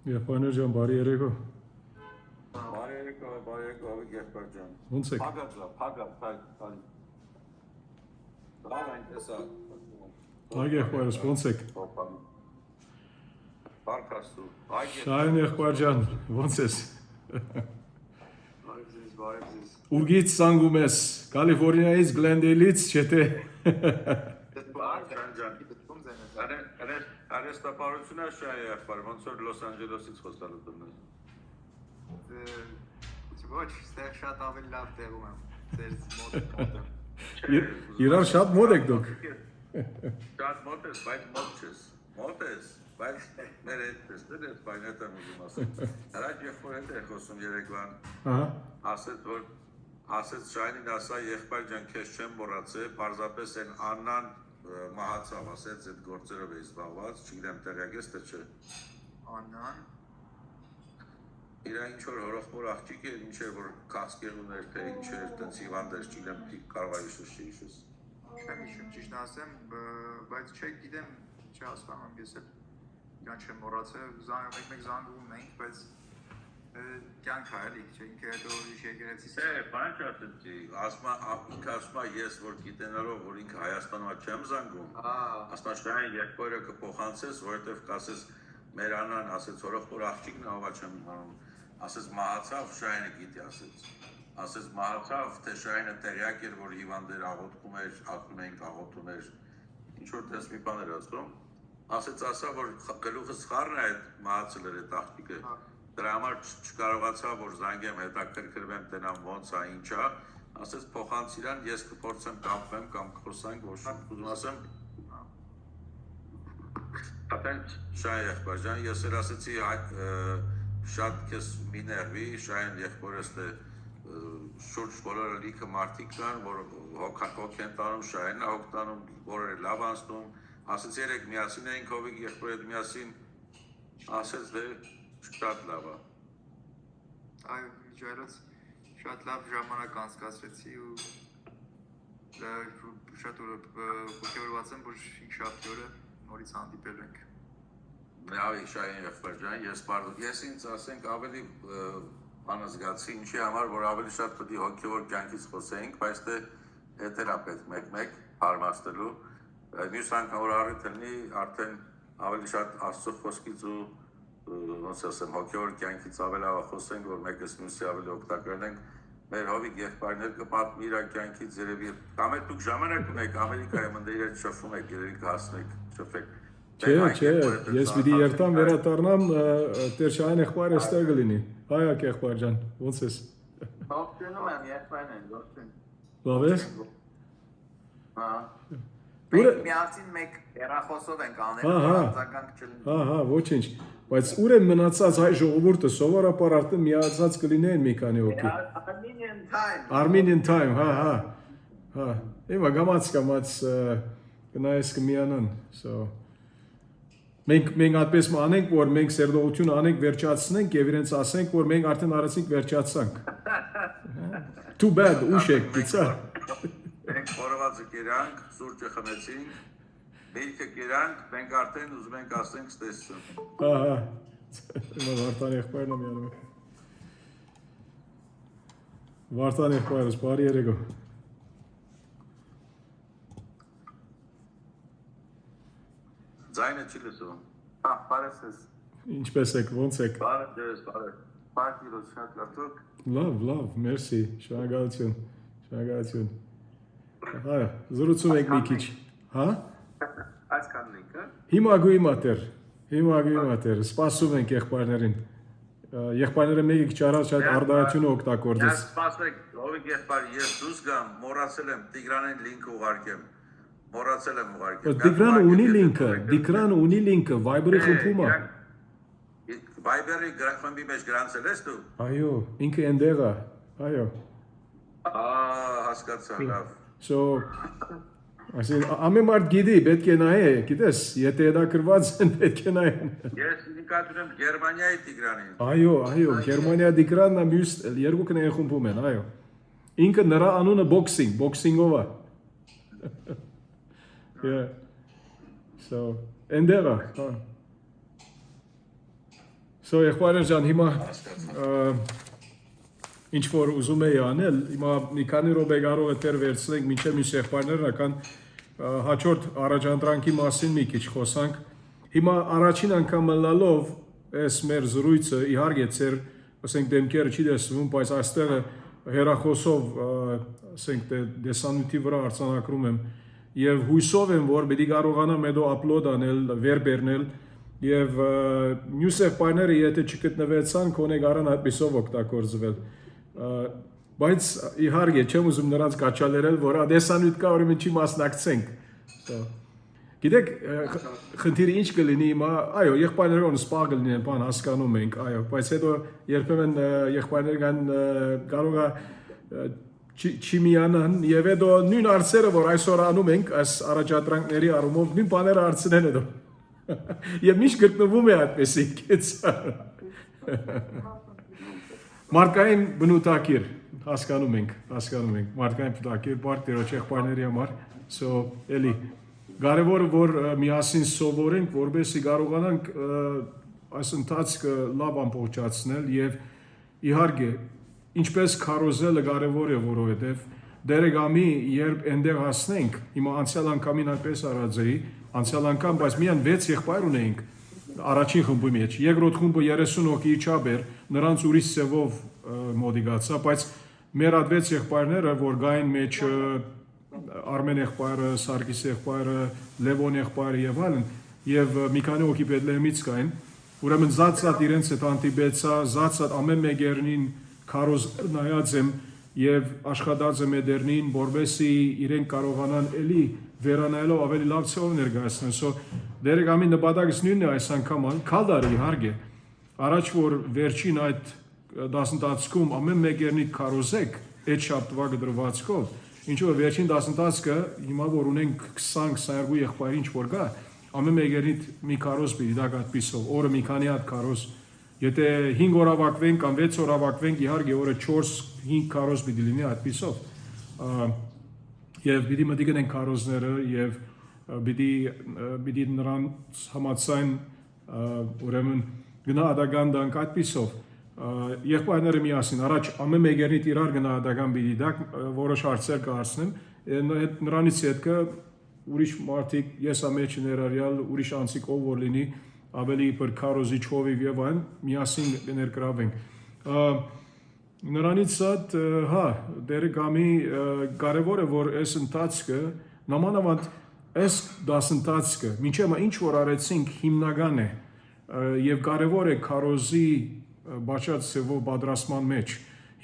Եղբայրներ ջան, բարի երեկո։ Բարի երեկո, ավի եղբայր ջան։ Ոնց եք։ Փագա։ Լավ այնտեսա։ Այ եղբայրս ոնց եք։ Բարկաստու։ Շահեն եղբայր ջան, ոնց ես։ Բարեձեզ։ Ուղիղ ցանգում ես, Կալիֆոռնիայից, Գլենդեյլից, չէ՞ թե։ Արեստապարությունը շահ եղբայր, ոնց որ Լոս Անջելեսից խոսալու դնում Ոչ, ստեղ շատ ավելի լավ տեղում եմ, ձեր մոտը։ Իրար շատ մոտ եք դուք։ Շատ մոտ ես, բայց մոտ ես, բայց մեր հետ ես, բայց հետ եմ ուզում ասել։ Հրաչ եղբոր հետ է խոսում երեկվան, ասեց շայնին ասա եղբայր ջան քեզ չեմ մոռացել, պարզապես են Աննան մահացավ, ասեց այդ գործերով է զբաղված, չգիտեմ տեղյակ ես թե չէ։ Աննան։ Իրա ինչ-որ հորոխմոր աղջիկ էր, ինչ էր, որ կասկեղուն էր, թե ինչ էր, տենց հիվանդ էր, չգիտեմ, կարող է իշուս։ Չեմ իշում, ճիշտ ասեմ, բայց չեք գիտեմ, չհասկանում, ես էլ իրան չեմ մոռացել, մեկ զանգվում էինք, բայց կյանք է էլի, չէ, ինքը հետո եկեղեցից։ Բան չասեցի, ինքը ասում է ես, որ գիտենալով, որ ինքը Հայաստանում չեմ զանգում, ասում է շահին եղբայրը կփոխանցես, որովհետև կասես մեր Աննան ասեց հորոխմոր աղջիկն է, ով չեմ իմանում, ասեց մահացավ, շահինը գիտի ասեց մահացավ, թե շահինը տեղյակ էր, որ հիվանդ էր, աղոթքում էր, ակում էինք աղոթում էր, ինչ-որ տես մի բան էր ասում, ասեց ասա, որ գլուխս խառն է այդ մահացել էր այդ աղջիկը, դրա համար չկարողացա, որ զանգեմ հետաքրքրվեմ տենամ ոնց է, ինչ է, ասեց փոխանցիրան, ես կփորձեմ կապվեմ կամ կխոսանք, որ ուզում ասեմ Ապենց շահ եղբայր ջան, ես էլ ասեցի շատ քեզ մի ներվի, շահեն եղբորս թե շուրջ բոլորը լիքը մարդիկ կան, որ հոգ են տանում, շահեն է հոգ տանում, բոլորը լավ անցնում, ասեց երեք միասին էինք հովիկ եղբոր հետ միասին, ասեց դե շատ լավ է։ Այո, միջայլոց շատ լավ ժամանակ անցկացրեցի ու շատ ոգևորված եմ, որ շաբթի օրը նորից հանդիպել ենք։ Լավ, շահին եղբայր ջան, ես ինձ ասենք ավելի բանը զգացի, ինչի համար, որ ավելի շատ պետք է հոգևոր կյանքից խոսեինք, բայց դե էթեր է պետք մեկ հարմաստելու, մյուս անգամ որ առիթ լինի, արդեն ավելի շատ Աստծո խոսքից ու ոնց ասեմ, հոգևոր կյանքից ավելի խոսենք, որ մեկս մյուսի ավելի օգտակար ենք, մեր հովիկ եղբայրներ կպատմի իր կյանքից երևի, կամ էլ դուք ժամանակ ունեք Ամերիկայում ընդ իրար շփվում եք, երևի կհասնեք, շփվեք։ Չէ, ես պիտի երթամ վերադառնամ, Տեր Շահեն եղբայրը ստեղ կլինի։ Հայակ եղբայր ջան, ոնց ես։ Ողջունում եմ, եղբայրն եմ, ողջույն։ Լավ ես։ Մենք միասին մեկ հեռախոսով ենք անել, արձագանք չլինի։ Ոչինչ, բայց ուր են մնացած հայ ժողովուրդը, սովորաբար արդեն միացած կլինեն մի քանի հոգի։ Armenian time, Հիմա գամած կնայես կմիանան, Մենք այդպես անենք, որ մենք սերդողություն անենք, վերջացնենք եւ իրենց ասենք, որ մենք արդեն արեցինք վերջացանք։ Too bad, ուշ եք, գիծա։ Մենք խորովածը կերանք, սուրճը խմեցինք, միրգը կերանք, մենք արդեն ուզում ենք ասենք ստեսություն։ Հիմա Վարդան եղբայրն է միանում։ Վարդան եղբայրս, բարի երեկո։ Ձայնը չի լսում։ Բարև ես։ Ինչպես եք, ոնց եք։ Բարև։ Բարքիրոս շատ լավ դուք։ Լավ, մերսի, շնորհակալություն։ Այո, զրուցում եք մի քիչ, հա։ Այսքանն ենք, հա։ Հիմա գույ մատեր, սպասում ենք եղբայրներին։ Եղբայրները մեկ քիչ առաջ այդ արդարությունը օգտագործեց։ Սպասեք, հովիկ եղբայր, ես դուրս գամ, մոռացել եմ Տիգրանին լինք ուղարկեմ։ Մոռացել եմ ուղարկել։ Տիգրանը ունի լինքը, Viber-ի խմբում է։ Viber-ի խմբի մեջ գրանցել ես դու։ Այո, ինքը այնտեղ է։ Այո։ Հասկացա, լավ։ Այսինքն ամեն մարդ գիտի, պետք է նայե, գիտես, եթե հետաքրված են, պետք է նայեն։ Ես նկատում եմ Գերմանիայի Տիգրանին։ Այո, Գերմանիա Տիգրանն է մյուս երկուքն են խմբում են, այո։ Ինքը նրա անունը բոքսինգով է։ Yeah. So, ընդեղա, հա։ So, եղբայրներ ջան, հիմա ինչ որ ուզում էի անել, հիմա մի քանի րոպե կարող է տեր վերցնենք մինչև մյուս եղբայրները կան հաջորդ առաջադրանքի մասին մի քիչ խոսանք։ Հիմա առաջին անգամ լալով այս մեր զրույցը իհարկե ծեր ասենք դեմքերը չի տեսվում, բայց այստեղ հերախոսով ասենք դեսանյութի վրա արձանագրում եմ եւ հույսով եմ որ պիտի կարողանամ հետո upload անել, վերբերնել եւ մյուս եղբայրները եթե չգտնվեցան, կոնե կարան այդպեսով օգտագործվել։ Բայց իհարկե չեմ ուզում նրանց կաչալերել, որ դեսանյութ կա, ուրեմն չի մասնակցենք։ Գիտեք, խնդիրը ինչ կլինի հիմա, այո, եղբայրներն սպաղ կլինեն, բան հասկանում ենք, այո, բայց հետո երբեմն եղբայրներն կարող է չի միանան եւ հետո նույն արծերը, որ այսօր անում ենք, այս առաջադրանքների առումով նույն բաները արծնեն հետո։ Եվ միշտ գտնվում է այդպեսի կեց։ Մարդկային բնութագիր, հասկանում ենք, մարդկային բնութագիր, բարդ տերոջ եղբայրների համար, so էլի կարևորը որ միասին սովորենք, որպեսզի կարողանանք այս ընթացքը լավ ամբողջացնել եւ իհարկե ինչպես քարոզելը կարևոր է, որովհետեւ դերեկամի երբ այնտեղ հասնենք, հիմա անցյալ անգամին այնպես արած էի, անցյալ անգամ, բայց միան 6 եղբայր ունեինք առաջին խմբի մեջ, երկրորդ խումբը 30 հոգի չափ էր, նրանց ուրիշ ծևով մոդիգացա, բայց մեր այդ 6 եղբայրները, որ գային մեջ Արմեն եղբայրը, Սարգիս եղբայրը, Լևոն եղբայրը եւ այլն, եւ մի քանի հոգի Բեթլեհեմից կային, ուրեմն զածած իրենց հետ անտիբեցա, զածած ամեն մեկերնին քարոզ նայած եմ եւ աշխատած եմ դերնին, որովհետեւ իրենք կարողանան էլի վերանայելով ավելի լավ ցով ներկայացնել։ So դերեկամի նպատակս նույնն է այս անգամ, քալդարի իհարկե։ Առաջ որ վերջին այդ դասընթացքում ամեն մեկերնի քարոզեք այդ շաբթվա գրվածքով, ինչ որ վերջին դասընթացքը հիմա որ ունենք 20-22 եղբայր ինչ որ կա, ամեն մեկերնից մի քարոզ պիտի դա կատպիսով, օրը մի քանի հատ քարոզ։ Եթե 5 օր ավակվենք կամ 6 օր ավակվենք, իհարկե օրը 4-5 քարոզ պիտի լինի այդպիսով։ Եվ պիտի մտի գնենք քարոզները եւ պիտի նրանց համացայն ուրեմն գնահատական դանք այդպիսով։ Եղբայրները միասին առաջ ամեն մեկերնից իրար գնահատական պիտի դակ որոշ հարցեր կհարցնեմ, նրանից հետո ուրիշ մարդիկ ես ամեջ ներառյալ ուրիշ անցիկ ով որ լինի ավելի իբր քարոզիչ հովիվ եւ այն միասին ներգրավենք։ Նրանից այդ հա դերեկամի կարևոր է որ այս ընթացքը նամանավանդ այս դասընթացքը մինչև ինչ որ արեցինք հիմնական է եւ կարևոր է քարոզի բաչած ծևով պատրաստման մեջ։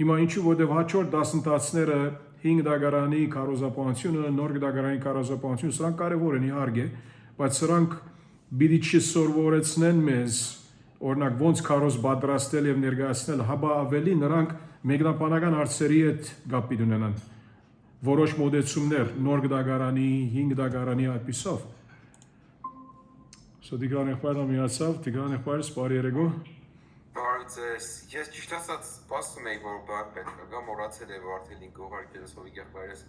Հիմա ինչու որտեվ հաջորդ դասընթացները 5 դագարանի քարոզապանությունը, նոր դագարանի քարոզապանությունը սրանք կարևոր են իհարկե, բայց սրանք պիտի չսովորեցնեն մեզ օրինակ ոնց քարոզ պատրաստել եւ ներկայացնել, հաբա ավելի նրանք մեկնաբանական հարցերի հետ կապ ունենան։ Որոշ մոդեցումներ նոր դագարանի, 5 դագարանի այդպիսով։ So Տիգրան եղբայրը միացավ, Տիգրան եղբայրս բարի երեկո։ Բարոյցես, ես ճիշտ ասած սպասում էի, որ բան պետք է գա, մոռացել եմ արդեն լինք ուղարկելս հովիկ եղբայրս։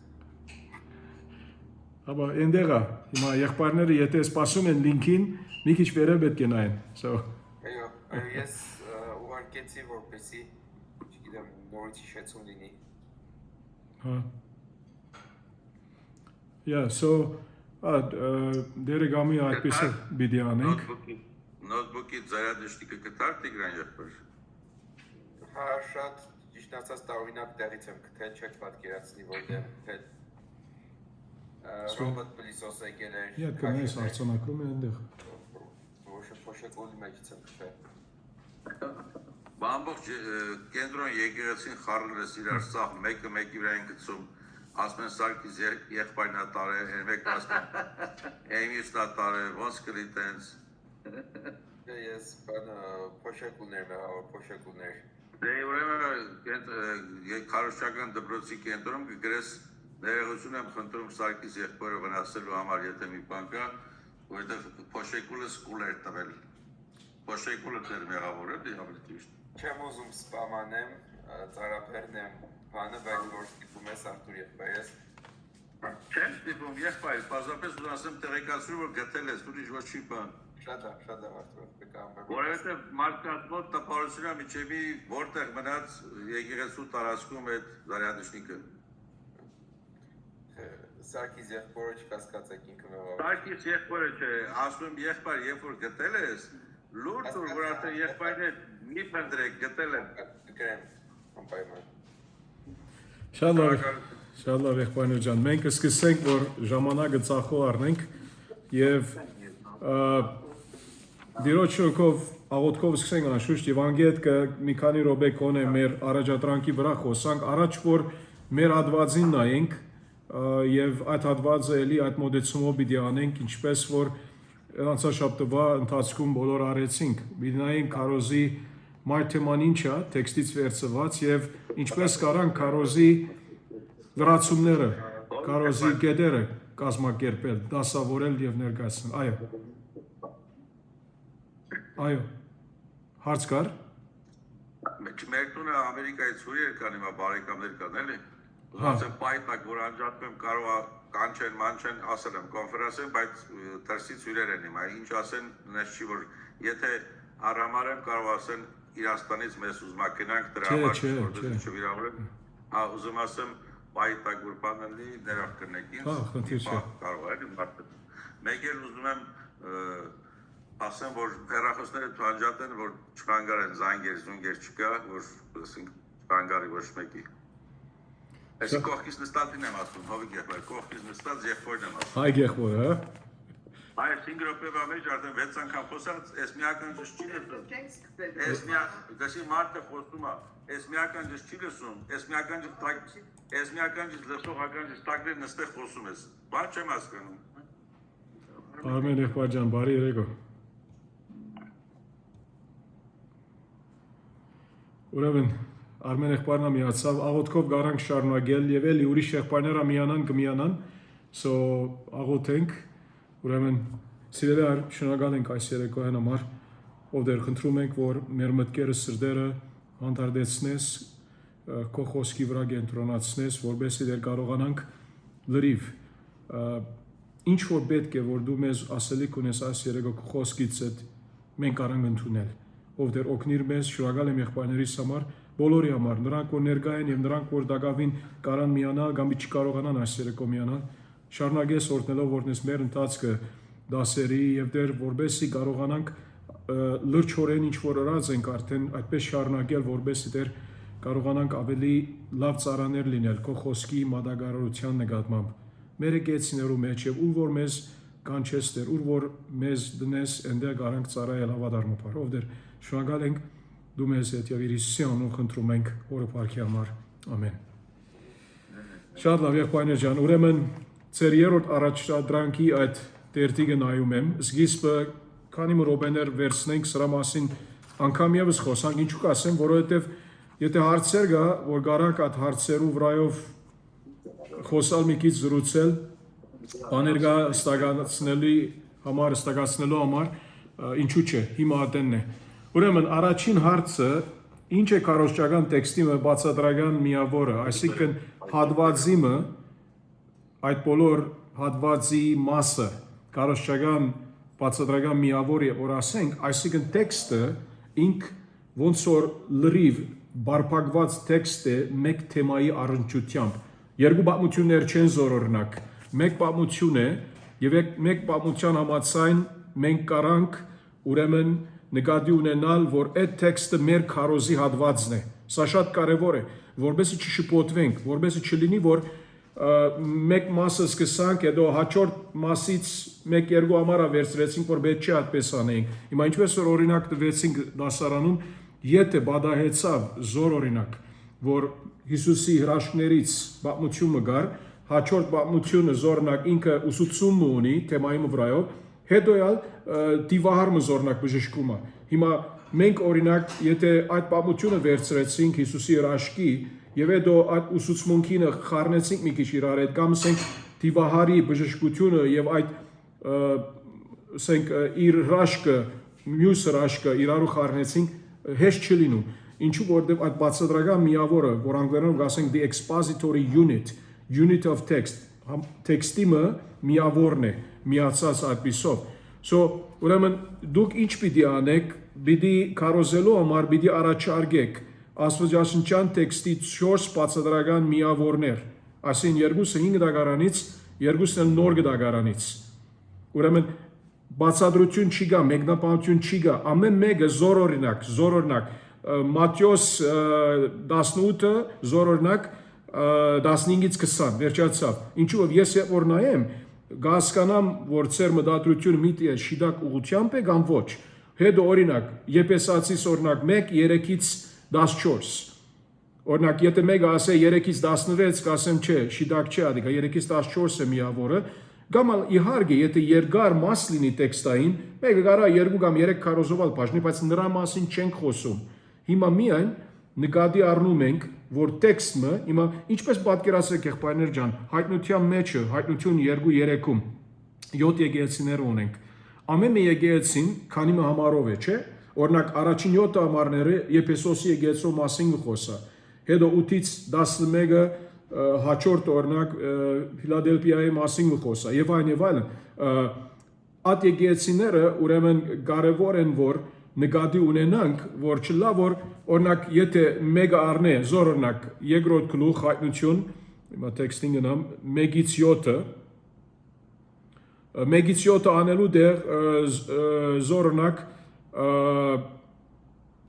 Հաբա այնտեղ է, հիմա եղբայրները եթե սպասում են լինքին, մի քիչ վերև պետք է նայեն։ So Այո, ես ուղարկեցի, որպեսզի, չգիտեմ, նորից հիշեցում լինի։ Հա։ Yeah, so դերեկամի այդպեսով պիտի անենք։ Նոթբուքի ծայրադաշտիկը կտար Տիգրան եղբայր։ Հա, շատ ճիշտ ասած տարօրինակ տեղից եմ գտել, չեք պատկերացնի, որտեղ գտել։ Ռոբոտ պլիսոս եկել էր։ Yeah, կնայես արձանագրում է այնտեղ։ Որոշ փոշեկոլի մեջից եմ գտել։ Բամբողջ կենտրոն եկեղեցին խառնել է իրար սաղ մեկը մեկի վրա են գցում, ասում են Սարգիս եղբայրն է տարել, երբեք ասում Էմիսն է տարել, ոնց կլի տենց։ Ես փոշեկուներ, փոշեկուներ։ Դե ուրեմն քարոշչական դպրոցի կենտրոնում գրես Ներողություն եմ խնդրում Սարգիս եղբորը վնասելու համար, եթե մի բան կա, որովհետև փոշեկուլը սկուլ էր տվել։ Փոշեկուլը դեր մեղավոր է, դե ավելի ճիշտ։ Չեմ ուզում սպամանեմ, ծարապերն եմ բանը, բայց որ ստիպում ես Արտուր եղբայրս։ Չեմ ստիպում եղբայր, պարզապես ուզում ասեմ տեղեկացրու, որ գտել ես, ուրիշ ոչ չի բան։ Շատ Արտուր, կկամբեմ։ Որովհետև մարդկանց մոտ տպավորություն է միջևի որտեղ մնաց եկեղեցու տարածքում այդ զարյադիշնիկը։ Սարգիս եղբորը չկասկածեք ինքը մեղավոր։ Սարգիս եղբորը չէ, ասում եմ եղբայր, երբ որ գտել ես, լուրջ որ արդեն եղբայրն է մի փնտրեք գտել եմ։ Գրեմ, անպայման։ Շատ լավ եղբայրներ ջան, մենք սկսենք, որ ժամանակը ծախող առնենք եւ Դիրոջ շնորհքով աղոթքով սկսենք անշուշտ եւ անգետ մի քանի րոպե կոնե մեր առաջադրանքի վրա խոսանք, առաջ որ մեր հատվածին նայենք եւ այդ հատվածը էլի այդ մոդեցումով պիտի անենք, ինչպես որ անցաշաբթվա ընթացքում բոլոր արեցինք։ Պիտի նայենք քարոզի մայթեման ինչա, տեքստից վերցված եւ ինչպես կարան քարոզի լրացումները, քարոզի կետերը կազմակերպել, դասավորել եւ ներկայացնել։ Այո, հարց կար։ Մեր տունը Ամերիկայից հյուրեր կան, հիմա բարեկամներ կան, էլի։ Ուզած եմ պայտակ, որ անջատվեմ, կարող է կանչեն, մանչեն, ասել եմ կոնֆերանսին, բայց դրսից հյուրեր են հիմա, ինչ ասեն, նես չի, որ եթե առամարեմ կարող ասեն Իրաստանից մեզ ուզմակենանք դրա համար, որտեղ չվիրավորեմ, ուզում ասեմ պայտակ, որ բանալի ներավ կրնեք ինձ, կարող է, մեկ էլ ուզում եմ ասեմ, որ հեռախոսները թանջատ են, որ չխանգար են զանգեր, զունգեր չկա, որ չխանգարի ոչ մեկի։ Այսի կողքից նստատին եմ ասում, հովիկ եղբայր, կողքից նստած եղբորն եմ ասում։ Հայ եղբորը, հա։ Այ 5 րոպեվա մեջ արդեն 6 անգամ խոսած, այս միական ճիշտ չի լսում։ Դասի մարդը խոսում է, այս միական ճիշտ չի լսում, այս միական ճիշտ լսողական ճիշտ տակներ նստեղ խոսում ես։ Բան չեմ հասկանում։ Արմեն եղբայր ջան, բարի երեկո։ Ուրեմն Արմեն եղբայրն միացավ, աղոթքով գարանք շարունակել եւ էլի ուրիշ եղբայրները միանան կմիանան, so աղոթենք, ուրեմն սիրելի շնորհակալ ենք այս երեկոյան համար, ով դեր խնդրում ենք, որ մեր մտքերը սրտերը հանդարտեցնես, քո խոսքի վրա կենտրոնացնես, որովհետեւ դեր կարողանանք լրիվ ինչ որ պետք է, որ դու մեզ ասելիք ունես այս երեկո քո խոսքից այդ մենք կարանք ընդունել, ով դեր օգնիր մեզ, շնորհակալ եմ եղբայրներիս համար, բոլորի համար, նրանք որ ներկա են եւ նրանք որ դակավին կարան միանալ, կամ չկարողանան այս երեկո միանալ, շարունակես օրհնելով որնես մեր ընթացքը դասերի եւ դեր որբեսի կարողանանք լրջորեն ինչ որ ըրած ենք արդեն այդպես շարունակել, որբեսի դեր կարողանանք ավելի լավ ծառաներ լինել քո խոսքի մատակարարության նկատմամբ։ Մեր եկեցիներու մեջ եւ ուր որ մեզ կանչես դեր, ուր որ մեզ դնես, այնտեղ կարանք ծառայել հավատարմաբար, ով դեր շնորհակալ ենք դու մեզ հետ եւ Հիսուսի անունով խնդրում ենք օրը փառքի համար, ամեն։ Շատ լավ եղբայրներ ջան, ուրեմն ծեր երրորդ առաջադրանքի այդ դերտիգը նայում եմ, սկիզբը քանի րոպեներ վերցնենք սրա մասին անգամ եւս խոսանք, ինչու կասեմ, որովհետեւ եթե հարցեր կա, որ գարակ այդ հարցերու վրայով խոսալ մի քիչ զրուցել, բաներ կա ստակացնելու համար, ինչու՞ չէ, հիմա ատենն է։ Ուրեմն առաջին հարցը ինչ է քարոզչական տեքստի բացատրական միավորը, այսինքն հատվածիմը, այդ բոլոր հատվածի մասը, քարոզչական բացատրական միավորը, որ ասենք, այսինքն տեքստը ինք ոնց որ լրիվ բարփակված տեքստ է մեկ թեմայի առնչությամբ։ Երկու պատմություններ չեն զորօրինակ, մեկ պատմություն է եւ մեկ պատմության համաձայն մենք կարանք ուրեմն նկատի ունենալ, որ այդ տեքստը մեր քարոզի հատվածն է։ Սա շատ կարևոր է, որովհետեւ չշփոթվենք, որովհետեւ չլինի, որ մեկ մասը սկսանք, հետո հաջորդ մասից 1-2 ամառ վերցրեցինք, որ պետք չէ այդպես անենք։ Հիմա ինչպես որ օրինակ տվեցինք դասարանում, եթե բադահեցավ զոր օրինակ, որ Հիսուսի հրաշքներից պատմությունը գար, հաջորդ պատմությունը զորնակ ինքը ուսուցում ունի թեմայի վրայով, հետո ալ դիվահարը զորնակ բժշկում է։ Հիմա մենք օրինակ եթե այդ պատմությունը վերցրեցինք Հիսուսի հրաշքի եւ հետո այդ ուսուցմունքինը խառնեցինք մի քիչ իրար հետ կամ ասենք դիվահարի բժշկությունը եւ այդ ասենք իր հրաշքը մյուս հրաշքը իրարու խառնեցինք հեշտ չլինում ինչու որովհետեւ այդ բացատրական միավորը որ անգլերենով ասենք the expository unit of text տեքստիմը միավորն է միացած այդպիսով so ուրեմն դուք ինչ պիտի անեք պիտի կարոզելու համար պիտի առաջարկեք աստվածաշնչյան տեքստի 4 բացատրական միավորներ այսին երկուսը 5 դագարանից երկուսն էլ նոր դագարանից ուրեմն բացատրություն չի գա մեկնաբանություն չի գա ամեն մեկը զորօրինակ Մատթեոս 18-ը զորօրինակ 15-ից 20 վերջացավ ինչու որ ես որ նայեմ գասկանամ որ ծեր մտադրությունը միտի է շիդակ ուղությամբ է կամ ոչ հետո օրինակ Եփեսացիս օրինակ 1 3-ից 14 օրինակ եթե մեկը ասե 3-ից 16 կասեմ չէ շիդակ չէ ադիգա 3-ից 14 է միավորը կամ իհարկե եթե երկար մաս լինի տեքստային մեկը կարա 2 կամ 3 քարոզով բաժնի բայց նրա մասին չենք խոսում հիմա միայն նկատի առնում ենք որ տեքստը հիմա ինչպես պատկերացրեք եղբայրներ ջան հայտնության մեջը հայտնություն 2-3-ում 7 եկեղեցիներ ունենք ամեն մի եկեղեցին քանի համարով է չէ օրինակ առաջին 7 համարները Եփեսոսի եկեղեցու մասին խոսա հետո 8-ից 11-ը հաջորդ օրինակ Ֆիլադելֆիայի մասին խոսա եւ այլն այդ եկեղեցիները ուրեմն կարեւոր են որ նկատի ունենանք որ չլա որ օրինակ եթե մեկը առնե զորօրինակ երկրորդ գլուխ հայտնություն հիմա տեքստին գնամ 1-ից 7-ը 1-ից 7-ը անելու դեր զորօրինակ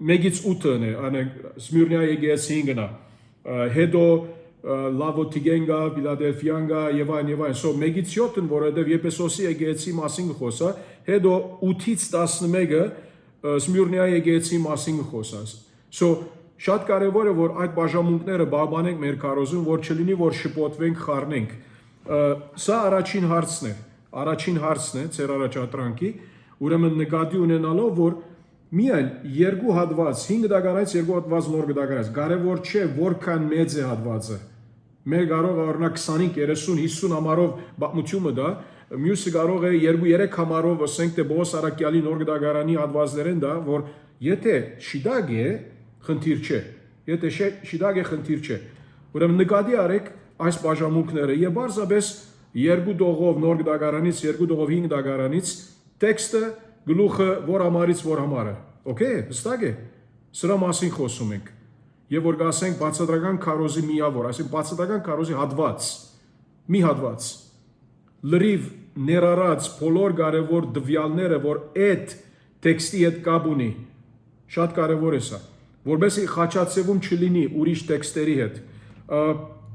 1-ից 8-ն է անենք Սմիրնիա եկեղեցին գնա հետո Լավոդիկեն գա Ֆիլադելֆիան գա եւ այլն so 1-ից 7-ն որովհետեւ Եփեսոսի եկեղեցի մասին խոսա հետո 8-ից 11-ը Սմիրնիա եկեղեցի մասին խոսած so շատ կարևոր է որ այդ բաժանմունքները բավանենք մեր կարոզում որ չլինի որ շփոթվենք խառնենք սա առաջին հարցն է ծեր առաջադրանքի ուրեմն նկատի ունենալով որ միայն երկու հատված 5 դագարանից երկու հատված նոր դագարանից կարևոր չէ որքան մեծ է հատվածը մեր կարող է օրինակ 25 30 50 համարով պատմությունը դա մյուսը կարող է 2-3 համարով ասենք թե Բոս Արաքյալի նոր դագարանի հատվածներն դա որ եթե շիդագ է խնդիր չէ եթե շիդագ է խնդիր չէ ուրեմն նկատի արեք այս բաժանմունքները եւ բարձրապես 2 դողով նոր դագարանից 2 դողով 5 դագարանից տեքստը գլուխը որ համարից որ համարը օքեյ հստակ է սրա մասին խոսում ենք եւ որ գասենք բացատրական քարոզի միավոր այսինքն բացատրական քարոզի հատված մի հատված լրիվ ներառած բոլոր կարևոր դվյալները որ այդ տեքստի հետ կապ ունի շատ կարևոր է սա որովհետեւ խաչացվում չլինի ուրիշ տեքստերի հետ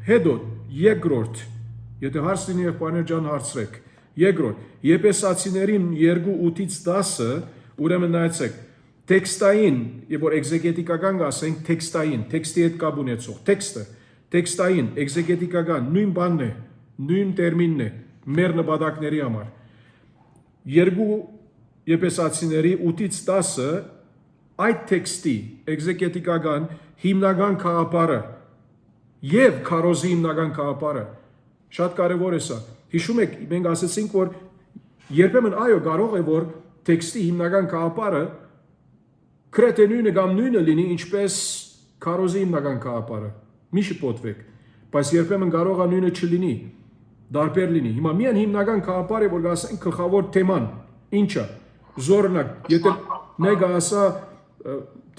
հետո երկրորդ եթե հարց լինի եղբայրներ ջան հարցրեք երկրորդ Եփեսացիներին 2:8-ից 10-ը ուրեմն նայեցեք տեքստային եւ որ էքզեգետիկական ասենք տեքստային տեքստի հետ կապ ունեցող տեքստային էքզեգետիկական նույն բանն է նույն տերմինն է մեր նպատակների համար երկու Եփեսացիների 8-ից 10-ը այդ տեքստի էքզեգետիկական հիմնական գաղափարը եւ քարոզի հիմնական գաղափարը շատ կարեւոր է սա հիշում եք մենք ասացինք որ երբեմն այո կարող է որ տեքստի հիմնական գաղափարը կրեթե նույնը կամ նույնը լինի ինչպես քարոզի հիմնական գաղափարը մի շփոթվեք բայց երբեմն կարող է նույնը չլինի դարբեր լինի հիմա միայն հիմնական գաղափարը որ ասենք գլխավոր թեման ինչա զորնակ եթե մեկը ասա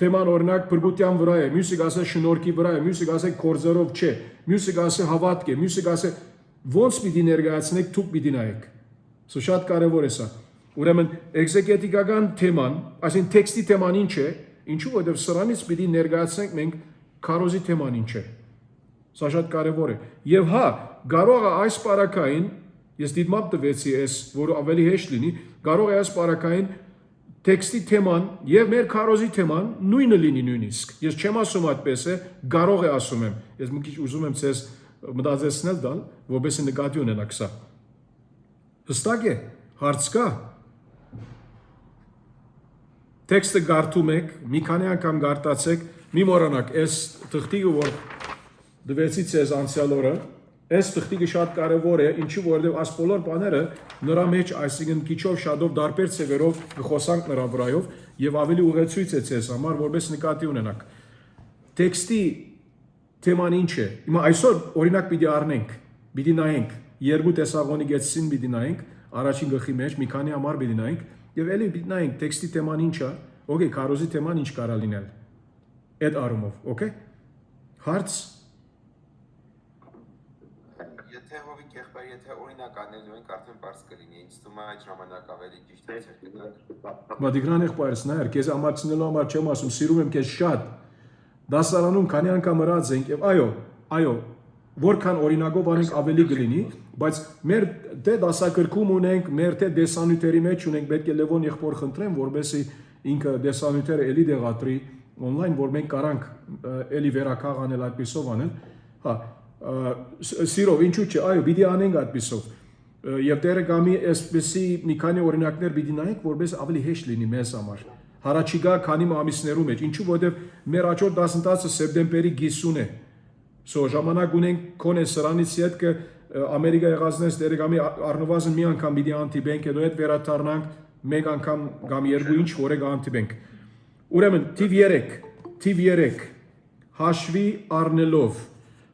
թեման օրինակ բրգության վրա է մյուսը ասա շնորհքի վրա է մյուսը ասա կորձերով չէ մյուսը ասա հավատք է մյուսը ասա ոնց պիտի ներկայացնեք դուք պիտի նայեք սա շատ կարևոր է սա ուրեմն էքզեգետիկական թեման այսինքն տեքստի թեման ինչ է ինչու որովհետև սրանից պիտի ներկայացնենք մենք քարոզի թեման ինչ է սա շատ կարևոր է եւ հա կարող է այս պարակային ես դիտմամբ տվեցի այս որ ավելի հեշտ լինի կարող է այս պարակային տեքստի թեման եւ մեր քարոզի թեման նույնը լինի նույնիսկ ես չեմ ասում այդպես է կարող է ասում եմ ես մի քիչ ուզում եմ ցես մտածեցնել դալ որովհետեւ նկատի ունենաք սա հստակ է հարց կա տեքստը գարտում եք մի քանի անգամ գարտացեք մի մոռանաք այս թղթիկը որ դվեցի ցեզ անցյալ օրը, այս թղթիկը շատ կարևոր է, ինչու որովհետև այս բոլոր բաները նրա մեջ, այսինքն քիչով շատով դարբեր ծևերով կխոսանք նրա վրայով եւ ավելի ուղեցույց է ցեզ համար, որպես նկատի ունենաք։ Տեքստի թեման ինչ է։ Հիմա այսօր օրինակ պիտի առնենք, պիտի նայենք, երկու տեսաղոնի գեցին պիտի նայենք, առաջին գլխի մեջ մի քանի համար պիտի նայենք եւ ելի պիտի նայենք տեքստի թեման ինչ է, օքեյ, քարոզի թեման ինչ կարա լինել։ Այդ առումով, օքեյ։ Հարց Եթե հովիկ եղբայր, եթե օրինակ անելու ենք արդեն բարձ կլինի, ինձ թվում է այդ ժամանակ ավելի ճիշտ է ցերկտակ։ Մատիկրան եղբայրս նայր, քեզ ամացնելու համար չեմ ասում, սիրում եմ քեզ շատ։ Դասարանում քանի անգամ հրած ենք եւ այո, որքան օրինակով անենք ավելի կլինի, բայց մեր դե դասակրքում ունենք, մեր թե դեսանյութերի մեջ ունենք, պետք է Լևոն եղբոր խնդրեմ, որովհետեւ ինքը դեսանյութերը էլի դեղատրի on-line, որ մենք կարանք էլի վերակաղ անել այդպիսով անել։ Հա, սիրով ինչու՞ չէ, այո, պիտի անենք այդպիսով։ Եվ դերը գամի այսպեսի մի քանի օրինակներ պիտի նայենք, որպես ավելի հեշտ լինի մեզ համար։ Հարաճիգա քանի ամիսներու մեջ, ինչու որովհետև մեր հաջորդ դասընթացը սեպտեմբերի 50 է։ So ժամանակ ունենք քոնե սրանից հետ կը Ամերիկա եղածնես դերը գամի առնվազն մի անգամ պիտի անտիբենք, հետո այդ վերադառնանք մեկ անգամ կամ երկու ինչ որ է անտիբենք։ Ուրեմն թիվ 3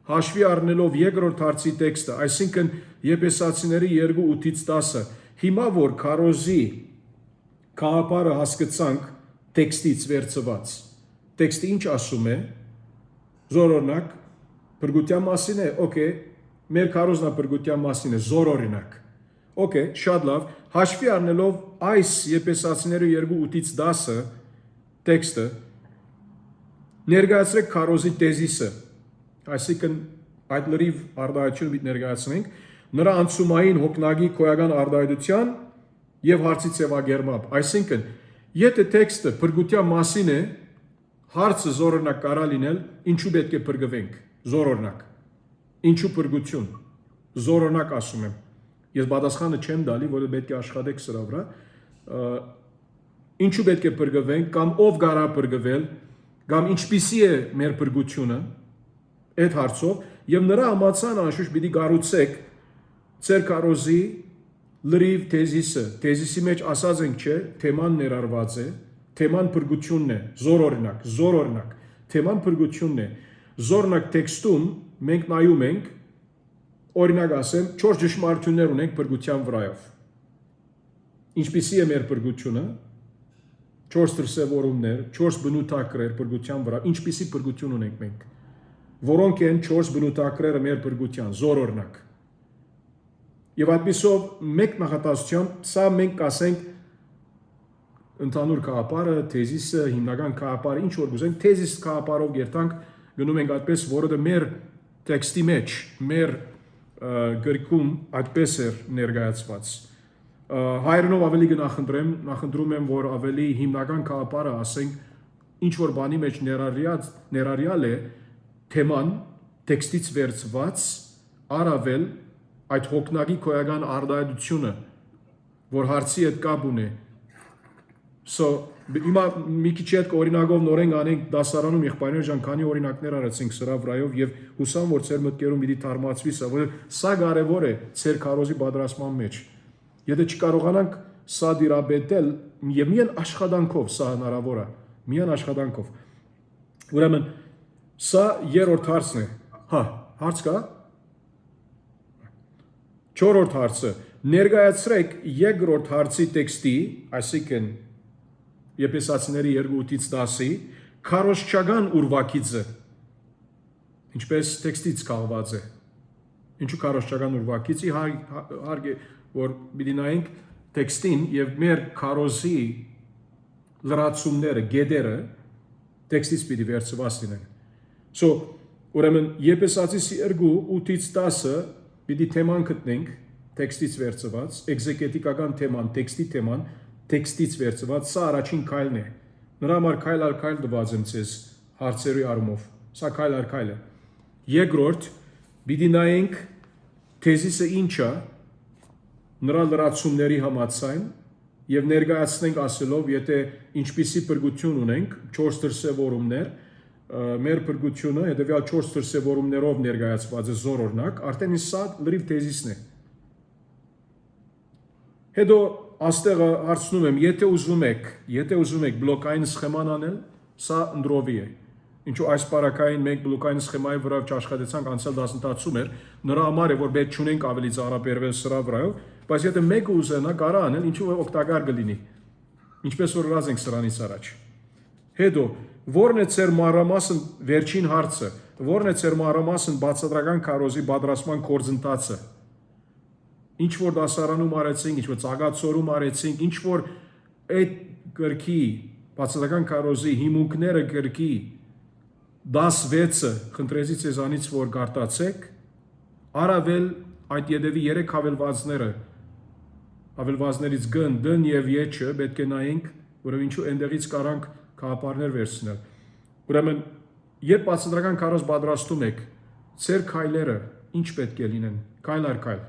հաշվի առնելով երկրորդ հարցի տեքստը, այսինքն Եփեսացիների 2:8-ից 10-ը, հիմա որ քարոզի կաղապարը հասկացանք տեքստից վերցված, տեքստը ինչ ասում է, զորօրինակ, փրկության մասին է, օքեյ, մեր քարոզնա փրկության մասին է, զորօրինակ, օքեյ, շատ լավ, հաշվի առնելով այս Եփեսացիների 2:8-ից 10-ը տեքստը, ներկայացրեք քարոզի տեզիսը, այսինքն այդ լրիվ արտահայտությունը պիտի ներկայացնենք, նրա անցումային հոգնագի քոյական արտահայտության եւ հարցի ձևակերպմամբ, այսինքն եթե տեքստը փրկության մասին է, հարցը զորօրինակ կարա լինել, ինչու պետք է փրկվենք, զորօրինակ, ինչու փրկություն, զորօրինակ ասում եմ, ես պատասխանը չեմ տալի, որը պետք է աշխատեք սրա վրա, ինչու պետք է փրկվենք, կամ ով կարա փրկվել, կամ ինչպիսի է մեր փրկությունը, այդ հարցով, եւ նրա համացան անշուշտ պիտի կառուցեք ձեր քարոզի լրիվ տեզիսի մեջ ասած ենք չէ, թեման ներառված է, թեման փրկությունն է, զորօրինակ, թեման փրկությունն է, զորօրինակ տեքստում մենք նայում ենք, օրինակ ասեմ, 4 ճշմարտություններ ունենք փրկության վրայով։ Ինչպիսի է մեր փրկությունը, 4 դրսևորումներ, 4 բնութագրեր փրկության վրա, ինչպիսի փրկություն ունենք մենք, որոնք են 4 բնութագրերը մեր փրկության, զորօրինակ։ Եվ այդպիսով մեկ նախատեսությամբ սա մենք կասենք ընդհանուր կաղապարը, թեզիսը, հիմնական կաղապարը, ինչ որ գուզենք, թեզիս կաղապարով գերտանք գնում ենք այդպես, որը մեր տեքստի մեջ, մեր գրքում այդպես էր ներկայացված։ Հայերենով ավելի նախընտրում եմ, որ ավելի հիմնական կաղապարը ասենք, ինչ որ բանի մեջ ներառյալ է թեման, տեքստից վերցված, առավել այդ հոգնագի քոյական արտահայտությունը, որ հարցի հետ կապ ունի։ So, հիմա մի քիչ հետ օրինակով նորեն անենք դասարանում եղբայրներ ջան, քանի օրինակներ արեցինք սրա վրայով եւ հուսամ որ ձեր մտքերում պիտի թարմացվի սա, որովհետեւ սա կարեւոր է ձեր քարոզի պատրաստման մեջ։ Եթե չկարողանանք սա դիրապետել եւ միայն աշխատանքով սա հնարավոր է, միայն աշխատանքով։ Ուրեմն սա երրորդ հարցն է։ Հա, հարց կա։ Չորրորդ հարցը, ներկայացրեք երկրորդ հարցի տեքստի, այսինքն Եփեսացիների 2:8-ից 10-ի քարոզչական ուրվագիծը, ինչպես տեքստից կախված է։ Ինչու քարոզչական ուրվագիծի հարկ է, որ պիտի նայենք տեքստին եւ մեր քարոզի լրացումները, գեդերը տեքստից պիտի վերցված լինեն։ So, ուրեմն Եփեսացիս 2:8-ից 10-ը պիտի թեման գտնենք տեքստից վերցված, էգզեգետիկական թեման, տեքստի թեման, տեքստից վերցված, սա առաջին քայլն է։ Նրա համար քայլ առ քայլ տված եմ ցեզ հարցերի առումով։ Սա քայլ առ քայլ է։ Երկրորդ, պիտի նայենք թեզիսը ինչ է, նրա լրացումների համաձայն եւ ներկայացնենք ասելով, եթե ինչպիսի փրկություն ունենք, 4 դրսևորումներ, մեր փրկությունը հետեւյալ 4 դրսևորումներով ներկայացված է զոր օրինակ, արդեն սա լրիվ թեզիսն է։ Հետո աստեղը հարցնում եմ, եթե ուզում եք բլոկային սխեման անել, սա ընդրովի է։ Ինչու այս պարակային մենք բլոկային սխեմայի վրա չաշխատեցանք անցյալ դասընթացում էր, նրա համար է որ պետք չունենք ավելի ծառաբերվել սրա վրայով, բայց եթե մեկը ուզենա կարա անել, ինչու է օգտակար կլինի։ Ինչպես որ ասած ենք սրանից առաջ։ Հետո որն է ծեր մանրամասն վերջին հարցը, որն է ծեր մանրամասն բացատրական քարոզի պատրաստման գործընթացը։ Ինչ որ դասարանում արեցինք, ինչ որ ծագացորում արեցինք, ինչ որ այդ գրքի բացատրական քարոզի հիմունքները գրքի 16-ը խնդրեցի ցեզանից որ գարտացեք, առավել այդ յետևի 3 հավելվածներից գն, դն եւ եչը պետք է նայենք, որովհետեւ ինչու այնտեղից կարանք քահապարներ վերցնել։ Ուրեմն, երբ բացատրական քարոզ պատրաստում եք, ծեր քայլերը ինչ պետք է լինեն, քայլ առ քայլ։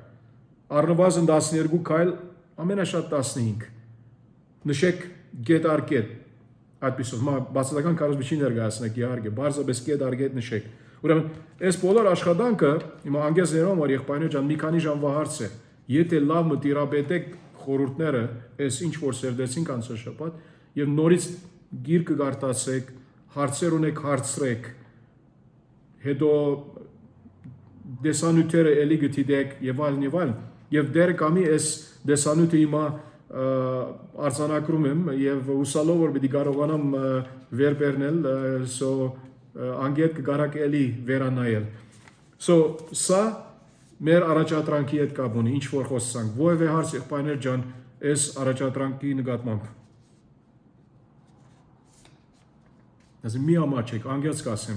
Առնվազն 12 քայլ, ամենաշատ 15։ Նշեք գետ առ գետ։ Այդպիսով բացատրական քարոզ միջին ներկայացնեք իհարկե, բարձրապես գետ առ գետ նշեք։ Ուրեմն, այս բոլոր աշխատանքը, հիմա անգեզներում որ եղբայրներ ջան, մի քանի ժամվա հարց է։ Եթե լավ մտիրաբետեք խորհուրդները, այս ինչ որ սերդեցինք անցյալ շաբաթ, եւ նորից գիրքը գարտացեք, հարցեր ունեք հարցրեք, հետո դեսանյութերը էլի գտիդեք եւ այլն, եւ դեր կամի այս դեսանյութը հիմա արձանագրում եմ եւ ուսալով որ պիտի կարողանամ վերբերնել, անգետ կգարակ էլի վերանայել։ Սա մեր առաջադրանքի հետ կապ ունի, ինչ որ խոսանք, որևէ հարց եղբայրներ ջան, այս առաջադրանքի նկատմամբ։ Ասեմ մի ամաչեք, անգերց կասեմ,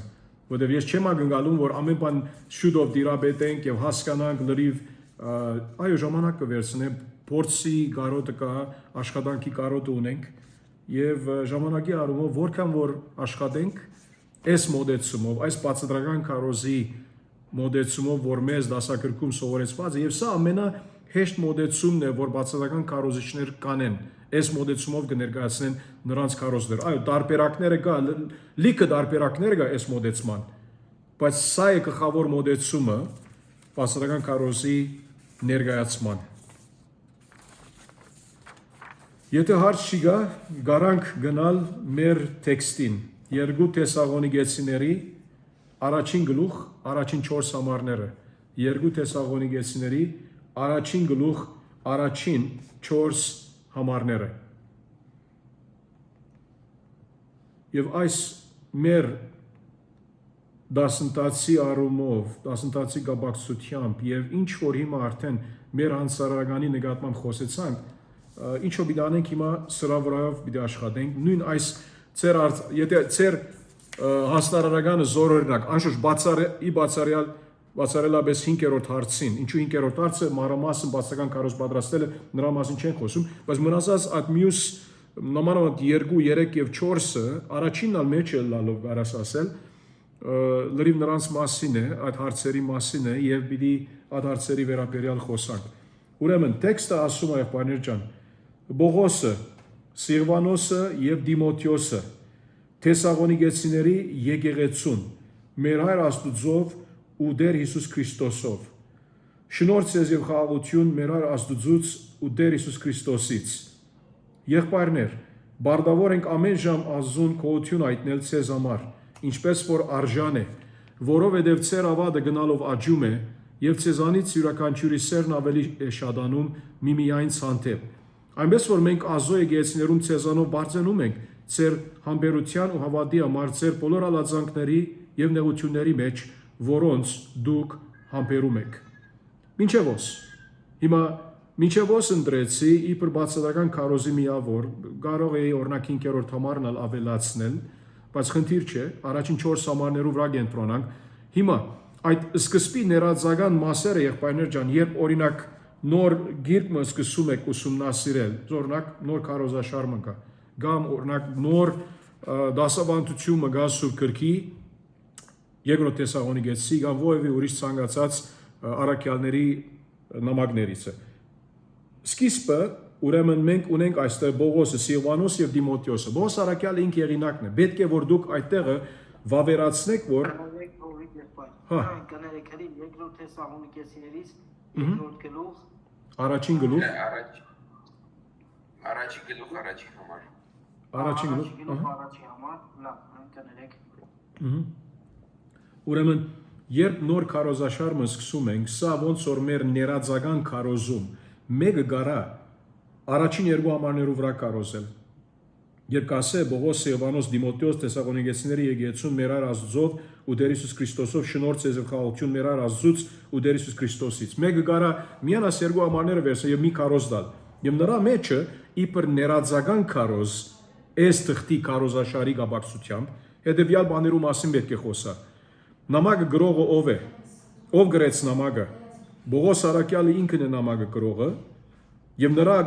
որտեվ ես չեմ ակնկալում, որ ամեն բան շուտով դիրաբետենք եւ հասկանանք լրիվ, այո ժամանակ կվերցնեմ, փորձի կարոտը կա, աշխատանքի կարոտը ունենք եւ ժամանակի առումով որքան որ աշխատենք այս մոդեցումով, այս բացատրական քարոզի մոդեցումով, որ մեզ դասագրքում սովորեցված է եւ սա ամենահեշտ մոդեցումն է, որ բացատրական քարոզիչներ կանեն, այս մոդեցումով կներկայացնեն նրանց քարոզներ։ Այո, տարբերակները կա, լիքը տարբերակներ կա այս մոդեցման, բայց սա է գլխավոր մոդեցումը բացատրական քարոզի ներկայացման։ Եթե հարց չկա, գարանք գնալ մեր տեքստին, 2 Թեսաղոնիկեցիների առաջին գլուխ, առաջին 4 համարները, 2 Թեսաղոնիկեցիների առաջին գլուխ, առաջին 4 համարները։ Եվ այս մեր դասընթացի առումով, դասընթացի կապակցությամբ եւ ինչ որ հիմա արդեն մեր հանցարարականի նկատմամբ խոսեցանք, ինչո պիտի անենք հիմա սրա վրայով պիտի աշխատենք, նույն այս եթե ծեր հանցարարականը զորօրինակ, անշուշտ բացառելապես 5-րդ հարցին, ինչու 5-րդ հարցը մանրամասն բացական քարոզ պատրաստելը նրա մասին չեն խոսում, բայց մնացած այդ մյուս նմանավանդ 2, 3 եւ 4-ը առաջինն ալ մեջ է լալով կարաս ասել, լրիվ նրանց մասին է, այդ հարցերի մասին է եւ պիտի այդ հարցերի վերաբերյալ խոսանք։ Ուրեմն տեքստը ասում է եղբայրներ ջան, Բողոսը, Սիլվանոսը եւ Դիմոթեոսը Թեսաղոնիկեցիների եկեղեցուն մեր Հայր Աստուծով ու Տեր Հիսուս Քրիստոսով շնորհ ցեզ եւ խաղաղություն մեր Հայր Աստուծուց ու Տեր Հիսուս Քրիստոսից եղբայրներ բարդավոր ենք ամեն ժամ Աստծուն գոհություն հայտնել ցեզ համար ինչպես որ արժան է որովհետեւ ցեր ավադը գնալով աճում է եւ ցեզանից յուրաքանչյուրի սերն ավելի է շատանում միմիայն ցանթեւ այնպես որ մենք Աստծո եկեղեցիներում ցեզանով բարձրանում ենք ցեր համբերության ու հավատի համար ցեր բոլոր ալածանքների եւ նեղությունների մեջ որոնց դուք համբերում եք մինչեւոս հիմա մինչեւոս ընտրեցի իբր բացատրական քարոզի միավոր կարող էի օրինակ 5-րդ համարն ավելացնել բայց խնդիր չէ առաջին 4 համարներով վրա կենտրոնանք հիմա այդ սկզբի ներածական մասերը եղբայրներ ջան երբ օրինակ նոր գիրքը սկսում եք ուսումնասիրել օրինակ նոր քարոզաշարմը կա կամ օրինակ նոր դասավանդությունը կա Սուրբ գրքի Երկրորդ Թեսաղոնիկեցի կամ որևէ ուրիշ ցանկացած առաքյալների նամակներից է սկիզբը ուրեմն մենք ունենք այստեղ Բողոսը, Սիլվանոս եւ Դիմոթեոսը։ Բողոս առաքյալը ինքը եղինակն է։ Պետք է որ դուք այդտեղը վավերացնեք, որ Հա։ Կներեք հրի երկրորդ Թեսաղոնիկեցիներից երկրորդ գլուխ առաջին գլուխ, Առաջին գլուխ առաջին համար։ առաջին գլուխ, առաջի համար, լավ, կներեք։ Ուրեմն, երբ նոր քարոզաշարը սկսում ենք, սա ոնց որ մեր ներածական քարոզում մեկը գարա առաջին երկու համարներով վրա քարոզել։ Երբ կասե Բողոս Սիլվանոս Դիմոթեոս Թեսաղոնիկեցիների եկեղեցուն մեր Հայր Աստծով ու Տեր Հիսուս Քրիստոսով շնորհ ցեզ եւ խաղաղություն մեր Հայր Աստծուց ու Տեր Հիսուս Քրիստոսից։ Մեկը գարա միանաս երկու համարները վերցը եւ մի քարոզ դալ։ Եվ նրա մեջը իբր ներածական քարոզ այս թղթի քարոզաշարի գաբակցությամբ հետեւյալ բաներու մասին պետք է խոսա։ Նամակը գրողը ով է։ Ով գրեց նամակը։ Բողոս Արաքյալը ինքն է նամակը գրողը եւ նրա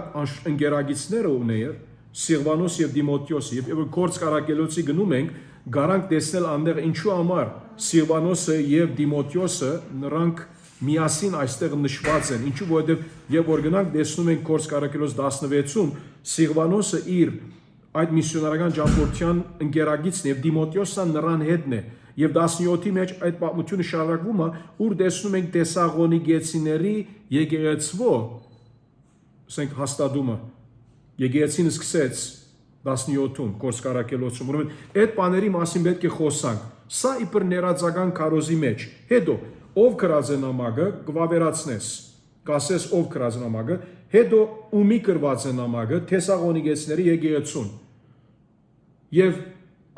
ընկերագիցները ուներ Սիլվանոս եւ Դիմոթեոս եւ գործ կարակելոցի գնում ենք գարանք տեսնել այնտեղ ինչու համար Սիլվանոսը եւ Դիմոթեոսը նրանք միասին այստեղ նշված են ինչու որովհետեւ եւ որ գնանք տեսնում ենք գործ կարակելոց 16-ում Սիլվանոսը իր այդ միսիոնարական ճամփորդության ընկերագիցն եւ Դիմոթեոսը նրան հետն է եւ 17-ի մեջ այդ պատմությունը շարունակվում է ուր տեսնում ենք Թեսաղոնիկեցիների եկեղեցվո ասենք հաստատումը Եկեղեցին սկսեց 17-ում գործ կարակելոցում ուրեմն այդ բաների մասին պետք է խոսանք սա իբր ներածական քարոզի մեջ հետո ով գրած է նամակը կվավերացնես կասես ով գրած նամակը հետո ումի գրված է նամակը Թեսաղոնիկեցիների եկեղեցուն եւ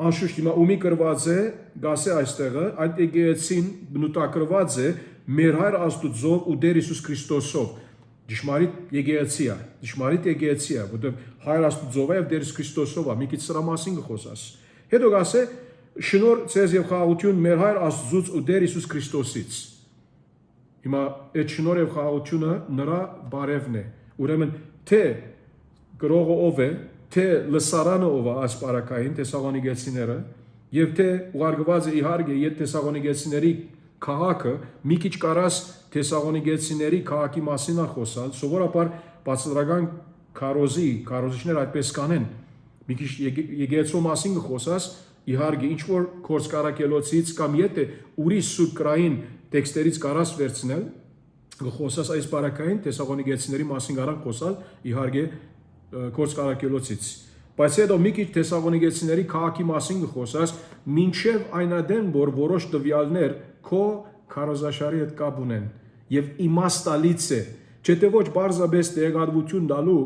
անշուշտ հիմա ումի գրված է գասե այստեղը այդ եկեղեցին բնութագրված է մեր Հայր Աստծով ու Տեր Հիսուս Քրիստոսով Դժմարիտ եկեղեցի է, որտեղ Հայր Աստծով է եւ Տեր Քրիստոսով է, մի քիչ սրա մասին կխոսաս։ Հետո գասե շնորհ ցեզ եւ խաղաղություն մեր Հայր Աստծուց ու Տեր Հիսուս Քրիստոսից։ Հիմա այդ շնորհ եւ խաղաղությունը նրա բարևն է։ Ուրեմն թե գրողը ով է, թե լսարանը ով է ասպարակային Թեսաղոնիկեցիները եւ թե ուղարկված է իհարկե իդ Թեսաղոնիկեցիների քաղաքը մի քիչ կարաս Թեսաղոնիկեցիների քաղաքի մասին է խոսալ, սովորաբար բացատրական քարոզիչներ այդպես կանեն։ Մի քիչ եկեղեցու մասին կխոսաս, իհարկե ինչ որ գործ կարակելոցից կամ եթե ուրիշ սուբկրային տեքստերից կարաս վերցնել, կխոսաս այս բարակային Թեսաղոնիկեցիների մասին կարան խոսալ, իհարկե գործ կարակելոցից։ Բայց հետո մի քիչ Թեսաղոնիկեցիների քաղաքի մասին կխոսաս, մինչև այնադեն որ որոշ տվյալներ քո քարոզաշարի հետ կապ ունեն եւ իմաստալից է չէ թե ոչ բարձրաբես տեղադրություն տալու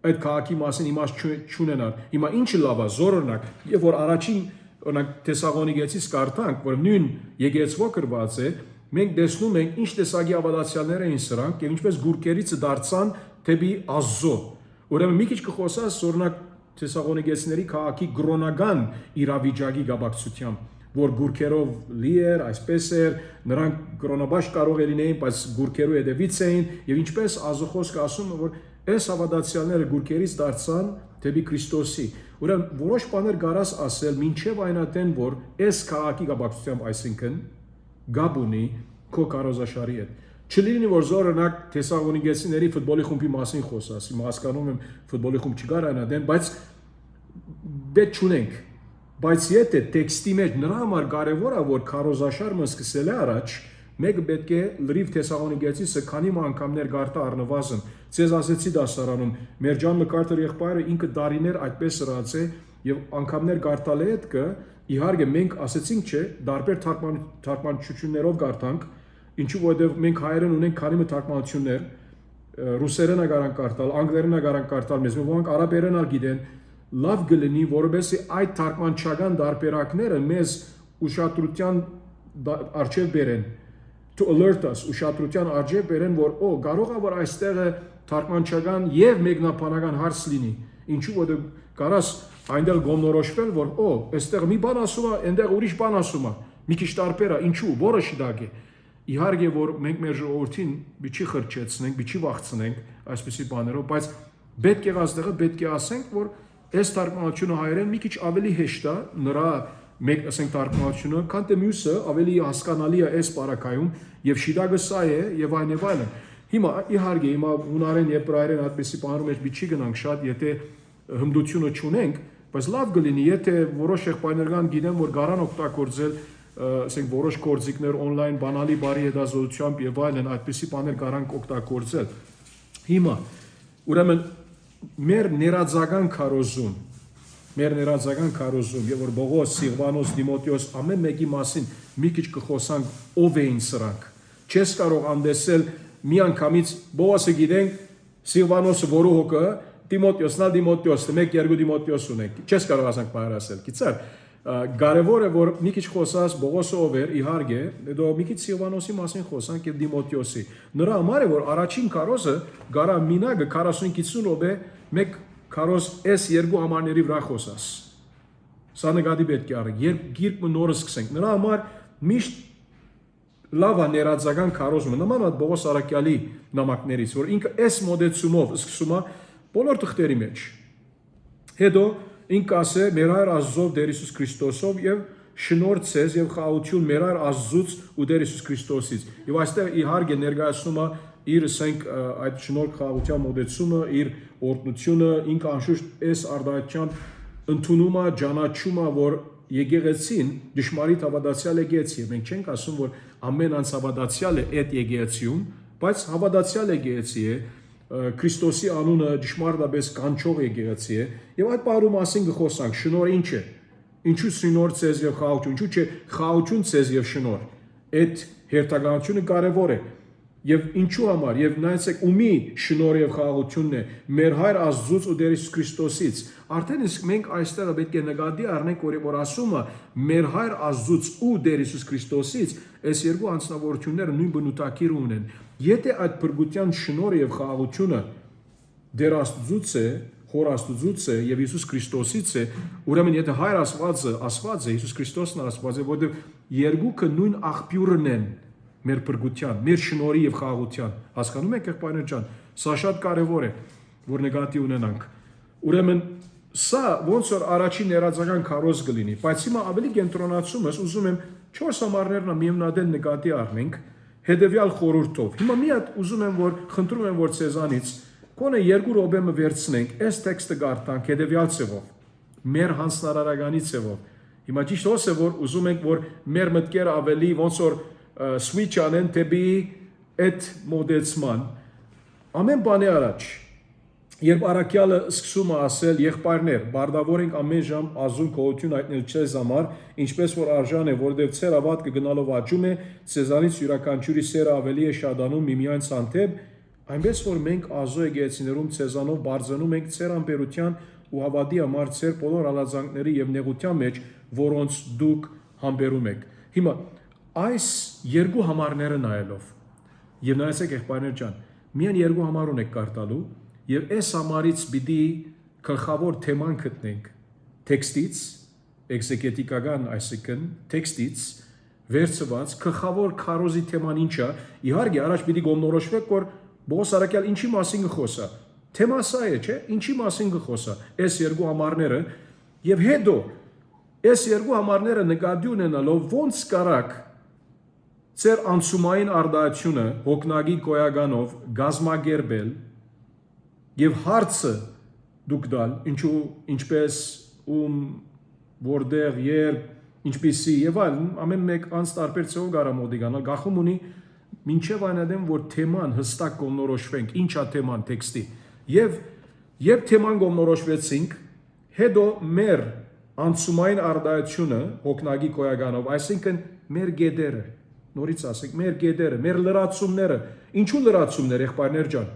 այդ քաղաքի մասին իմաստ չունենալ հիմա ինչը լավ է զորօրինակ եւ որ առաջին օրինակ Թեսաղոնիկեցից կարդանք որ նույն եկեղեցվո գրված է մենք տեսնում ենք ինչ տեսակի ավադացիաներ էին սրանք եւ ինչպես գուրկերից դարձան դեպի Աստծո ուրեմն մի քիչ կխոսած օրինակ Թեսաղոնիկեցիների քաղաքի գրոնական իրավիճակի գաբակցությամբ որ գուրքերով լի էր, այսպես էր, նրանք կրոնաբաշ կարող լինեին, բայց գուրքերու հետևից էին, եւ ինչպես Ազոխոսքը ասում է, որ այս ավադացիաները գուրքերից դարձան դեպի Քրիստոսի։ Ուրեմն որոշ բաներ կարաս ասել, մինչև այնատեն, որ այս քաղաքի գաբակցությամբ, այսինքն գաբ ունի քո քարոզաշարի հետ։ Չլինի որ զորօրինակ Թեսաղոնիկեցիների ֆուտբոլի խումբի մասին խոսաս, հիմա հասկանում եմ ֆուտբոլի խումբ չկար այնատեն, բայց դե չունենք Բայց եթե տեքստի մեջ նրա համար կարևոր է որ քարոզաշարը սկսել է առաջ մեկը պետք է լրիվ Թեսաղոնիկեցիը քանի անգամներ գարտա առնվազն ցեզ ասեցի դասարանում մեր Ջան Մկարտեր եղբայրը ինքը դարիներ այդպես սրած է եւ անգամներ գարտալ է այդ կը իհարկե մենք ասեցինք չէ դարբեր թարգմանություններով գարտանք ինչու որովհետեւ մենք հայերեն ունենք քանի մը թարգմանություններ ռուսերենը կարան գարտալ անգլերենը կարան գարտալ մեզ ոմանք արաբերենը գիտեն Լավ գլինի, որովհետեւ այդ թարգմանչական դարբերակները մեզ ուշադրության արժե բերեն to alert us ուշադրության արժե բերեն որ կարող է որ այստեղը թարգմանչական եւ մեկնաբանական հարց լինի ինչու որովհետեւ կարաս այնտեղ գոմնորոշվել որ այստեղ մի բան ասում է այնտեղ ուրիշ բան ասում է մի քիչ տարբեր է ինչու որը շտակ է իհարկե որ մենք մեր ժողովրդին մի չի խրճեցնենք մի չի վախցնենք այսպիսի բաներով բայց պետք է այստեղը պետք է ասենք որ Այս թարգմանությունը հայերեն մի քիչ ավելի հեշտ է նրա մեկ ասենք թարգմանությունը, քան թե մյուսը ավելի հասկանալի է այս բարակայում եւ շիդագը սա է եւ այլն։ Հիմա իհարկե հիմա հունարեն եւ բրայերեն այդպեսի բաներում մեջ մի չի գնանք շատ, եթե հմդությունը չունենք, բայց լավ կլինի, եթե որոշ եղբայրներ կան գիտեմ, որ կարան օգտագործել, ասենք որոշ գործիքներ on-line բանալի բարի հետազոտությամբ եւ այլն, այդպիսի բաներ կարան օգտագործել։ Հիմա ուրեմն մեր ներածական քարոզում, եւ որ Բողոս, Սիլվանոս, Դիմոթեոս ամեն մեկի մասին մի քիչ կխոսանք ով էին սրանք։ Չես կարող անդեսել մի անգամից Բողոսը գիտենք, Սիլվանոսը որը հոգը, Դիմոթեոսը, 1-2 Դիմոթեոս ունենք։ Չես կարող ասենք բայրասել։ Գիտես, կարևոր է որ մի քիչ խոսած Բողոսը ով էր, իհարկե, հետո մի քիչ Սիլվանոսի մասին խոսանք եւ Դիմոթեոսի։ Նրա համար է որ առաջին քարոզը գարա մինագը 40-50 րոպե մեկ քարոզ այս երկու համարների վրա խոսած։ Սա նկատի պետք է առնենք, երբ գիրքը նորը սկսենք։ Նրա համար միշտ լավ է ներածական քարոզումը, նման է Բողոս Արաքյալի նամակներից, որ ինքը այս մոդեցումով սկսում է բոլոր թղթերի մեջ։ Հետո ինքը ասե մեր Հայր Աստծով Տեր Հիսուս Քրիստոսով եւ շնորհ ցեզ եւ խաղաղություն մեր Հայր Աստծուց ու Տեր Հիսուս Քրիստոսից։ Եվ այստեղ իհարկե ներկայացնում է իր ասենք այդ շնորհ խաղաղության մոդեցումը, իր օրհնությունը, ինքը անշուշտ այս արդարության ընդունում է, ճանաչում է, որ եկեղեցին ճշմարիտ հավատացյալ եկեղեցի է։ Մենք չենք ասում, որ ամեն անց հավատացյալ է այդ եկեղեցիում, բայց հավատացյալ եկեղեցի է, Քրիստոսի անունը ճշմարտապես կանչող եկեղեցի է, եւ այդ բառու մասին կխոսանք։ Շնորհը ինչ է։ Ինչու շնորհ ցեզ եւ խաղաղություն, ինչու՞ չէ խաղաղություն ցեզ եւ շնորհ։ Այդ հերթականությունը կարեւոր է։ Եվ ինչու համար, եւ նայեցեք ումի շնորհ եւ խաղաղությունն է մեր Հայր Աստծուց ու Տեր Հիսուս Քրիստոսից։ Արդեն իսկ մենք այստեղ պետք է նկատի առնենք, որ ասումը մեր Հայր Աստծուց ու Տեր Հիսուս Քրիստոսից, այս երկու անձնավորությունները նույն բնութագիր ունեն։ Եթե այդ փրկության շնորհը եւ խաղաղությունը Տեր Աստծուց է, Հոր Աստծուց է եւ Հիսուս Քրիստոսից է, ուրեմն եթե Հայր Աստված է, Հիսուս Քրիստոսն Աստված է, որովհետեւ երկուքը նույն աղբյուրն են մեր փրկության, մեր շնորհի եւ խաղաղության։ Հասկանում եք եղբայրներ ջան, սա շատ կարեւոր է, որ նկատի ունենանք։ Ուրեմն սա ոնց որ առաջին ներածական քարոզ կլինի, բայց հիմա ավելի կենտրոնացում ես, ուզում եմ 4 համարներն միևնույն նկատի առնենք հետեւյալ խորհուրդով։ Հիմա մի հատ ուզում եմ որ խնդրում եմ որ ցեզանից կոնե 2 րոպե վերցնենք այս տեքստը կարդանք հետեւյալ ցևով, մեր հանձնարարականի ցևով։ Հիմա ճիշտ է որ ուզում ենք որ մեր մտքերը ավելի ոնց որ switch անեն դեպի այդ մոդեցման ամեն բանի առաջ երբ Արաքյալը սկսում է ասել եղբայրներ բարդավոր ենք ամեն ժամ ազուն գոհություն հայտնել ցեզ համար ինչպես որ արժան է որովհետև ցեր ավատքը գնալով աճում է ցեզանից յուրաքանչյուրի սերը ավելի է շատանում միմյանց հանդեպ այնպես որ մենք ազո եկեղեցիներում ցեզանով բարձրանում ենք ցեր ամբերության ու հավատի համար ցեր բոլոր հալածանքների եւ նեղության մեջ որոնց դուք համբերում եք հիմա այս երկու համարները նայելով եւ նայեցեք եղբայրներ ջան միայն երկու համար ունեք կարտալու եւ այս համարից պիտի գլխավոր թեման գտնենք տեքստից էքզեգետիկական այսինքն տեքստից վերցված գլխավոր քարոզի թեման ինչա իհարկե առաջ պիտի գոմնորոշվեք որ Բողոս Արաքյալ ինչի մասին կխոսա թեմա սա է չէ ինչի մասին կխոսա այս երկու համարները եւ հետո այս երկու համարները նկատի ունենալով ոնց կարակ Ձեր անցումային արդարությունը հոգնագի գոյականով գազմագերբել եւ հարցը դուք դալ ինչու ինչպես որտեղ երբ ինչպիսի եւ այլն ամեն մեկ անց տարբեր ցով գարա մոդիգանալ գախում ունի մինչեւ այնադեմ որ թեման հստակ կողնորոշվենք ինչա թեման տեքստի եւ երբ թեման կողնորոշվեցինք հետո մեր անցումային արդարությունը հոգնագի գոյականով այսինքն մեր գեդերը Նորից ասեք, մեր գեդերը, մեր լրացումները, ինչու լրացումներ, եղբայրներ ջան,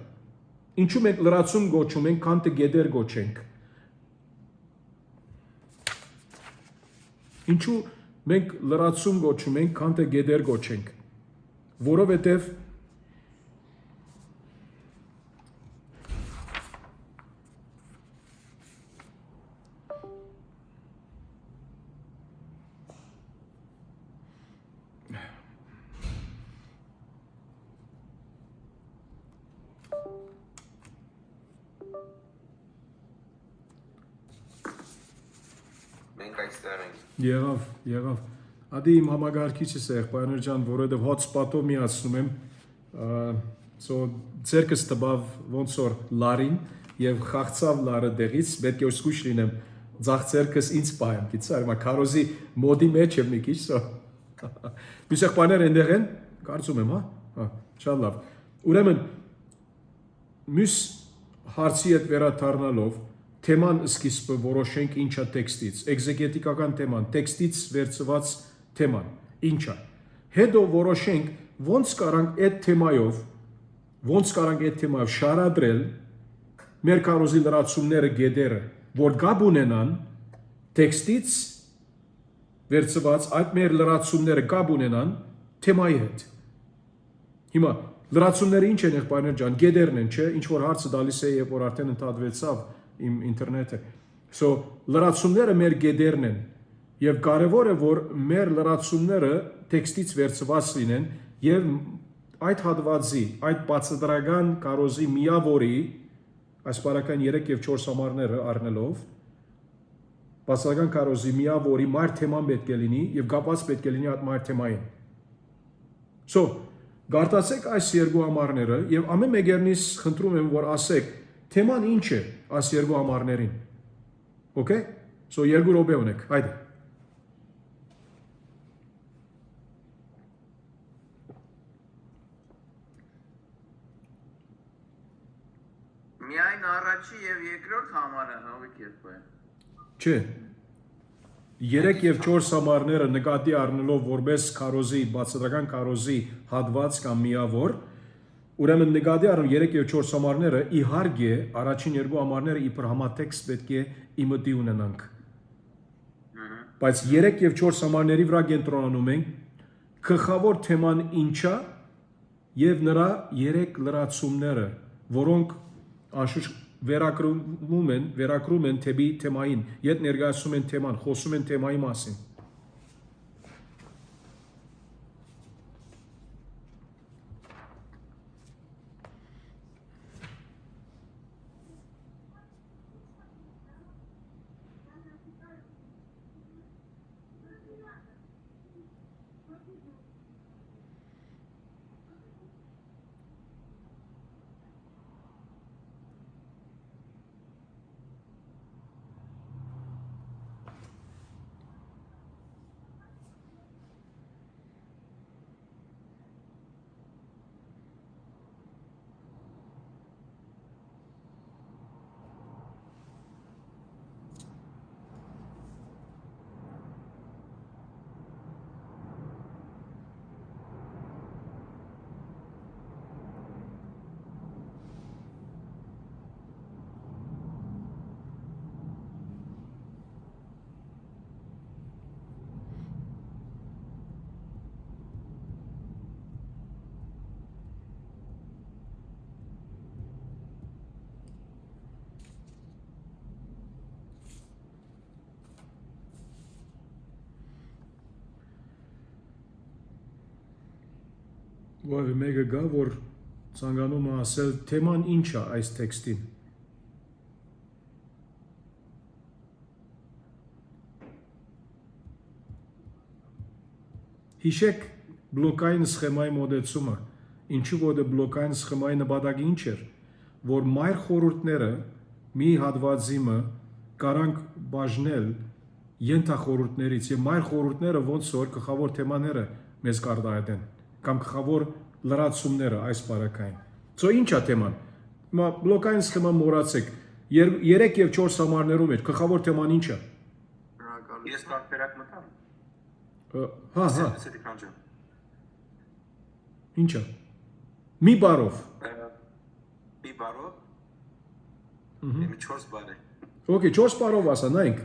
ինչու մենք լրացում գոչում ենք, քան թե գեդեր գոչենք, ինչու մենք լրացում գոչում ենք, քան թե գեդեր գոչենք, որովհետև Եղավ, ադի իմ համագարկիչս է եղբայրներ ջան, որովհետև hotspot-ով միացնում եմ, ձերքս տբավ ոնց որ լարին և խաղցավ լարը դեղից, պետք է որ զգույշ լինեմ Ձախ ձեռքս ինձ պայեմ, գիտես, հիմա քարոզի մոդի մեջ եմ մի քիչ, սա։ Մյուս եղբայրները այնտեղ են, կարծում եմ, հա, շատ լավ։ Ուրեմն մյուս հարցի հետ վերադառնալով թեման սկիզբը որոշենք ինչա տեքստից, էգզեգետիկական թեման, տեքստից վերցված թեման, ինչա։ Հետո որոշենք ոնց կարանք այդ թեմայով շարադրել մեր քարոզի լրացումները գեդերը, որ գաբ ունենան տեքստից վերցված այդ մեր լրացումները գաբ ունենան թեմայի հետ։ Հիմա լրացումները ինչ են եղբայրներ ջան, գեդերն են, չէ, ինչ որ հարցը տալիս է, երբ որ արդեն ընդհատվեցավ իմ ինտերնետը։ So լրացումները մեր գեդերն են եւ կարեւոր է որ մեր լրացումները տեքստից վերցված լինեն եւ այդ հատվածի, այդ բացատրական քարոզի միավորի ասպարական 3 եւ 4 համարները առնելով բացատրական քարոզի միավորի մայր թեման պետք է լինի եւ կապված պետք է լինի այդ մայր թեմային։ So գարտացեք այս երկու համարները եւ ամեն մեկերնից խնդրում եմ որ ասեք թեման ինչ է այս երկու համարներին։ Okay? So երկու րոպե ունեք, հայդե։ Միայն առաջի եւ երկրորդ համարը նովիկ եղբայր։ Չէ։ 3 եւ 4 համարները նկատի առնելով որպես քարոզի, բացատրական քարոզի հատված կամ միավոր, ուրեմն նկատի առնելով 3 եւ 4 համարները իհարկե առաջին երկու համարները իբր համատեքստ պետք է իմտի ունենանք։ Բայց 3 եւ 4 համարների վրա կենտրոնանում ենք գլխավոր թեման ինչա եւ նրա 3 լրացումները, որոնք անշուշտ վերակրում են թեպի թեմային, ետ ներկայացնում են թեման, խոսում են թեմայի մասին։ Որը մեկը գա, որ ցանկանում է ասել թեման ինչ է այս տեքստին։ Հիշեք բլոկային սխեմայի մոդեցումը, ինչու որ բլոկային սխեմայի նպատակը ինչ էր, որ մայր խորհուրդները մի հատվածիմը կարանք բաժնել ենթախորհուրդներից եւ մայր խորհուրդները ոնց որ գլխավոր թեմաները մեզ կարտահայտեն կամ գլխավոր լրացումները այս բարակային։ So ինչ է թեման։ Հիմա բլոկային սխեման մոռացեք 3 եւ 4 համարներում էր գլխավոր թեման ինչ է։ Ես կարպերակ մտամ։ Հա։ Սեդիքանջան։ Ինչ է։ Մի բարով։ Մի բարով։ Մի 4 բար է։ Okay, 4 բարով ասա, նայենք։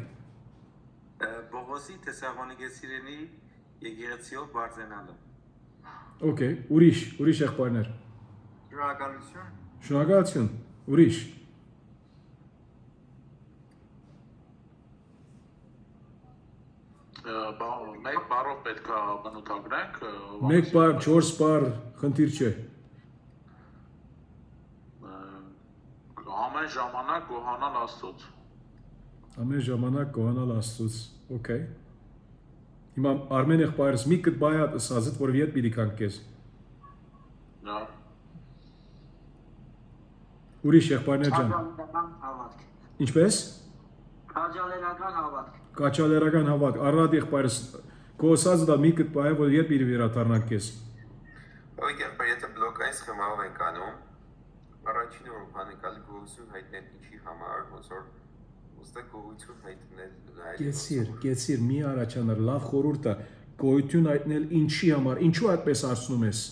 Բողոսի Թեսաղոնիկեսիրենի եկեղեցիով բարձենալը։ Okay, ուրիշ եղբայրներ։ Շնորհակալություն։ Շնորհակալություն, ուրիշ։ Մեկ բարով պետք է բնութագրենք։ Մեկ բար, 4 բար, խնդիր չէ։ Ամեն ժամանակ գոհանալ Աստծուց։ Ամեն ժամանակ գոհանալ Աստծուց, okay։ Հիմա Արմեն եղբայրս մի կտբայ ասածդ, որ ետ պիտի կանք կեզ։ Դա։ Ուրիշ եղբայրներ ջան։ Ինչպես։ Քաջալերական հավատք։ Կաչալերական հավատք, առատ եղբայրս կոսած դա մի կտպայ, որ երբ իր վերադառնանք քեզ։ Ով եղբայր, եթե բլոկային սխեմայով ենք անում, առաջին որ բանեկալի գոհություն հայտնել ինչի համար, ոնց որ ուստի գոհություն հայտնել Կեցիր, մի առաջանար, լավ խորհուրդ է, գոհություն հայտնել ինչի համար, ինչու այդպես ասնում ես։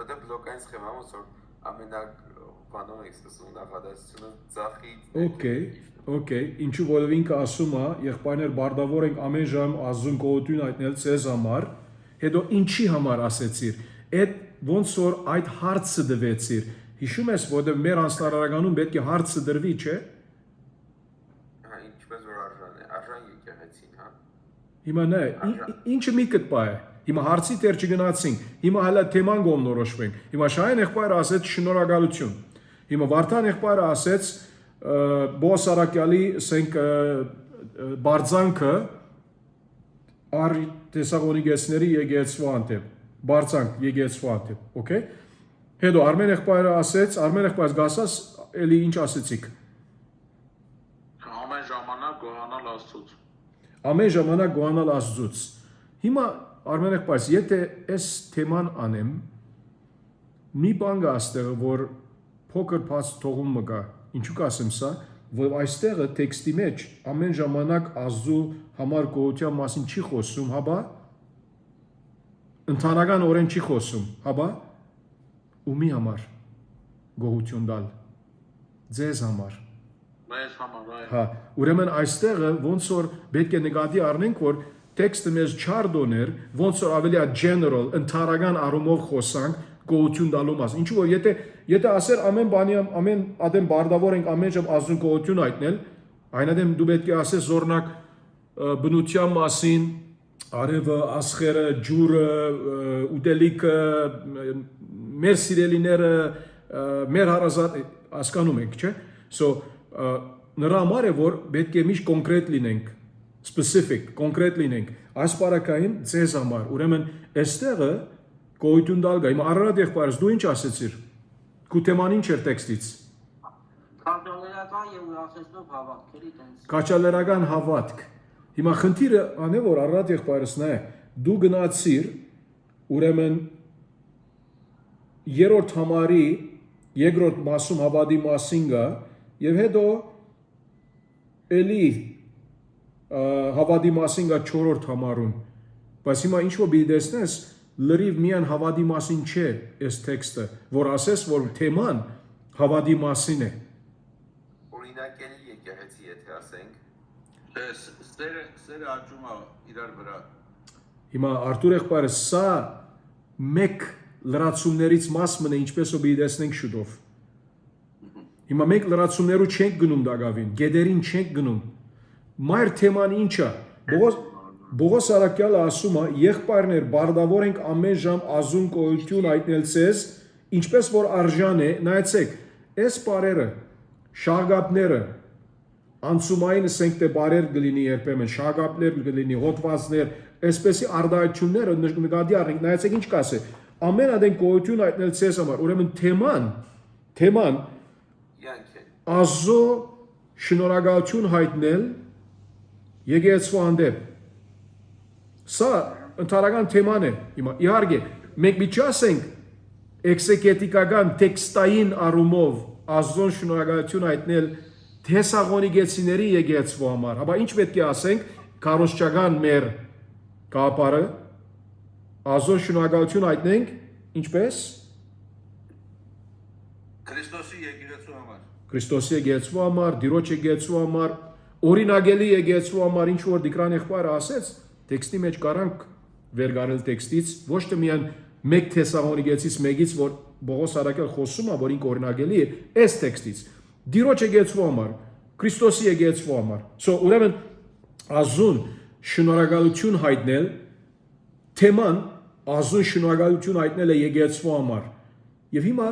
Դա բլոկային սխեմա ոնց որ ամենակ բանով եք սկսում նախադասությունը ձախի Okay, ինչու որով ինքը ասում է, եղբայրներ բարդավոր ենք ամեն ժամ ազուն գոհություն հայտնել ցեզ համար, հետո ինչի համար ասեցիր։ Այդ ոնց որ այդ հարցը դվեցիր։ Հիշում ես, որովհետև մեր անձնարարականում պետք է հարցը դրվի, չէ՞։ Հա, ինչպես որ արժան եկեղեցին, հա։ Հիմա նայ, ինչը մի կտպա է։ Հիմա հարցի տեր չգնացինք։ Հիմա հələ թեման գոմնորոշվենք։ Հիմա Շահեն եղբայրը ասեց շնորհակալություն։ Հիմա Վարդան եղբայրը ասեց Բոս Արաքյալի ասենք բարձանքը ար տեսաղոնիգեցների եկեղեցու անտեպ բարձանք եկեղեցու անտեպ, okay։ Հետո Արմեն եղբայրը ասեց, Արմեն եղբայրս գասած էլի ինչ ասեցիք։ Ամեն ժամանակ գոհանալ Աստծուց։ Ամեն ժամանակ գոհանալ Աստծուց։ Հիմա Արմեն եղբայրս, եթե այս թեման անեմ, մի բան կա այստեղ, որ փոքր բաց թողում մգա։ Ինչու կասեմ սա, որ այստեղը տեքստի մեջ ամեն ժամանակ Աստծու համար գոհության մասին չի խոսում, հաբա ընդհանրական օրեն չի խոսում, հաբա ումի համար գոհություն տալ, ձեզ համար։ Մեզ համար, այ։ Հա, ուրեմն այստեղը ոնց որ պետք է նկատի առնենք, որ տեքստը մեզ չար դոներ, ոնց որ ավելի general, ընդհանրական առումով խոսանք գոհություն տալու մասին։ Ինչու որ եթե ասեր ամեն բանի ամեն ադեմ բարդավոր ենք ամեն ժամ ազուն գոհություն հայտնել, այնադեմ դու պետք է ասես զորնակ բնության մասին, արևը, աստղերը, ջուրը, ուտելիքը, մեր սիրելիները, մեր հարազատ հասկանում եք, չէ՞։ So նրա համար է որ պետք է միշտ կոնկրետ լինենք, specific, կոնկրետ լինենք։ Այս բարակային ձեզ համար, ուրեմն այստեղը գոհություն տալ գա։ Հիմա Արարատ եղբայրս դու ինչ ասեցիր։ Քու թեման ինչ էր տեքստից։ Քաջալերական եւ ուրախեցնող հավատքերի տենց։ Կաչալերական հավատք։ Հիմա խնդիրը անե որ Արարատ եղբայրս նա է, դու գնացիր ուրեմն երրորդ համարի երկրորդ մասում հավատի մասին գա եւ հետո էլի հավատի մասին գա չորրորդ համարում։ Բայց հիմա ինչ որ բիդեսնես լրիվ միան հավատի մասին չէ այս տեքստը, որ ասես որ թեման հավատի մասին է։ օրինակելի եկեղեցի եթե ասենք Սերը աճում է իրար վրա։ Հիմա Արտուր եղբայրը սա մեկ լրացումներից մաս մնա ինչպես ու բիդեսնենք շուտով։ Հիմա մենք լրացումներու չենք գնում դակավին, գեդերին չենք գնում։ Մայր թեման ինչա։ Բողոս Արաքյալը ասում է, եղբայրներ բարդավոր ենք ամեն ժամ ազուն գոհություն հայտնել ցեզ, ինչպես որ արժան է, նայեցեք, այս բարերը, շաղգապները, անցումային ասենք թե բարեր կլինի երբեմն, շաղգապներ կլինի, հոտվածներ, այսպեսի արդայությունները նկատի առնենք, նայեցեք ինչ կասե, ամեն ադեն գոհություն հայտնել ցեզ համար, ուրեմն թեման Աստծո շնորհակալություն հայտնել եկեղեցու հանդեպ։ Սա ընդհանրական թեման է։ Հիմա իհարկե մենք մի չասենք էքսեգետիկական տեքստային առումով Աստծուն շնորհակալություն հայտնել Թեսաղոնիկեցիների եկեղեցու համար, ապա ինչ պետք է ասենք քարոզչական մեր կապարը Աստծուն շնորհակալություն հայտնենք ինչպես Քրիստոսի եկեղեցու համար։ Քրիստոսի եկեղեցու համար, Տիրոջ եկեղեցու համար, օրինագելի եկեղեցու համար ինչ որ Դիկրան եղբայրը ասեց, տեքստի մեջ կարանք վերգարել տեքստից, ոչ թե միայն մեկ Թեսաղոնիկեցից մեկից, որ Բողոս Արաքյալ խոսում է, որ ինք օրինագելի է, այս տեքստից, Տիրոջ եկեղեցու համար, Քրիստոսի եկեղեցու համար։ So ուրեմն Աստծուն շնորհակալություն հայտնել, թեման Աստծուն շնորհակալություն հայտնել է եկեղեցու համար։ Եվ հիմա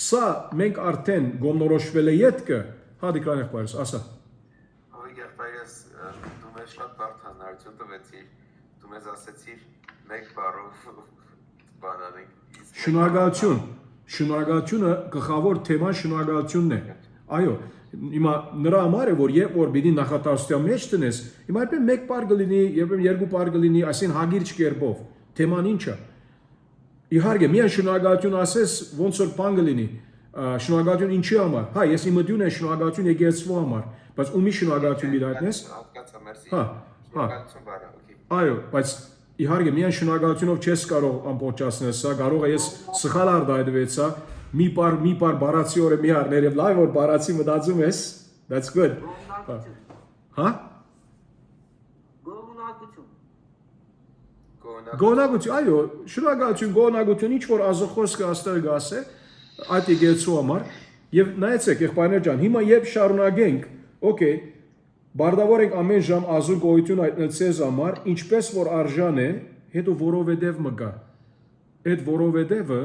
սա մենք արդեն գոմնորոշվել է յետքը, հա Դիկրան եղբայրս, ասա։ Ով եղբայրս դու մեզ շատ բարդ հանրություն տվեցիր, դու մեզ ասեցիր մեկ բառով բանանենք։ շնորհակալությունը գլխավոր թեման շնորհակալությունն է։ Այո, հիմա նրա համար է որ երբ որ պիտի նախատեսության մեջ տնես, հիմա երբեմն մեկ բառ կլինի, երբեմն երկու բառ կլինի, այսին հագիրճ կերպով։ Թեման ի՞նչ է։ Իհարկե, միայն շնորհակալություն ասես, ոնց որ բան կլինի։ Շնորհակալություն ինչի համար։ Հա, ես իմ դյուն եմ շնորհակալություն եկեղեցու համար, բայց ումի շնորհակալություն դիտես։ Հատկացա, մերսի։ Հա, Շնորհակալություն բարը, օքեյ։ Այո, բայց իհարկե միայն շնորհակալությունով չես կարող ամբողջացնել սա, կարող է ես սխալ արդայդվեցա, մի բար բառացիորը մի առներ եւ լավ որ բառացի մտածում ես, that's good։ Հա։ Գոհնակություն, այո, շնորհակալություն, գոհնակություն, ինչ որ ազոխոսքը աստղը գասե, այդ եկեղեցու համար եւ նայեցեք եղբայրներ ջան, հիմա երբ շարունակենք, օքեյ, բարդավոր ենք ամեն ժամ ազու գոյություն հայտնել ցեզ համար, ինչպես որ արժան է, հետո որովհետեւ մգա։ Այդ որովհետեւը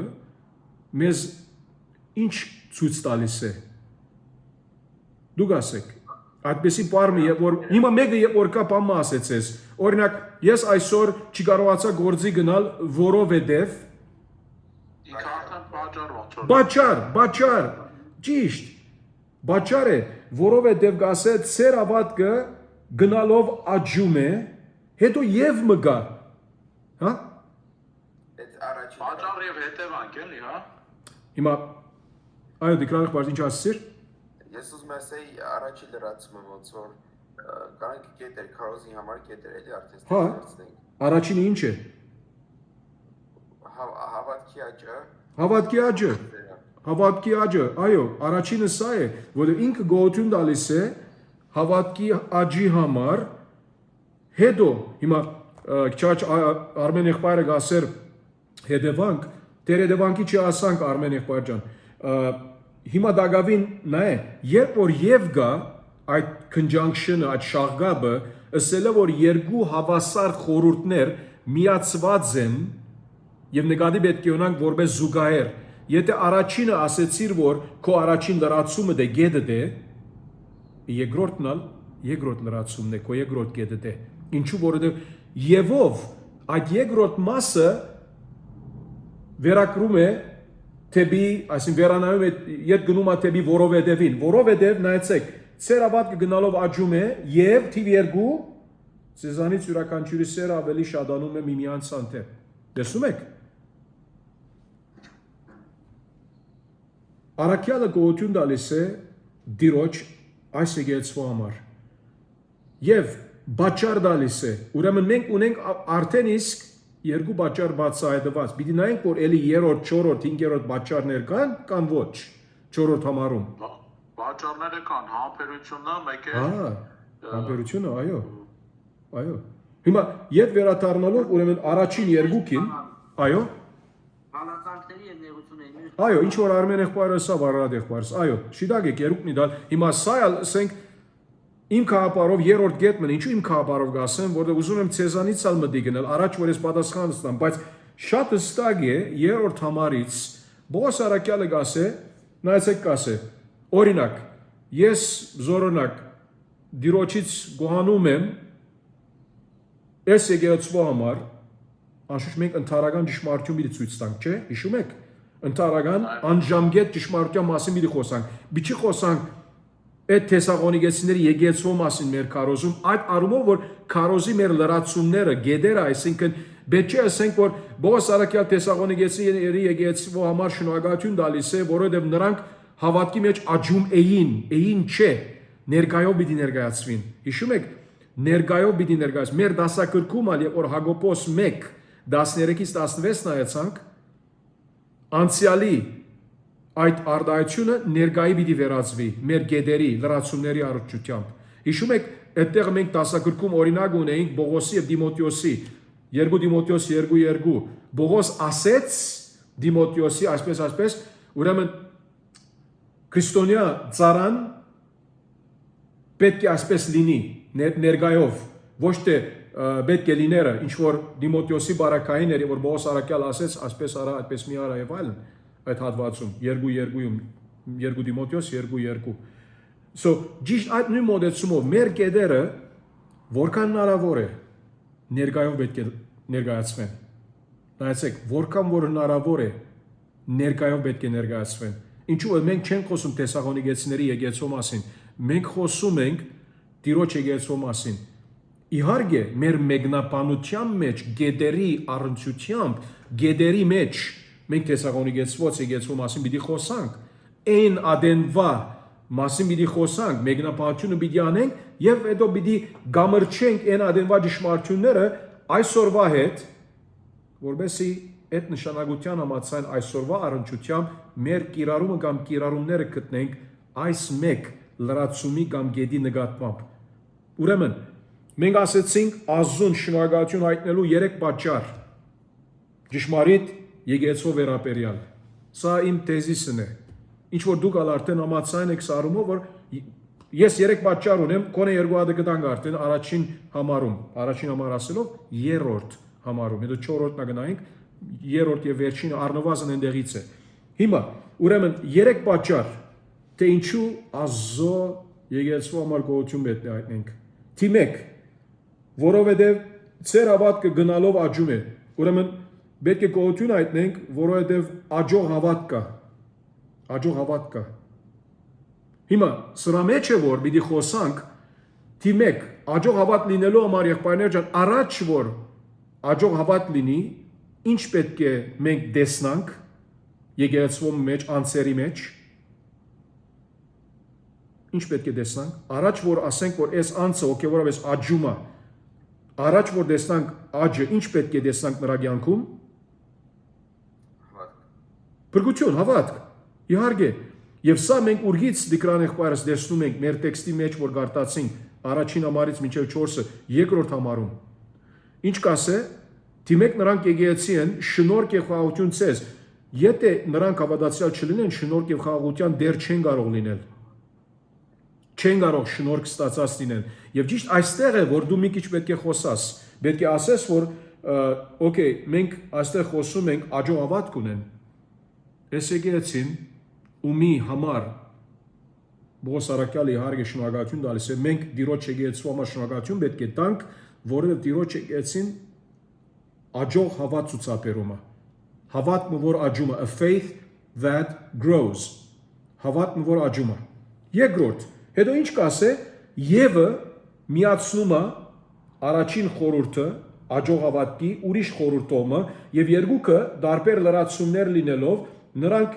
մեզ ինչ ցույց տալիս է։ Դուք ասեք, այդպեսի բառը երբ որ հիմա մեկը երբ որ կա բան ասեցես, օրինակ ես այսօր չկարողացա գործի գնալ որովհետև Ինքը արդեն պատճառ Բաճար, ճիշտ, բաճար է, որովհետև գասե ծեր ավատկը գնալով աճում է, հետո եւ մգա, հա? Այդ առաջին պատճառ եւ հետևանք էլի, հա։ Հիմա, այո դիկրալիխ բարձ ինչ ասեցիր? Ես ուզում եմ ասեի առաջի լրացումը ոնց որ կանենք կետեր քարոզի համար կետեր էլի արդեն Հա, ստացվեցնենք։ առաջինը ինչ է? Հավատքի աճը։ Հավատքի աճը։ Հավատքի աճը, այո, առաջինը սա է, որ ինքը գոհություն տալիս է հավատքի աճի համար, հետո հիմա քիչ Արմեն եղբայրը գասեր հետևանք, դեր հետևանքի չասանք Արմեն եղբայր ջան։ Հիմա դակավին նայ, երբ որ եւ գա այդ conjunction-ը, այդ շաղգաբը, ասելը որ երկու հավասար խորհուրդներ միացված են եւ նկատի պետք է ունենք որպես զուգահեռ։ Եթե առաջինը ասեցիր որ քո առաջին լրացումը դե գեդը դե, երկրորդն ալ երկրորդ լրացումն է, քո երկրորդ գեդը դե։ Ինչու որովհետեւ Եվով այդ երկրորդ մասը վերակրում է թեպի, այսինքն վերանայում է իդ գնում է թեպի որովհետև նայեցեք, ծեր ավատքը գնալով աճում է եւ թիվ 2 ցեզանից յուրաքանչյուրի սերը ավելի շատանում է միմյանց հանդեպ։ Տեսնում եք։ Արաքյալը գոհություն տալիս է դիրոջ այս եկեղեցու համար։ Եվ բաճար տալիս է։ Ուրեմն մենք ունենք արդեն իսկ երկու բաճար բացահայտված։ Պիտի նայենք որ էլի 3-րդ, 4-րդ, 5-րդ բաճարներ կան ոչ 4-րդ համարում։ Պատճառները կան, համբերությունը մեկ է։ Հա, համբերությունը, այո։ Այո։ Հիմա իդ վերադառնալով ուրեմն առաջին երկուքին, այո։ Հալածանքների եւ նեղությունների։ Այո, ինչ որ Արմեն եղբայրը սա վարարած եղբայրս, այո, շիդակ եք երկուքն իդալ։ Հիմա սա ասենք իմ քահապարով երրորդ գետն ինչու իմ քահապարով գասեմ, որտեղ ուզում եմ ցեզանից ալ մտի գնել, առաջ որ ես պատասխան ստամ, բայց շատ հստակ է երրորդ համարից Բողոս Արաքյալը գասե, նայեցեք գասե, օրինակ, ես զորոնակ դիրոջից գոհանում եմ այս եկեղեցու համար, անշուշտ մենք ընդհանրական ճշմարտություն պիտի ցույց տանք, չէ՞, հիշում եք, ընդհանրական անժամգետ ճշմարտության մասին պիտի խոսանք, պիտի խոսանք այդ Թեսաղոնիկեցիների եկեղեցու մասին մեր քարոզում, այդ առումով որ քարոզի մեր լրացումները, գեդերը, այսինքն պետք է ասենք որ Բողոս Արաքյալ Թեսաղոնիկեցիների եկեղեցու համար շնորհակալություն տալիս է, որովհետև նրանք հավատքի մեջ աճում էին չէ, ներկայով պիտի ներկայացվին։ Հիշում եք, ներկայով պիտի ներկայացվին։ Մեր դասակարգում ալ երբ որ Հակոբոս 1:13-ից 16 նայեցանք, անցյալի այդ արդայությունը ներկայի պիտի վերածվի մեր գեդերի, լրացումների առողջությամբ։ Հիշում եք, այդտեղ մենք դասագրքում օրինակ ունեինք Բողոսի եւ Դիմոթեոսի, 2 Դիմոթեոս 2:2։ Բողոս ասեց Դիմոթեոսի այսպես, ուրեմն քրիստոնյա ծառան պետք է այսպես լինի ներկայով, ոչ թե պետք է լիները, ինչ որ Դիմոթեոսի բարակային էր, որ Բողոս Արաքյալ ասեց, այսպես արա, այդպես մի արա եւ այլն։ Այդ հատվածում 2 Դիմոթեոս 2:2 So ճիշտ այդ նույն մոդեցումով մեր գեդերը որքան հնարավոր է ներկայով պետք է ներկայացվեն նայեցեք որքան որ հնարավոր է ներկայով պետք է ներկայացվեն։ Ինչու՞ է մենք չենք խոսում Թեսաղոնիկեցիների եկեղեցու մասին, մենք խոսում ենք Տիրոջ եկեղեցու մասին։ Իհարկե, մեր մեկնաբանության մեջ գետերի առնչությամբ, գետերի մեջ մենք Թեսաղոնիկեցված եկեղեցու մասին պիտի խոսանք, այն ադենվա մասին պիտի խոսանք, մեկնաբանությունը պիտի անենք եւ հետո պիտի գամրջենք այն ադենվա ճշմարտությունները այսօրվա հետ, որովհետեւ այդ նշանակության համաձայն այսօրվա առնչությամբ մեր կիրառումը կամ կիրառումները գտնենք այս մեկ լրացումի կամ գետի նկատմամբ։ Ուրեմն մենք ասացինք ազուն շնորհակալություն հայտնելու 3 պատճառ ճշմարիտ եկեղեցու վերաբերյալ։ Սա իմ թեզիսն է։ Ինչ որ դուք արդեն համաձայն եք սարումով, որ ես 3 պատճառ ունեմ, կոնե 2 հատ կտանք արդեն առաջին համար ասելով, երրորդ համարում, հետո 4-րդն գնայինք, երրորդ եւ վերջինը առնվազն այնտեղից է։ Հիմա ուրեմն 3 պատճառ, թե ինչու ազո եկեղեցու համար գոհություն պետք է հայտնենք։ Թի 1, որովհետեւ ծեր հավատքը գնալով աճում է։ Ուրեմն պետք է գոհություն հայտնենք, որովհետեւ աճող հավատ կա։ Աճող հավատ կա։ Հիմա սրա մեջ է որ պիտի խոսանք թի 1, աճող հավատ լինելու համար եղբայրներ ջան, առաջ որ աճող հավատ լինի, ինչ պետք է մենք տեսնանք եկեղեցու մեջ, անձերի մեջ, ինչ պետք է տեսնանք, առաջ որ ասենք, որ այս անձը հոգևորապես աճում է, առաջ որ տեսնանք աճը, ինչ պետք է տեսնանք նրա կյանքում, փրկություն, հավատք, իհարկե, եւ սա մենք ուրգից դիկրան եղբայրս տեսնում ենք մեր տեքստի մեջ, որ գարտացինք առաջին համարից մինչև 4-ը, երկրորդ համարում, ինչ կասե, Թիմեք նրանք եկեղեցի են, շնորհք եւ խաղաղություն ցեզ։ Եթե նրանք հավատացյալ չլինեն, շնորհք եւ խաղաղության դեռ չեն կարող լինել։ Չեն կարող շնորհք ստացած լինեն։ Եվ ճիշտ այստեղ է, որ դու մի քիչ պետք է խոսաս։ Պետք է ասես, որ օքեյ, մենք այստեղ խոսում ենք աջող հավատք ունեն։ Այս եկեղեցին ումի համար Բողոս Արաքյալը իհարկե շնորհակալություն տալիս է։ Մենք Տիրոջ եկեղեցու համար շնորհակալություն պետք է տանք, որովհետեւ Տիրոջ եկեղեցին Աջող հավատ ցուցաբերումը, հավատը որ աճում է, a faith that grows, հավատը որ աճում է։ Երկրորդ, հետո ինչ կասե, Եվը միացնում է առաջին խորհուրդը, աջող հավատքի ուրիշ խորհուրդը, եւ երկուքը դարբեր լրացումներ լինելով, նրանք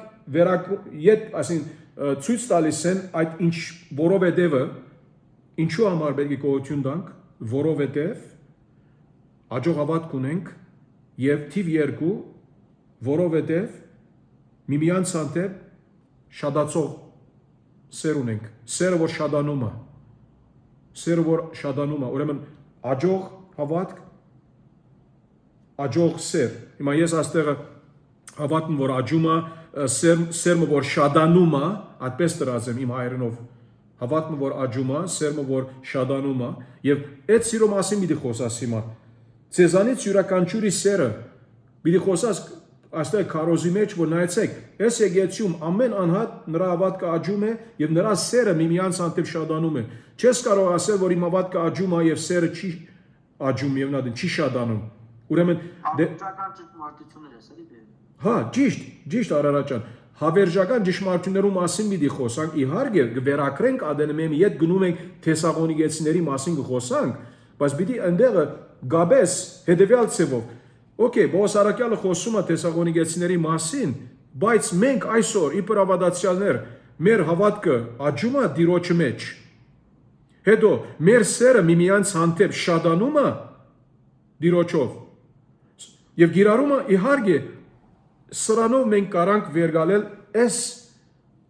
ցույց տալիս են այդ ինչ որովհետեւ ինչու համար պետք է գոհություն տանք, որովհետեւ աջող հավատք ունենք Եվ թիվ 2, որովհետև միմյանց հանդեպ շադացող սեր ունենք, սերը որ շադանում է, ուրեմն աջող հավատք, աջող սեր։ Հիմա ես այստեղ հավատում որ աճում է, սերմը որ շադանում է, այդպես դրած եմ իմ հայերենով, հավատում որ աճում է, սերմը որ շադանում է, եւ այդ սիրո մասին պիտի խոսաս հիմա։ Ցեզանից յուրաքանչյուրի սերը պիտի խոսած այստեղ քարոզի մեջ որ նայեցեք այս եկեղեցում ամեն անհատ նրա հավատքը աճում է եւ նրա սերը միմյանց հանդեպ շադանում է չես կարող ասել որ իմ հավատքը աճում է եւ սերը չի աճում եւ նա չի շադանում ուրեմն հավերժական ճշմարտություններ է սերի բերում հա ճիշտ Արարատյան հավերժական ճշմարտություններու մասին պիտի խոսանք իհարկե վերակրենք ադենմեմ իդ գնում ենք Թեսաղոնիկեցիների մասին խոսանք բայց պիտի այնտեղը Գաբես հետևյալ ցևով Okay, Բողոս Արաքյալը խոսում է Թեսաղոնիկեցիների մասին, բայց մենք այսօր իբր հավատացյալներ մեր հավատքը աճում է Տիրոջ մեջ։ Հետո մեր սերը միմյանց հանդեպ շադանում է Տիրոջով։ Եվ գիրառումը իհարկե սրանով մենք կարանք վերգալել այս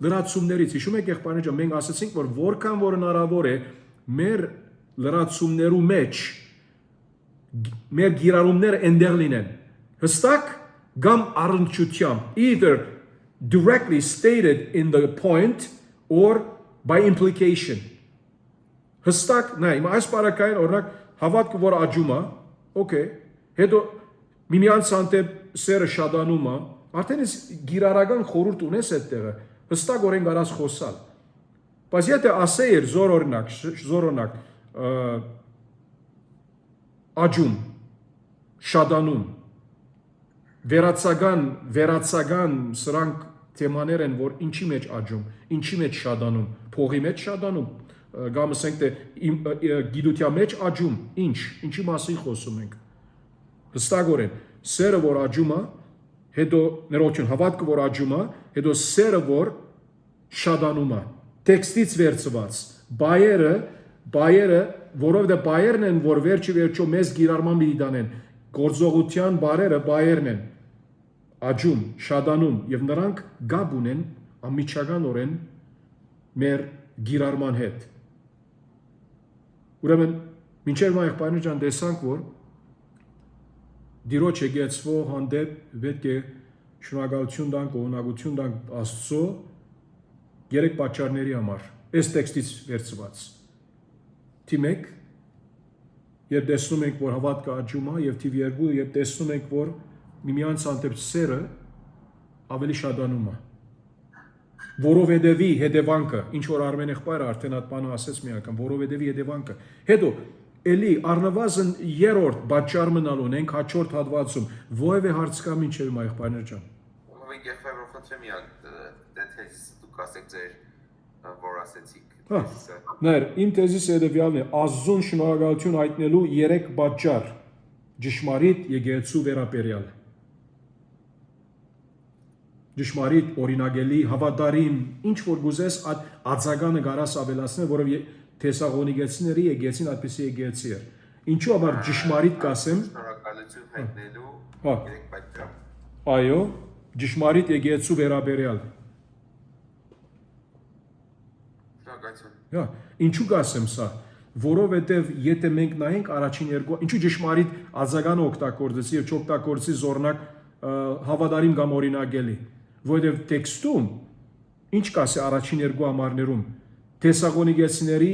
լրացումներից։ Հիշում եք եղբայրներ ջան, մենք ասացինք, որ որքան որ հնարավոր է մեր լրացումներու մեջ մեր գիրառումները այնտեղ լինեն հստակ կամ առնչությամբ either directly stated in the point or by implication հստակ նայ այս բարակային օրինակ հավատքը որ աճում է okay հետո միմյանց հանդեպ սերը շադանում է արդեն ես գիրառական խորհուրդ ունես այդտեղը հստակորեն կարաս խոսալ բայց եթե ասեիր զոր օրինակ աճում, շադանում, վերացական սրանք թեմաներ են, որ ինչի մեջ աճում, ինչի մեջ շադանում, փողի մեջ շադանում, կամ ասենք թե գիտության մեջ աճում, ինչի մասին խոսում ենք։ Հստակորեն, սերը որ աճում է, հետո ներողություն, հավատքը որ աճում է, հետո սերը որ շադանում է, տեքստից վերցված, բայերը, որովհետև բայերն են, որ վերջի վերջո մեզ գիրառման մի դանեն, գործողության բարերը բայերն են, աճում, շադանում, եւ նրանք գաբ ունեն անմիջականորեն մեր գիրառման հետ։ Ուրեմն, մինչև մայ եղբայրներ ջան տեսանք, որ Դիրոջ եկեղեցվո հանդեպ պետք է շնորհակալություն տանք, օրհնություն տանք Աստծո 3 պատճառների համար, այս տեքստից վերցված։ Թիվ 1, երբ տեսնում ենք, որ հավատքը աճում է, եւ թիվ 2, երբ տեսնում ենք, որ միմյանց հանդեպ սերը ավելի շատանում է։ Որովհետեւ հետևանքը, ինչ որ Արմեն եղբայրը արդեն այդ բանը ասեց մի անգամ, որովհետեւ հետևանքը։ Հետո Էլի առնվազն երրորդ պատճառ մնալ ունենք հաջորդ հատվածում, որևէ հարց կա մինչև հիմա եղբայրներ ջան։ Ով եղբայր խնդրեմ իա դեթեքս դուք ասեք ձեր որ ասեցիք։ Ներ, իմ թեզիսը հետևյալն է, Աստծուն շնորհակալություն հայտնելու 3 պատճառ ճշմարիտ եկեղեցու վերաբերյալ։ Ճշմարիտ, օրինագելի, հավատարիմ, ինչ որ գուզես այդ ածագանը գարաս ավելացնել, որով Թեսաղոնիկեցիների եկեղեցին այդպիսի եկեղեցի էր։ Ինչու համար ճշմարիտ կասեմ։ Շնորհակալություն հայտնելու 3 պատճառ։ Այո, ճշմարիտ եկեղեցու վերաբերյալ։ Շնորհակալություն։ Ինչու կասեմ սա։ Որովհետև եթե մենք նայենք առաջին երկու, ինչու ճշմարիտ ածագանը օգտագործեցի եւ չօգտագործի զորնակ հավատարիմ կամ օրինագելի։ Որովհետև տեքստում ինչ կասի առաջին երկու համարներում Թեսաղոնիկեցիների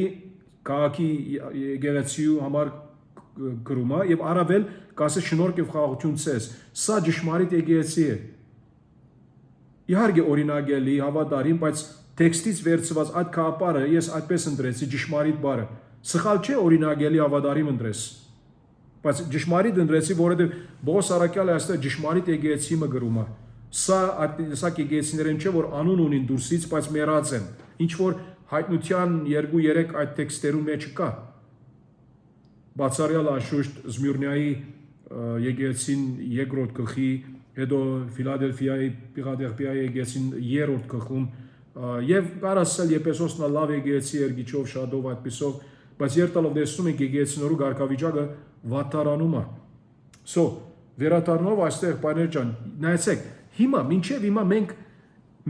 քաղաքի եկեղեցու համար գրումա եւ առավել կասի շնորհք եւ խաղաղություն ցես։ Սա ճշմարիտ եկեղեցի է։ Իհարկե օրինագելի, հավատարիմ, բայց տեքստից վերցված այդ կապարը ես այդպես ընտրեցի ճշմարիտ բառը։ Սխալ չէ օրինագելի հավատարիմ ընտրես։ Բայց ճշմարիտ ընտրեցի, որովհետեւ Բողոս Արաքյալը այստեղ ճշմարիտ եկեղեցի մը գրում է։ Սա եկեղեցիներն չէ, որ անուն ունին դուրսից, բայց մեռած են։ Ինչ որ հայտնության 2-3 այդ տեքստերում մեջ կա։ Բացառյալ անշուշտ Զմիրնիայի եկեղեցին 2-րդ գլխի, հետո Ֆիլադելֆիայի Փիղադելֆիայի եկեղեցին 3-րդ գլխում, եւ կարասել Եփեսոսն լավ եկեղեցի էր գիչով շադով այդպիսով, բայց երտալով տեսնում ենք եկեղեցիներու ղարքավիճակը վատարանում է։ Վերադառնալով այստեղ պայներ ջան, նայեցեք, հիմա մինչև հիմա մենք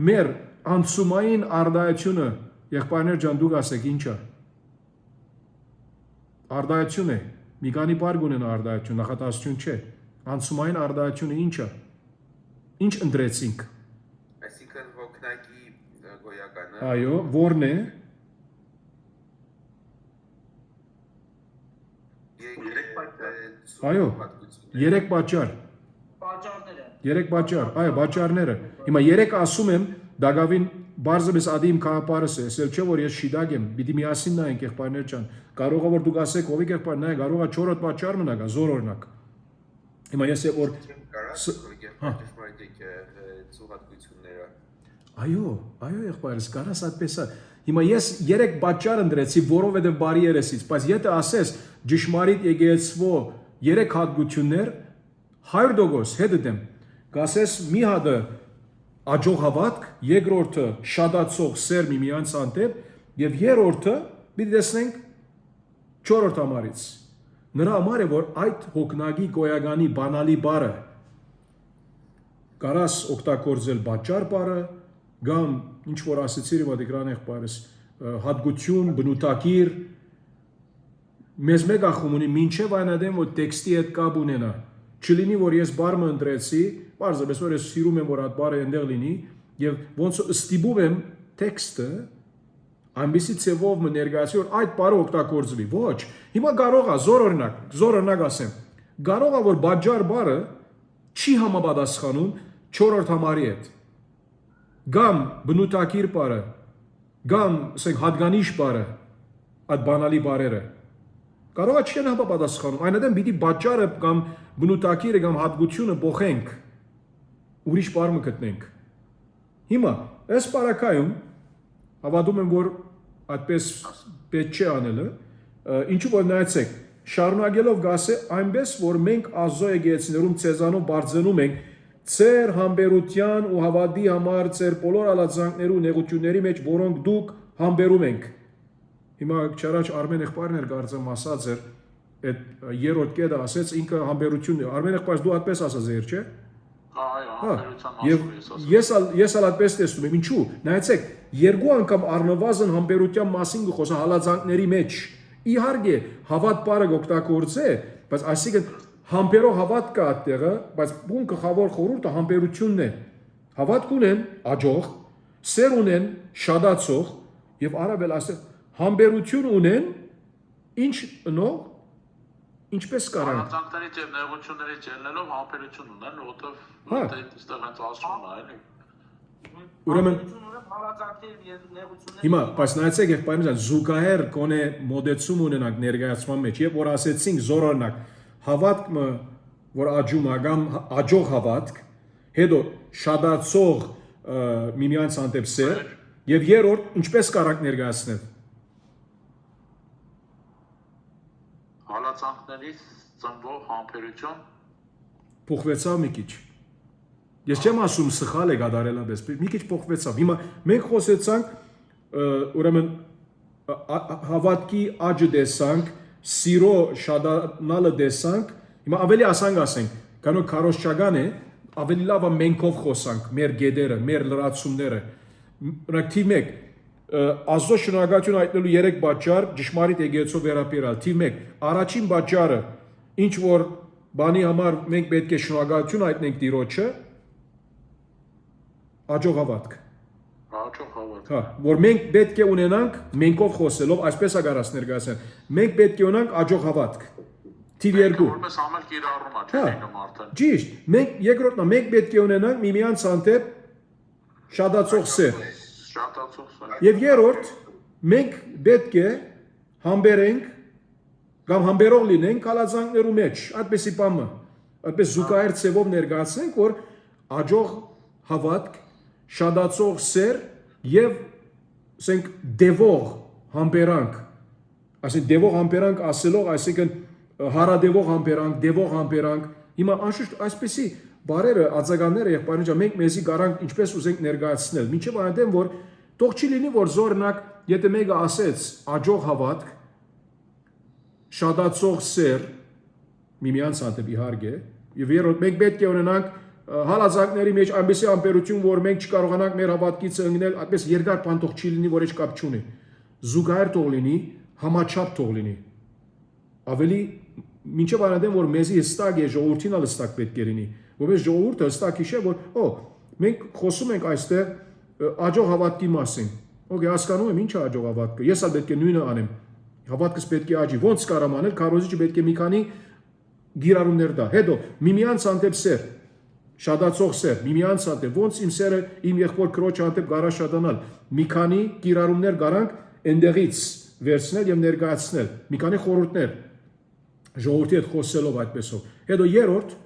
մեր անցումային արդայությունը եղբայրներ ջան դուք ասեք ինչ է։ Արդայություն է։ Մի քանի բառ ունեն արդայություն, նախատասություն չէ։ Անցումային արդայությունը ինչ է։ Ինչ ընտրեցինք։ Այսինքն հոգնակի գոյականը։ Այո, որն է։ Այո, 3 պատճառ։ Պատճառները։ 3 պատճառ, այո, պատճառները։ Հիմա 3 ասում եմ, դակավին բարձրապես ադիմ կապարս է, ասել չէ որ ես շիդակ եմ, պիտի միասին նայենք եղբայրներ ջան։ Կարող է որ դուք ասեք ովի եղբայր նայեք, կարող է 4-րդ պատճառ մնա, զոր օրինակ։ Հիմա ես որ Այո, եղբայրս, կարաս այդպես է։ Հիմա ես 3 պատճառ ընտրեցի, որովհետև բարի երեսից, բայց եթե ասես ճշմարիտ եկեղեցվո 3 հատկություններ 100% հետ դեմ։ Կասես մի հատը աջող հավատք, երկրորդը շատացող սեր միմյանց հանդեպ եւ երրորդը պիտի տեսնենք 4-րդ համարից։ Նրա համար է որ այդ հոգնագի գոյականի բանալի բառը կարաս օգտագործել պատճառ բառը կամ ինչ որ ասեցի իմ դեկրան եղբայրս հատկություն, բնութագիր մեզ մեկ ախում ունի մինչև այն ադեմ որ տեքստի հետ կապ ունենա չլինի որ ես բառը ընտրեցի բարձրապես որ ես սիրում եմ որ այդ բառը այնտեղ լինի եւ ոնց ստիպում եմ տեքստը այնպեսի ցևով ներկայացի որ այդ բառը օգտագործվի ոչ հիմա կարող է զոր օրինակ ասեմ կարող է որ պատճառ բառը չի համապատասխանում 4-րդ համարի հետ կամ բնութագիր բառը կամ ասենք հատկանիշ բառը այդ բանալի բառերը կարող է չեն համապատասխանում այնադեմ պիտի պատճառը կամ բնութագիրը կամ հատկությունը փոխենք ուրիշ բառը գտնենք։ Հիմա այս բարակայում հավատում եմ որ այդպես պետք չէ անելը, ինչու որ նայեցեք, շարունակելով գասե այնպես որ մենք Աստծո եկեղեցիներում ցեզանով բարձրանում ենք ծեր համբերության ու հավատի համար ծեր բոլոր ալածանքներու նեղությունների մեջ, որոնք դուք համբերում ենք։ Հիմա չարաջ Արմեն եղբայրն էր կարծեմ ասած էր, այդ երրորդ կետը ասեց ինքը համբերություն է։ Արմեն եղբայր դու այդպես ասած էր, չէ՞։ Եւ ես այդպես տեսնում եմ, ինչու։ Նայեցեք, երկու անգամ առնվազն համբերության մասին գխոսա հալածանքների մեջ։ Իհարկե, հավատ բառը օգտագործե, բայց այսինքն համբերող հավատ կա այդտեղը, բայց բուն գլխավոր խորհուրդը համբերությունն է։ Հավատ ունեն աջող, սեր ունեն շադացող եւ արաբել ասել համբերություն ունեն ինչ նո ինչպես կարան Հալածանքներից եւ նեղություններից ելնելով համբերություն ունեն, որովհետեւ այստեղ հենց ասում է, էլի։ Ուրեմն հալածանքներ եւ նեղություններ հիմա բայց նայեցեք եղբայրներ զուգահեռ կոնե մոդեցում ունենանք ներկայացման մեջ եւ որ ասեցինք զորօրինակ հավատքը որ աջում ագամ աջող հավատք հետո շադացող միմյանց հանդեպ սեր եւ երրորդ ինչպես կարանք ներկայացնել Հալածանքներից ծնվող համբերություն փոխվեցավ մի քիչ Ես չեմ ասում սխալ է գադարելապես, մի քիչ փոխվեցավ։ Հիմա մենք խոսեցանք ուրեմն հավատքի աճը տեսանք, սիրո շադանալը տեսանք, հիմա ավելի ասենք, կանոն քարոզչական է, ավելի լավ է մենքով խոսանք, մեր գեդերը, մեր լրացումները։ Օրինակ թիվ 1 Աստծո շնորհակալություն հայտնելու 3 պատճառ ճշմարիտ եկեղեցու վերապիրալ։ Թիվ 1 առաջին պատճառը ինչ որ բանի համար մենք պետք է շնորհակալություն հայտնենք Տիրոջը Աջող հավատք։ Աջող հավատք։ Հա, որ մենք պետք է ունենանք մենքով խոսելով, այսպես է գարած ներկայացնել։ Մենք պետք է ունենանք աջող հավատք։ Թիվ 2։ Որպես ամեն կիրառում է, չէ՞ ինքը մարդը։ Ճիշտ։ Մենք երկրորդն մենք պետք է ունենանք միմյանց հանդեպ շադացող սեր։ Շատացող սեր։ Եվ երրորդ, մենք պետք է համբերենք կամ համբերող լինենք հալածանքներու մեջ, այդպեսի բանը, այդպես զուգահեռ ցևով ներկայացնենք, որ աջող հավատք շադացող սեր եւ ասենք դևող համբերանք ասենք դևող համբերանք ասելով այսինքն հարադևող համբերանք դևող համբերանք հիմա անշուշտ այսպեսի բարերը ածականները եղբայրներ մենք մեզի գարանք ինչպես ուզենք ներկայացնել մինչեւ այնտեղ որ թող չի լինի որ զորնակ եթե մեկը ասեց աջող հավատք շադացող սեր միմյանց հանդեպ իհարկե եւ երրորդ մենք պետք է ունենանք հալածանքների մեջ այնպեսի ամպերություն, որ մենք չկարողանանք մեր հավատքից ընկնել, այդպես երկար բան թող չի լինի, որ heç կապ չունի։ Զուգահեռ թող լինի, համաչափ թող լինի։ Ավելի մինչև այնտեղ որ մեզի հստակ է ժողովրդին հստակ պետք է լինի, որպես ժողովուրդը հստակ հիշե, որ մենք խոսում ենք այստեղ աջող հավատքի մասին։ Okay, հասկանում եմ ինչ է աջող հավատքը։ Ես ալ պետք է նույնը անեմ։ Հավատքս պետք է աճի։ Ոնց կարամ անել, քարոզիչը պետք է մի քանի գիրառումներ տա։ Հետո միմյանց հանդեպ սեր Շադացող սեր, միմյանց հանդեպ, ոնց իմ սերը իմ եղբոր քրոջ հանդեպ գարա շադանալ, մի քանի կիրառումներ գարանք այնտեղից վերցնել եւ ներկայացնել, մի քանի խորհուրդներ ժողովրդի հետ խոսելով այդպեսով։ Հետո երրորդ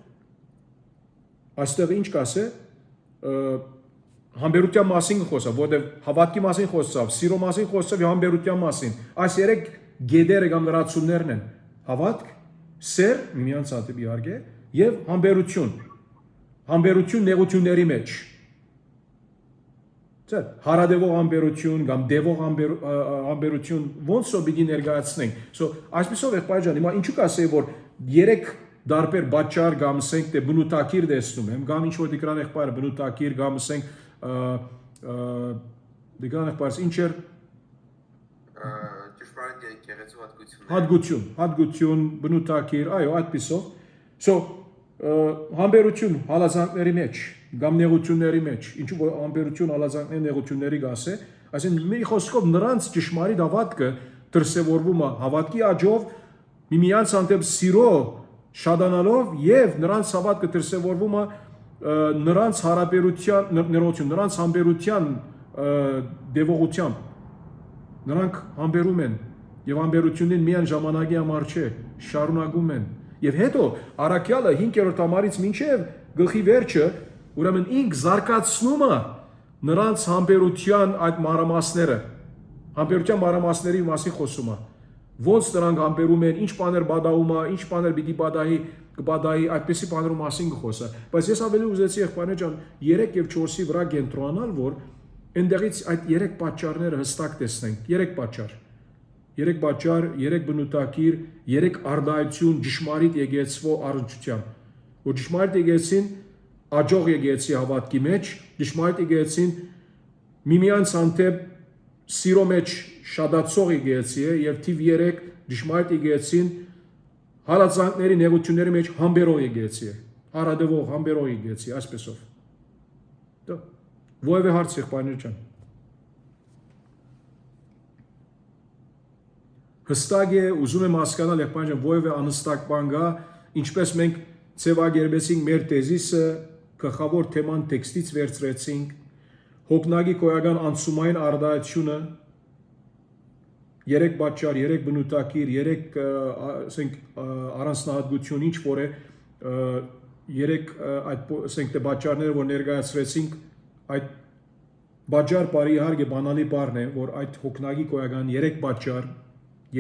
այստեղ ինչ կասե համբերության մասին խոսա, որտեղ հավատքի մասին խոսավ, սիրո մասին խոսավ եւ համբերության մասին։ Այս երեք գեդերը կամ լրացումներն են՝ հավատք, սեր, միմյանց հանդեպ իհարկե, եւ համբերություն։ Համբերություն նեղությունների մեջ։ Չէ՞, հարադևող համբերություն կամ դևող համբերություն ոնց որ պիտի ներկայացնենք։ So այսպեսով եղբայր ջան, հիմա ինչու կասեի որ 3 դարբեր բաճար կամ ասենք թե բնութագիր տեսնում եմ, կամ ինչ որ դիկրան եղբայրը բնութագիր կամ ասենք դիկրան եղբայրս ինչ էր ճշմարիտ եկեղեցու հատկություն, բնութագիր, այո, այդպիսով։ So համբերություն հալածանքների մեջ, կամ նեղությունների մեջ, ինչու որ համբերություն հալածանքների նեղությունների գասե, այսինքն մի խոսքով նրանց ճշմարիտ հավատքը դրսևորվում է հավատքի աճով, միմյանց հանդեպ սիրո շադանալով եւ նրանց հավատքը դրսևորվում է նրանց հարաբերության ներողություն, նրանց համբերության դևողությամբ։ Նրանք համբերում են եւ համբերությունին միայն ժամանակի համար չէ, շարունակում են Եվ հետո առաքյալը 5-րդ համարից մինչև գլխի վերջը Ուրեմն ինք զարգացնում է նրանց համբերության այդ մանրամասները, համբերության մանրամասների մասին խոսում է։ Ոնց նրանք համբերում են, ինչ բաներ բադաում է, ինչ բաներ պիտի բադայի, այդպեսի բաներու մասին կխոսա։ Բայց ես ավելի ուզեցի եղբայրներ ջան 3 եւ 4-ի վրա կենտրոնանալ, որ այնտեղից այդ 3 պատճառները հստակ տեսնենք, 3 պատճառ։ 3 պատճառ, 3 բնութագիր, 3 արդայություն ճշմարիտ եկեղեցվո առնչությամբ։ Որ ճշմարիտ եկեղեցին աջող եկեղեցի հավատքի մեջ, ճշմարիտ եկեղեցին միմյանց հանդեպ սիրո մեջ շադացող եկեղեցի է եւ թիվ 3 ճշմարիտ եկեղեցին հալածանքների նեղությունների մեջ համբերող եկեղեցի է։ Հարադվող համբերող եկեղեցի, այսպեսով։ Դա ովևէ հարց եղբայրներ ջան։ Հստակ է, ուզում եմ հասկանալ եղբայրներ ջան, ովևէ անհստակ բան կա, ինչպես մենք ձևակերպեցինք մեր տեզիսը, գլխավոր թեման տեքստից վերցրեցինք, հոգնագի կոյական անցումային արդայությունը, 3 պատճառ, 3 բնութագիր, 3 ասենք առանձնահատկություն, ինչ որ է 3 այդ ասենք թե պատճառները, որ ներկայացրեցինք, այդ պատճառ բարի իհարկե բանալի բառն է, որ այդ հոգնագի կոյական 3 պատճառ,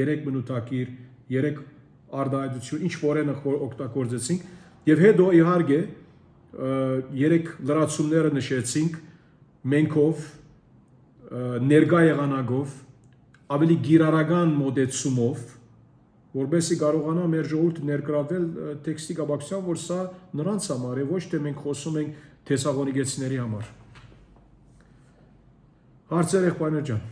3 բնութագիր, 3 արդայություն, ինչ որ են օգտագործեցինք, եւ հետո իհարկե 3 լրացումները նշեցինք մենքով, ներկա եղանակով, ավելի գիրարական մոդեցումով, որբեսի կարողանա մեր ժողովուրդը ներգրավել տեքստի կապակցությամբ, որ սա նրանց համար է, ոչ թե մենք խոսում ենք թեսաղոնիկեցիների համար։ Հարցեր եղբայրներ ջան։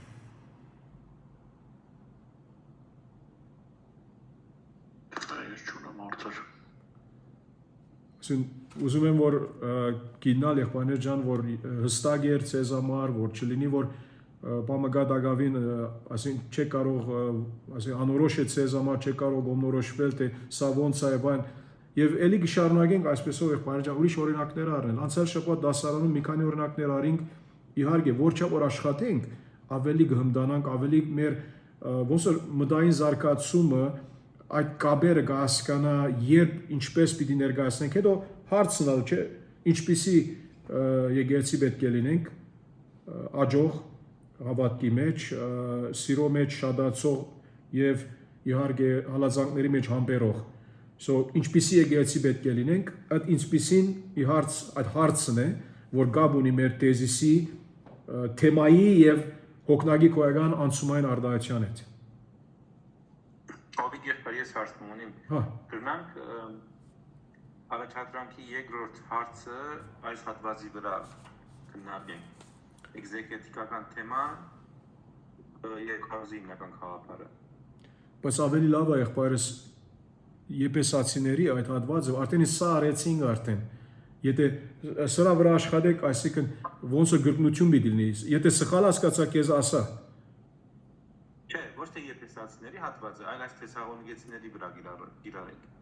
Ես չունեմ հարցեր։ Ուզում եմ որ գինալ եղբայրներ ջան, որ հստակ էր ցեզ համար, որ չլինի որ բամգադագավին ասին չէ կարող ասին անորոշ է ցեզ համար, չէ կարող գոմնորոշվել թե սա ոնց է բան եւ ելի կշարունակենք այսպեսով եղբայրներ ջան ուրիշ օրինակներ առնել անցյալ շաբաթ դասարանում մի քանի օրինակներ արինք իհարկե որ չափ որ աշխատենք ավելի կհմդանանք ավելի մեր ոնց որ մտային զարգացումը այդ կաբերը կհասկանա երբ ինչպես պիտի ներկայացնենք հետո հարցնալ չէ ինչպիսի եկեղեցի պետք է լինենք աջող հավատքի մեջ, սիրո մեջ շադացող եւ իհարկե հալածանքների մեջ համբերող։ So ինչպիսի եկեղեցի պետք է լինենք, այդ ինչպիսին այդ հարցն է, որ գաբ ունի մեր տեզիսի թեմայի եւ հոգնագի կոյական անցումային արդայության հետ։ Ովիկ եղբայր ես հարցնում ունիմ։ Կրնանք առաջադրանքի երկրորդ հարցը այս հատվածի վրա քննարկենք։ Էգզեկետիկական թեման եւ քարոզի հիմնական խաղապարը։ Բայց ավելի լավ է եղբայրս եփեսացիների այդ հատվածը արդեն սա արեցինք արդեն։ Եթե սրա վրա աշխատեք, այսինքն ոնց է գրկնություն պիտի լինի։ Եթե սխալ հասկացա քեզ ասա։ Չէ, ոչ թե եփեսացիների հատվածը, այլ այս թեսաղոնիկեցիների վրա գիրառենք։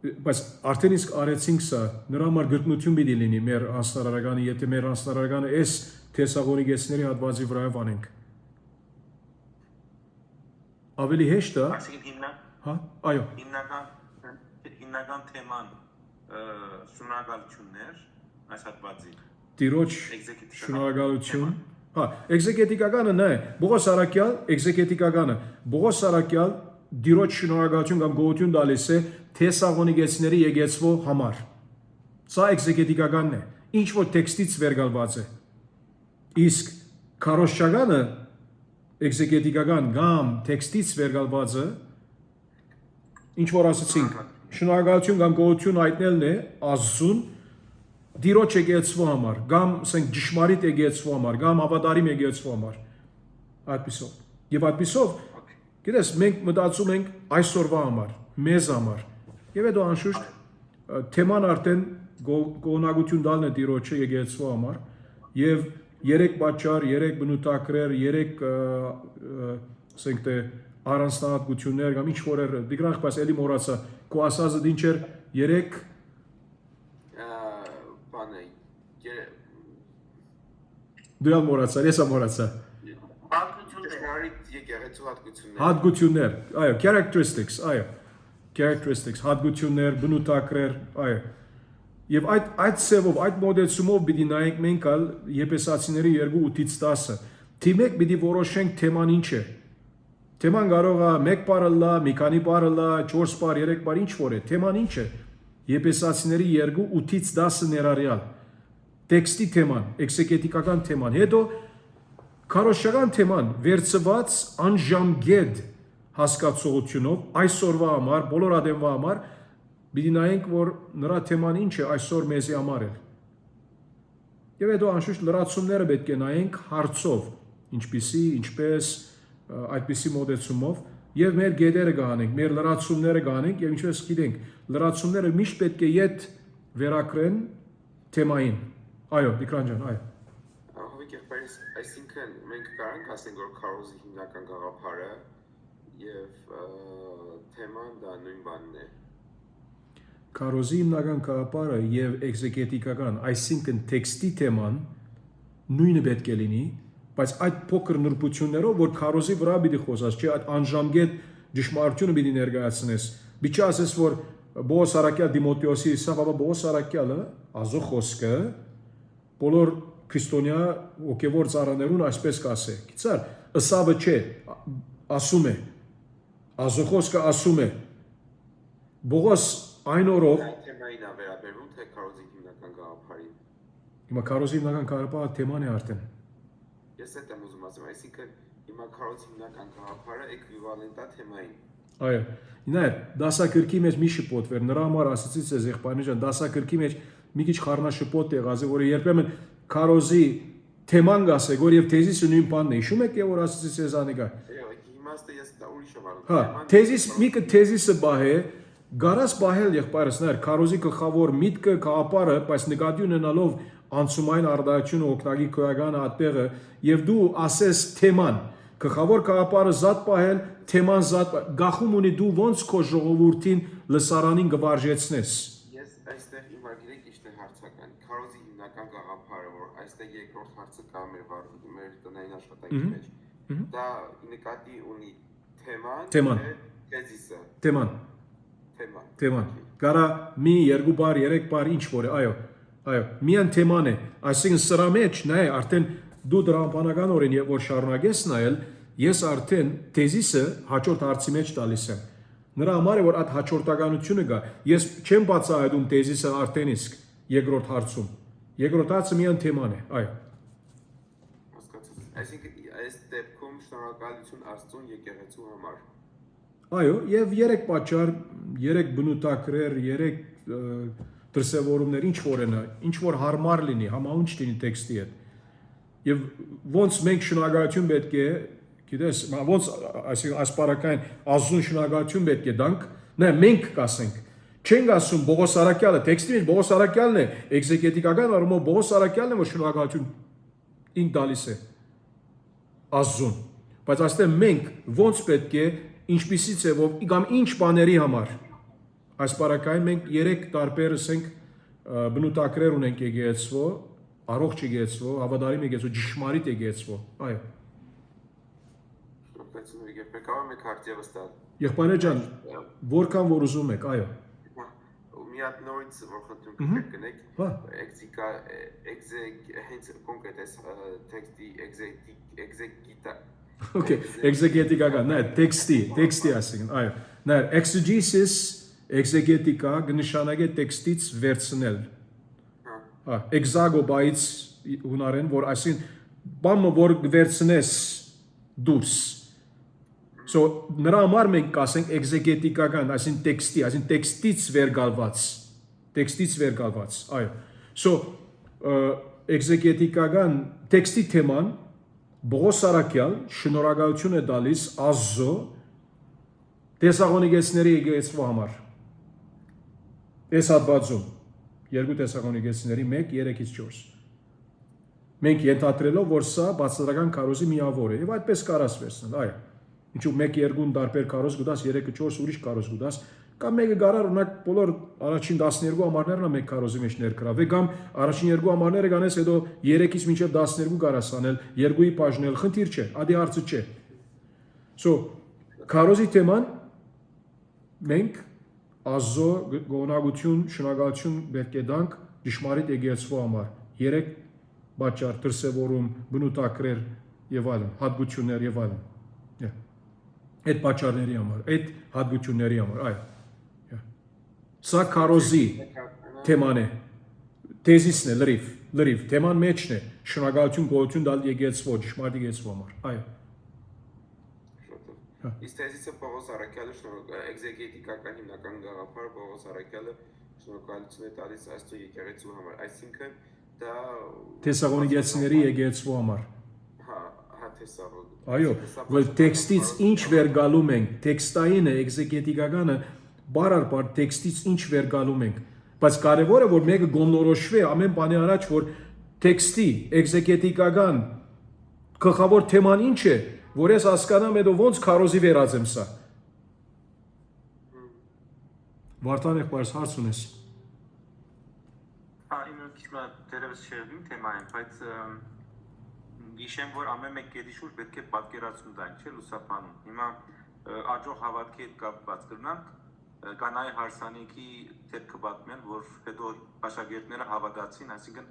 Բայց արդեն իսկ արեցինք սա, նրա համար գրկնություն պիտի լինի մեր անձնարարականը, եթե մեր անձնարարականը այս թեսաղոնիկեցիների հատվածի վրայով անենք։ Ավելի հեշտ է։ Այսինքն հա, այո։ Հիմնական թեման շնորհակալություններ այս հատվածի։ Տիրոջ շնորհակալություն։ Հա, էգզեկետիկականը նա է։ Բողոս Արաքյալ, էգզեկետիկականը։ Բողոս Արաքյալ Տիրոջ շնորհակալություն կամ գոհություն տալիս է թեսաղոնիկեցիների եկեղեցվո համար։ Սա էգզեկետիկականն է, ինչ որ տեքստից վերգալված է։ Իսկ քարոզչականը էգզեկետիկական կամ տեքստից վերգալվածը ինչ որ ասացինք, շնորհակալություն կամ գոհություն հայտնելն է Աստծուն Տիրոջ եկեղեցվո համար, կամ ասենք ճշմարիտ եկեղեցվո համար, կամ հավատարիմ եկեղեցվո համար։ Այդպիսով։ Եվ այդպիսով գիտես մենք մտածում ենք այսօրվա համար, մեզ համար։ Եվ հետո անշուշտ թեման արդեն գոհնակություն տալն է Տիրոջը եկեղեցվո համար եւ 3 պատճառ, 3 բնութագրեր, 3 ասենք թե առանձնահատկություններ կամ ինչ որ էր դիգրանք բայց էլի մոռացա քո ասածը ինչ էր 3 բանը դու մոռացա, ես մոռացա հատկություններ, այո, characteristics, այո, characteristics, հատկություններ, բնութագրեր, այո, Եվ այդ սևով, այդ մոդեցումով պիտի նայենք մենք ալ Եփեսացիների 2:8-ից 10-ը։ Թիմեք պիտի որոշենք թեման ինչ է։ Թեման կարող է 1 բառը լա, մի քանի բառը լա, 4 բառ, 3 բառ, ինչ որ է։ Թեման ինչ է։ Եփեսացիների 2:8-ից 10-ը ներառյալ։ Տեքստի թեման, էքսեգետիկական թեման։ Հետո քարոզչական թեման վերցված անժամգետ հասկացողությունով այսօրվա համար, բոլոր ադեմվա համար պիտի նայենք, որ նրա թեման ինչ է այսօր մեզի համար է։ Եվ հետո անշուշտ լրացումները պետք է նայենք հարցով, ինչպես այդպիսի մոդեցումով եւ մեր գեդերը գանենք, մեր լրացումները գանենք եւ ինչպես գիտենք, լրացումները միշտ պետք է իդ վերակրեն թեմային։ Այո, Տիկրան ջան, այո։ Հավիք եղբայրս, այսինքն մենք կարանք ասենք, որ քարոզի հիմնական գաղափարը եւ թեման դա նույն բանն է։ Քարոզի հիմնական գաղափարը եւ էքզեգետիկական, այսինքն տեքստի թեման նույնը պետք է լինի, բայց այդ փոքր նրբություններով, որ քարոզի վրա պիտի խոսած, չէ, այդ անժամգետ ճշմարտությունը պիտի ներկայացնես։ Բիչա ասես, որ Բողոս Արաքյալ Դիմոթեոսի սա Բողոս Արաքյալը ազո խոսքը բոլոր քրիստոնյա ոգևոր ծառաներուն այսպես կասե։ Գիտար, ըսավը չէ, ասում է։ Ազո խոսքը ասում է։ Բողոս այն օրով թեմային է վերաբերվում, թե քարոզի հիմնական գաղափարին։ Հիմա քարոզի հիմնական գաղափարը թեման է արդեն։ Ես այդ եմ ուզում ասեմ, այսինքն հիմա քարոզի հիմնական գաղափարը էկվիվալենտ է թեմային։ Այո։ Իներ, դասակրկի մեջ մի շփոթ վեր, նրա համար ասացի ձեզ եղբայրներ ջան, դասակրկի մեջ մի քիչ խառնաշփոթ եղած է, որ երբեմն քարոզի թեման գասե, որ եւ թեզիսը նույն բանն է։ Հիշում եք, որ ասացի ձեզ անիկա։ Իմաստը ես դա ուրիշ եմ անում։ Հա, թեզիս միկը թեզիսը բահե, գարաս բահել եղբայրս ներ, քարոզի գլխավոր միտքը գաղափարը, բայց նկատի ունենալով անցումային արդարությունը օգնագի քոյականը ատեղը եւ դու ասես թեման գլխավոր գաղափարը զատ բահել թեման զատ գախում ունի դու ոնց քո ժողովրդին լսարանին գվարժեցնես։ Ես այստեղ հիմա գիտեք ինչ է հարցական։ Քարոզի հիմնական գաղափարը, որ այստեղ երկրորդ հարցը կա մեր տնային աշխատանքի մեջ։ Դա նկատի ունի թեման, թեզիսը։ Թեման։ Կարա մի երկու բար, երեք բար ինչ որ է, այո, միան թեման է, այսինքն սրա մեջ նայ արդեն դու դրամապանական օրեն որ շարունակես նայել, ես արդեն թեզիսը հաջորդ հարցի մեջ տալիս եմ։ Նրա համար է որ այդ հաջորդականությունը կա։ Ես չեմ բացահայտում թեզիսը արդեն իսկ երկրորդ հարցում։ Երկրորդ հարցը միան թեման է, այո։ Հասկացա։ Այսինքն այս դեպքում շնորհակալություն Աստծուն եկեղեցու համար։ Այո, եւ 3 պատճառ, 3 բնութագրեր, 3 դրսևորումներ ինչ որ են, ինչ որ հարմար լինի, համաունչ լինի տեքստի հետ։ Եվ ոնց մենք շնորհակալություն պետք է, գիտես, ոնց այսինքն ասպարակային ազուն շնորհակալություն պետք է դանք, նայ մենք կասենք։ Չենք ասում Բողոս Արաքյալը, տեքստի մեջ Բողոս Արաքյալն է, էքզեգետիկական առումով Բողոս Արաքյալն է, որ շնորհակալություն ինք տալիս է ազուն։ Բայց այստեղ մենք ոնց պետք է ինչպիսի ձևով կամ ինչ բաների համար այս պարակային մենք 3 տարբերս ենք բնութագրեր ունենք եկեղեցվո, առողջ եկեղեցվո, հավատարիմ եկեղեցվո, ճշմարիտ եկեղեցվո, այո։ Կարող եք հարցերս տալ։ Եղբայրներ ջան, որքան որ ուզում եք, այո։ Մի հատ նորից որ խնդրում կգնեք, հենց կոնկրետ այս տեքստի էքզեգետիկա Okay, էքզեգետիկական, նայ, տեքստի ասենք, այո։ Նայ, exegesis, էքզեգետիկա կնշանակե տեքստից վերցնել։ Հա, exago-բայից հունարեն, որ այսինքն բանը որ վերցնես դուրս։ So նրա համար մենք կասենք էքզեգետիկական, այսինքն տեքստի, այսինքն տեքստից վերգալված, այո։ So էքզեգետիկական տեքստի թեման Բողոս Արաքյալ շնորհակալություն է տալիս Աստծո Թեսաղոնիկեցիների եկեղեցու համար։ Այս հատվածում 2 Թեսաղոնիկեցիների 1:3-4։ Մենք ենթադրելով, որ սա բացատրական քարոզի միավոր է, եւ այդպես կարաս վերցնել, այո։ Ինչու 1-2 տարբեր քարոզ գուտաս, 3-4 ուրիշ քարոզ գուտաս, կամ մեկը գարար ունակ բոլոր առաջին 12 ամառներն է մեկ քարոզի մեջ ներգրավել, կամ առաջին 2 ամառները կանես հետո 3-ից մինչև 12 կարաս անել, 2-ի բաժնել, խնդիր չէ, ադի հարցը չէ։ So քարոզի թեման մենք Աստծո գոհունակություն, շնորհակալություն պետք է տանք ճշմարիտ եկեղեցու համար։ 3 պատճառ՝ դրսևորում, բնութագրեր եւ այլն, հատկություններ եւ այլն։ Այդ պատճառների համար, այդ հատկությունների համար, այո։ Սա քարոզի թեման է։ Թեզիսն է լրիվ թեման մեջն է շնորհակալություն գոհություն տալ եկեղեցու ճշմարիտ եկեղեցու համար, այո։ Իսկ թեզիսը Պողոս Արաքյալը էգզեգետիկական հիմնական գաղափար Պողոս Արաքյալը շնորհակալություն է տալիս Աստծո եկեղեցու համար, այսինքն դա Թեսաղոնիկեցիների եկեղեցու համար։ Հա, Թեսաղոն։ Այո, որ տեքստից ինչ վերգալում ենք, տեքստայինը, էգզեգետիկականը բարար տեքստից ինչ վերգալում ենք, բայց կարևորը որ մեկը գոմնորոշվի ամեն բանի առաջ որ տեքստի էգզեգետիկական գլխավոր թեման ինչ է, որ ես հասկանամ հետո ոնց քարոզի վերածեմ սա։ Վարդան եղբայրս հարց ունես։ Իմը քիչ մը դերևս շերվին թեմային, բայց գիշեմ որ ամեն մեկ գետի շուրջ պետք է պատկերացում տանք, չէ՞ լուսապանում։ Հիմա աջող հավատքի հետ կապված կրնանք կանայ հարսանիքի դեպքը պատմեն, որ հետո աշակերտները հավատացին, այսինքն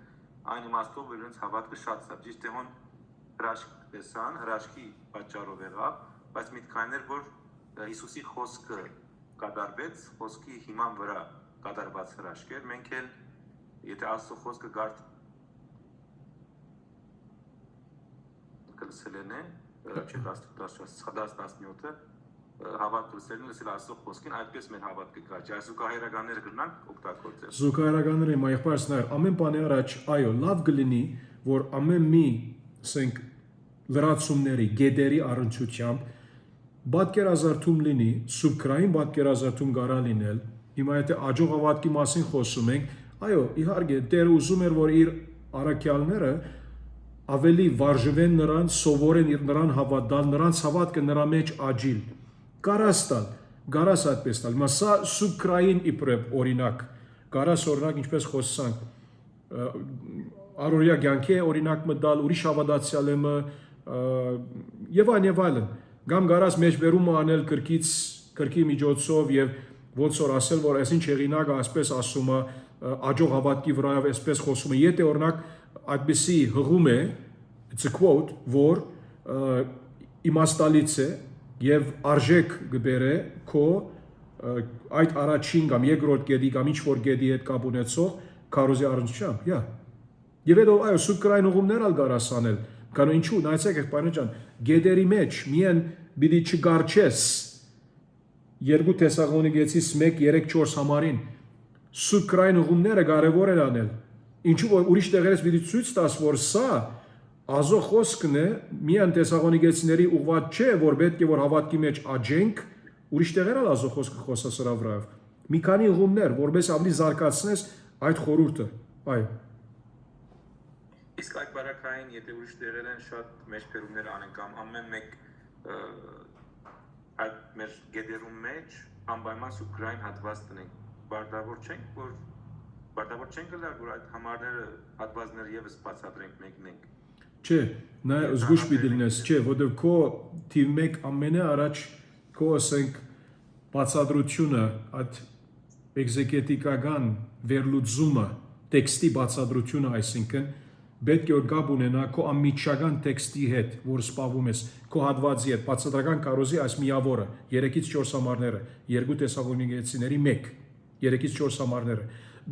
այն իմաստով որ իրենց հավատքը շատ սա, ճիշտ է հոն հրաշք տեսան, հրաշքի պատճառով եղավ, բայց միտքայիններ որ Հիսուսի խոսքը կատարվեց, խոսքի հիման վրա կատարված հրաշք էր, մենք էլ եթե Աստծո խոսքը գարդ կլսելեն է, չէ 10-17-ը հավատք լսել Աստծո խոսքին, այդպես մեր հավատքը կաճի, այս զուգահեռականները կրնանք օգտագործել։ Զուգահեռականները եղբայրս նայր, ամեն բանի առաջ, այո, լավ կլինի, որ ամեն մի, ասենք, լրացումների, գետերի առնչությամբ պատկերազարդում լինի, սուբկրային պատկերազարդում կարա լինել, հիմա եթե աջող հավատքի մասին խոսում ենք, այո, իհարկե, Տերը ուզում էր, որ իր առաքյալները ավելի վարժվեն նրան, սովորեն նրան հավատալ, նրանց հավատքը նրա մեջ աճիլ։ Կարաս այդպես տալ, հիմա սա սուբկրային իբրև օրինակ, կարաս օրինակ ինչպես խոսանք, առօրյա կյանքի օրինակ մտալ, ուրիշ հավատացյալ եմ եւ այլն, կամ կարաս մեջբերումը անել կրկի միջոցով եւ ոնց որ ասել, որ այսինչ հեղինակը այսպես ասում է, աջող հավատքի վրայով այսպես խոսում է, եթե օրինակ այդպիսի հղում է, it's a quote, որ իմաստալից է եւ արժեք գբերե քո այդ առաջին կամ երկրորդ գետի կամ ինչ որ գետի հետ կապ ունեցող քարոզի առնչությամբ, Եվ հետո այո սուբկրային ուղումներ ալ կարաս անել, կանո ինչու նայեցեք եղբայրն ջան, գետերի մեջ միայն բիդի չգարչես 2 Թեսաղոնիկեցիս 1:3-4 համարին սուբկրային ուղումները կարևոր են անել, ինչու որ ուրիշ տեղերից պիտի ցույց տաս, որ սա Աստծո խոսքն է, միայն Թեսաղոնիկեցիների ուղղված չէ, որ պետք է որ հավատքի մեջ աճենք, ուրիշ տեղեր ալ Աստծո խոսքը խոսա սրա վրայով։ Մի քանի ուղումներ, որպես ավելի զարգացնես այդ խորհուրդը, այո։ Իսկ այդ բարակային, եթե ուրիշ տեղեր են շատ մեջբերումներ անեն կամ ամեն մեկ այդ մեր գետերում մեջ անպայման սուբկրային հատված տնենք, բարտավոր չենք գլար, որ այդ համարները հատվածներ եւս բացատրենք մեկնենք։ Չէ, նա զգուշ պիտի լինես, չէ, որտեղ քո թիվ 1 ամենը առաջ քո ասենք բացատրությունը, այդ էգզեգետիկական վերլուծումը, տեքստի բացատրությունը, այսինքն պետք է որ գաբ ունենա քո ամիջական տեքստի հետ, որ սպավում ես, քո հատվածի հետ, բացատրական կարոզի այս միավորը, 3-ից 4 համարները, 2 Թեսաղոնիկեցիների 1, 3-ից 4 համարները,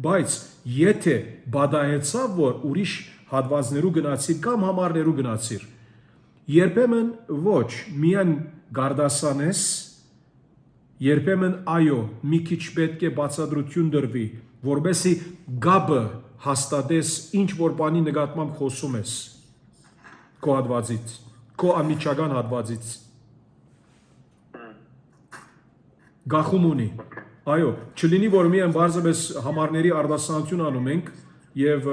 բայց եթե բադահեցավ, որ ուրիշ հատվածներու գնացիր կամ համարներու գնացիր, երբեմն ոչ, միայն գարդասանես, երբեմն այո, մի քիչ պետք է բացատրություն դրվի, որբեսի գաբը հաստատես ինչ որ բանի նկատմամբ խոսում ես քո հատվածից, քո ամիջական հատվածից։ Գախում ունի, այո, չլինի որ միայն բարձրապես համարների արտասանություն անում ենք եւ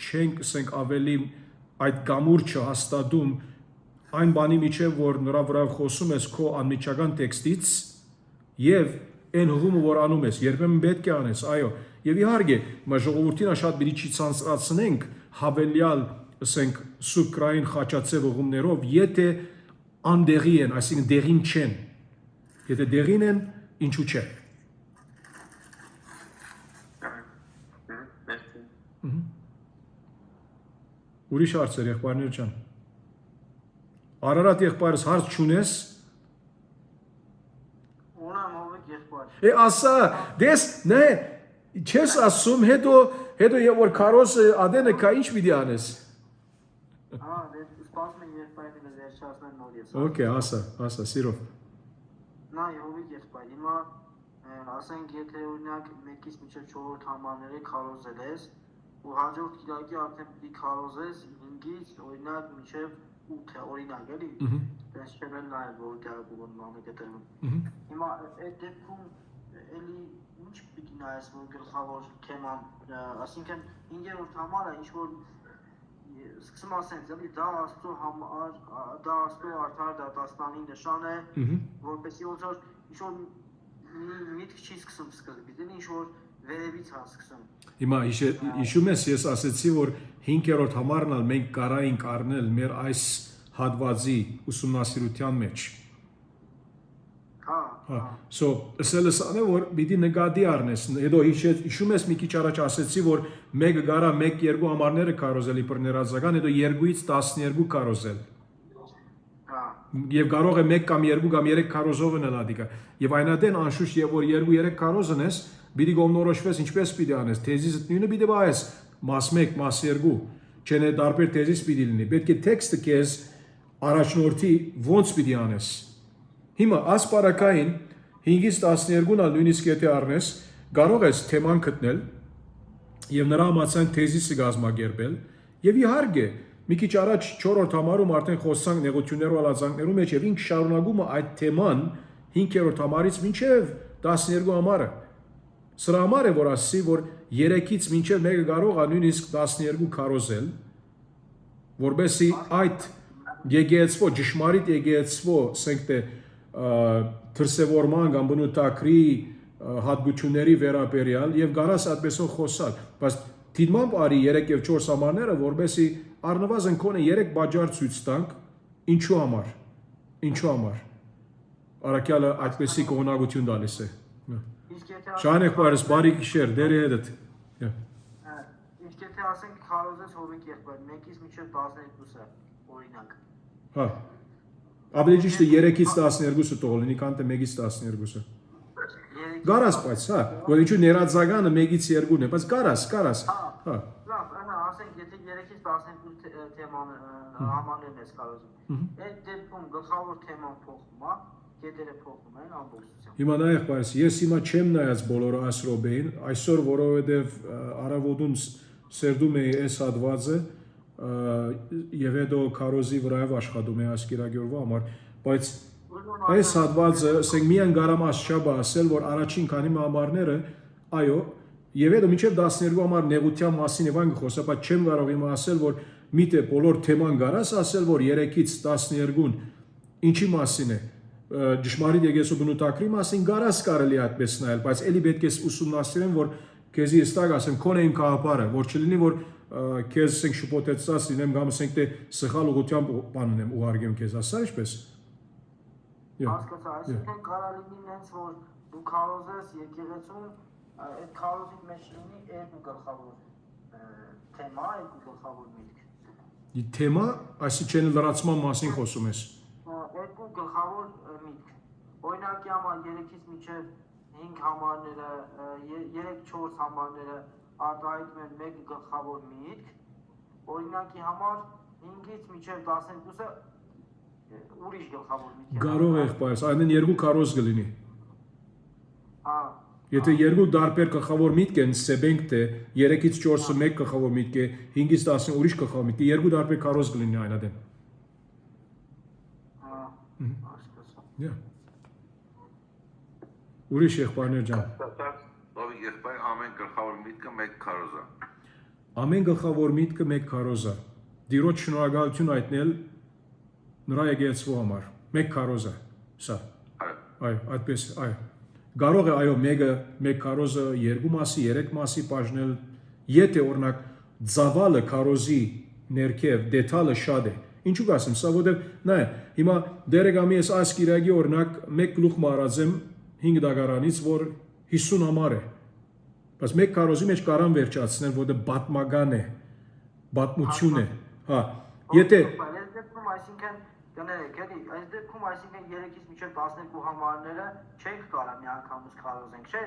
չենք ասենք ավելի այդ կամուրջը հաստատում այն բանի միջև որ նրա վրա խոսում ես քո անմիջական տեքստից եւ այն հղումը որ անում ես երբեմն պետք է անես այո եւ իհարկե մեր ժողովրդին շատ բիդի չի ցանցրացնենք հավելյալ ասենք սուբկրային խաչացե հղումներով եթե անդեղի են այսինքն դեղին չեն եթե դեղին են ինչու՞ չէ Ուրիշ հարցեր եղբայրներ ջան։ Արարատ եղբայրս հարց չունես։ Ունեմ հովիկ եղբայր։ Ասա, դες, նե, չես ասում, հետո եւ որ քարոզը ադենը կա ինչ պիտի անես։ Հա, դե սպասում եմ եղբայրները վերջացնեն նոր ես։ Okay, ասա, սիրով։ Նա հովիկ եղբայր, հիմա ասենք եթե օրինակ 1-ից մինչև 4-րդ համարները քարոզել ես, ու հաջորդ կիրակի արդեն պիտի քարոզես 5-ից օրինակ մինչև 8-ը, օրինակ էլի։ Դες չեմ նայել որ գարբուղն մամիկը դերում։ Հիմա այդ դեպքում էլի ինչ պիտի նայես որ գլխավոր թեման, ասինքն 5-րդ համարը ինչ որ սկսում ասենք էլի դա աստծո համար, դա աստծո արդար դատաստանի նշան է, որպեսզի ոնց որ ինչ որ միտք չի սկսում սկզբից, ինչ որ վերևից հա սկսում։ Հիմա հիշում ես ես ասեցի որ 5-րդ համարն ալ մենք կարայինք առնել մեր այս հատվածի ուսումնասիրության մեջ։ Հա։ So, ասելս անե որ պիտի նկատի առնես, հետո հիշում ես մի քիչ առաջ ասեցի որ մեկը գարա 1-2 համարները կարոզելի բռներազական, հետո 2-ից 12 կարոզել։ Եվ կարող է 1 կամ 2 կամ 3 քարոզով են ադիկա։ Եվ այնադեն անշուշտ եւ որ 2-3 քարոզն ես, պիտի գոմնորոշվես ինչպես պիտի անես, թեզիսը նույնը պիտի բայես, մաս 1, մաս 2, չեն է տարբեր թեզիս պիտի լինի։ Պետք է տեքստը քեզ առաջնորդի ոնց պիտի անես։ Հիմա ասպարակային 5-ից 12-ն ալ նույնիսկ եթե առնես, կարող ես թեման գտնել եւ նրա համացան թեզիսը գազմագերբել եւ իհարկե մի քիչ առաջ 4-րդ համարում արդեն խոսանք նեղություններով ալազանքներու մեջ եւ ինք շարունակում է այդ թեման 5-րդ համարից մինչեւ 12 համարը։ Սրա համար է որ ասի որ 3-ից մինչեւ 1-ը կարող է նույնիսկ 12 քարոզել, որբեսի այդ եկեղեցվո ճշմարիտ եկեղեցվո, ասենք թե դրսևորման կամ բնութագրի հատկությունների վերաբերյալ եւ գարաս այդպեսով խոսալ, բայց դիտմամբ արի 3 եւ 4 համարները, որբեսի առնվազն կոնե 3 բաժար ցույց տանք, ինչու համար։ Արաքյալը այդպեսի կողմնակություն տալիս է։ Շանեք բարս բարի գիշեր, դերի հետդ։ Իսկ եթե ասենք քարոզես հովիկ եղբայր 1-ից մինչև 12-ը, օրինակ։ Հա։ Ավելի ճիշտ է 3-ից 12-ը թող լինի, քան թե 1-ից 12-ը։ Գարաս բայց, հա, որ ինչու ներածականը 1-ից 2-ն է, բայց գարաս։ Հա։ Լավ, ասենք եթե 3-ից 12 թեման համարներն ես կարոզում։ Այդ դեպքում գլխավոր թեման փոխում է, կետերը փոխում են ամբողջությամբ։ Հիմա նայեք բարս, ես հիմա չեմ նայած բոլորը այս ռոբեին, այսօր որովհետև արավոտուն սերդում էի այս հատվածը եւ հետո քարոզի վրայով աշխատում էի այս կիրակյորվա համար, բայց այս հատվածը, ասենք միան գարամաս չաբա ասել, որ առաջին քանի համարները, այո, եւ հետո մինչեւ 12 համար նեղության մասին եւան խոսա, բայց չեմ կարող հիմա ասել, որ միտե բոլոր թեման գարաս ասել, որ 3-ից 12-ն ինչի մասին է, ճշմարիտ եկեղեցու բնութագրի մասին գարաս կարելի այդպես նայել, բայց էլի պետք է ուսումնասիրեմ, որ քեզի հստակ ասեմ, քոնե իմ քաղաքարը, որ չլինի, որ քեզ ասենք շփոթեցած լինեմ, կամ ասենք թե սխալ ուղղությամբ բաննեմ ուղարկեմ քեզ, ասա ինչպես։ Հասկացա, այսինքն կարա լինի նենց, որ դու քարոզես եկեղեցում, այդ քարոզի մեջ լինի երկու գլխավոր թեմա, երկու գլխավոր միտք։ Թեմա, այսինքն լրացման մասին խոսում ես։ Երկու գլխավոր միտք։ Օրինակի համար 3-ից մինչև 5 համարները, 3-4 համարները արտահայտում են մեկ գլխավոր միտք։ Օրինակի համար 5-ից մինչև 12-ը ուրիշ գլխավոր միտք։ Կարող է եղբայրս, այնեն երկու քարոզ կլինի։ Հա։ Եթե երկու դարբեր գլխավոր միտք են, սեբենք թե 3-ից 4-ը մեկ գլխավոր միտք է, 5-ից 10-ը ուրիշ գլխավոր միտք է, երկու դարբեր քարոզ կլինի այնադեն։ Ուրիշ եղբայրներ ջան։ Լավ եղբայր ամեն գլխավոր միտքը մեկ քարոզ է։ Ամեն գլխավոր միտքը մեկ քարոզ է։ Դիրոջ շնորհակալություն այտնել նրա եկեղեցու համար։ Մեկ քարոզ է։ Սա։ Այո, այդպես, այո։ Կարող է այո մեկ քարոզը 2 մասի, 3 մասի բաժնել, եթե օրինակ ծավալը քարոզի ներքև դետալը շատ է։ Ինչու կասեմ, սա որտեղ նայ, հիմա դերեկամի ես այս կիրակի օրինակ մեկ գլուխ մարածեմ 5 դագարանից, որ 50 համար է։ Բայց մեկ քարոզի մեջ կարան վերջացնել, որտեղ բատմական է, բատմություն է, Հա, եթե այս դեպքում այսինքն կներեք, էլի, այս դեպքում այսինքն 3-ից մինչև 12 համարները չենք կարող միանգամից քարոզենք, չէ՞։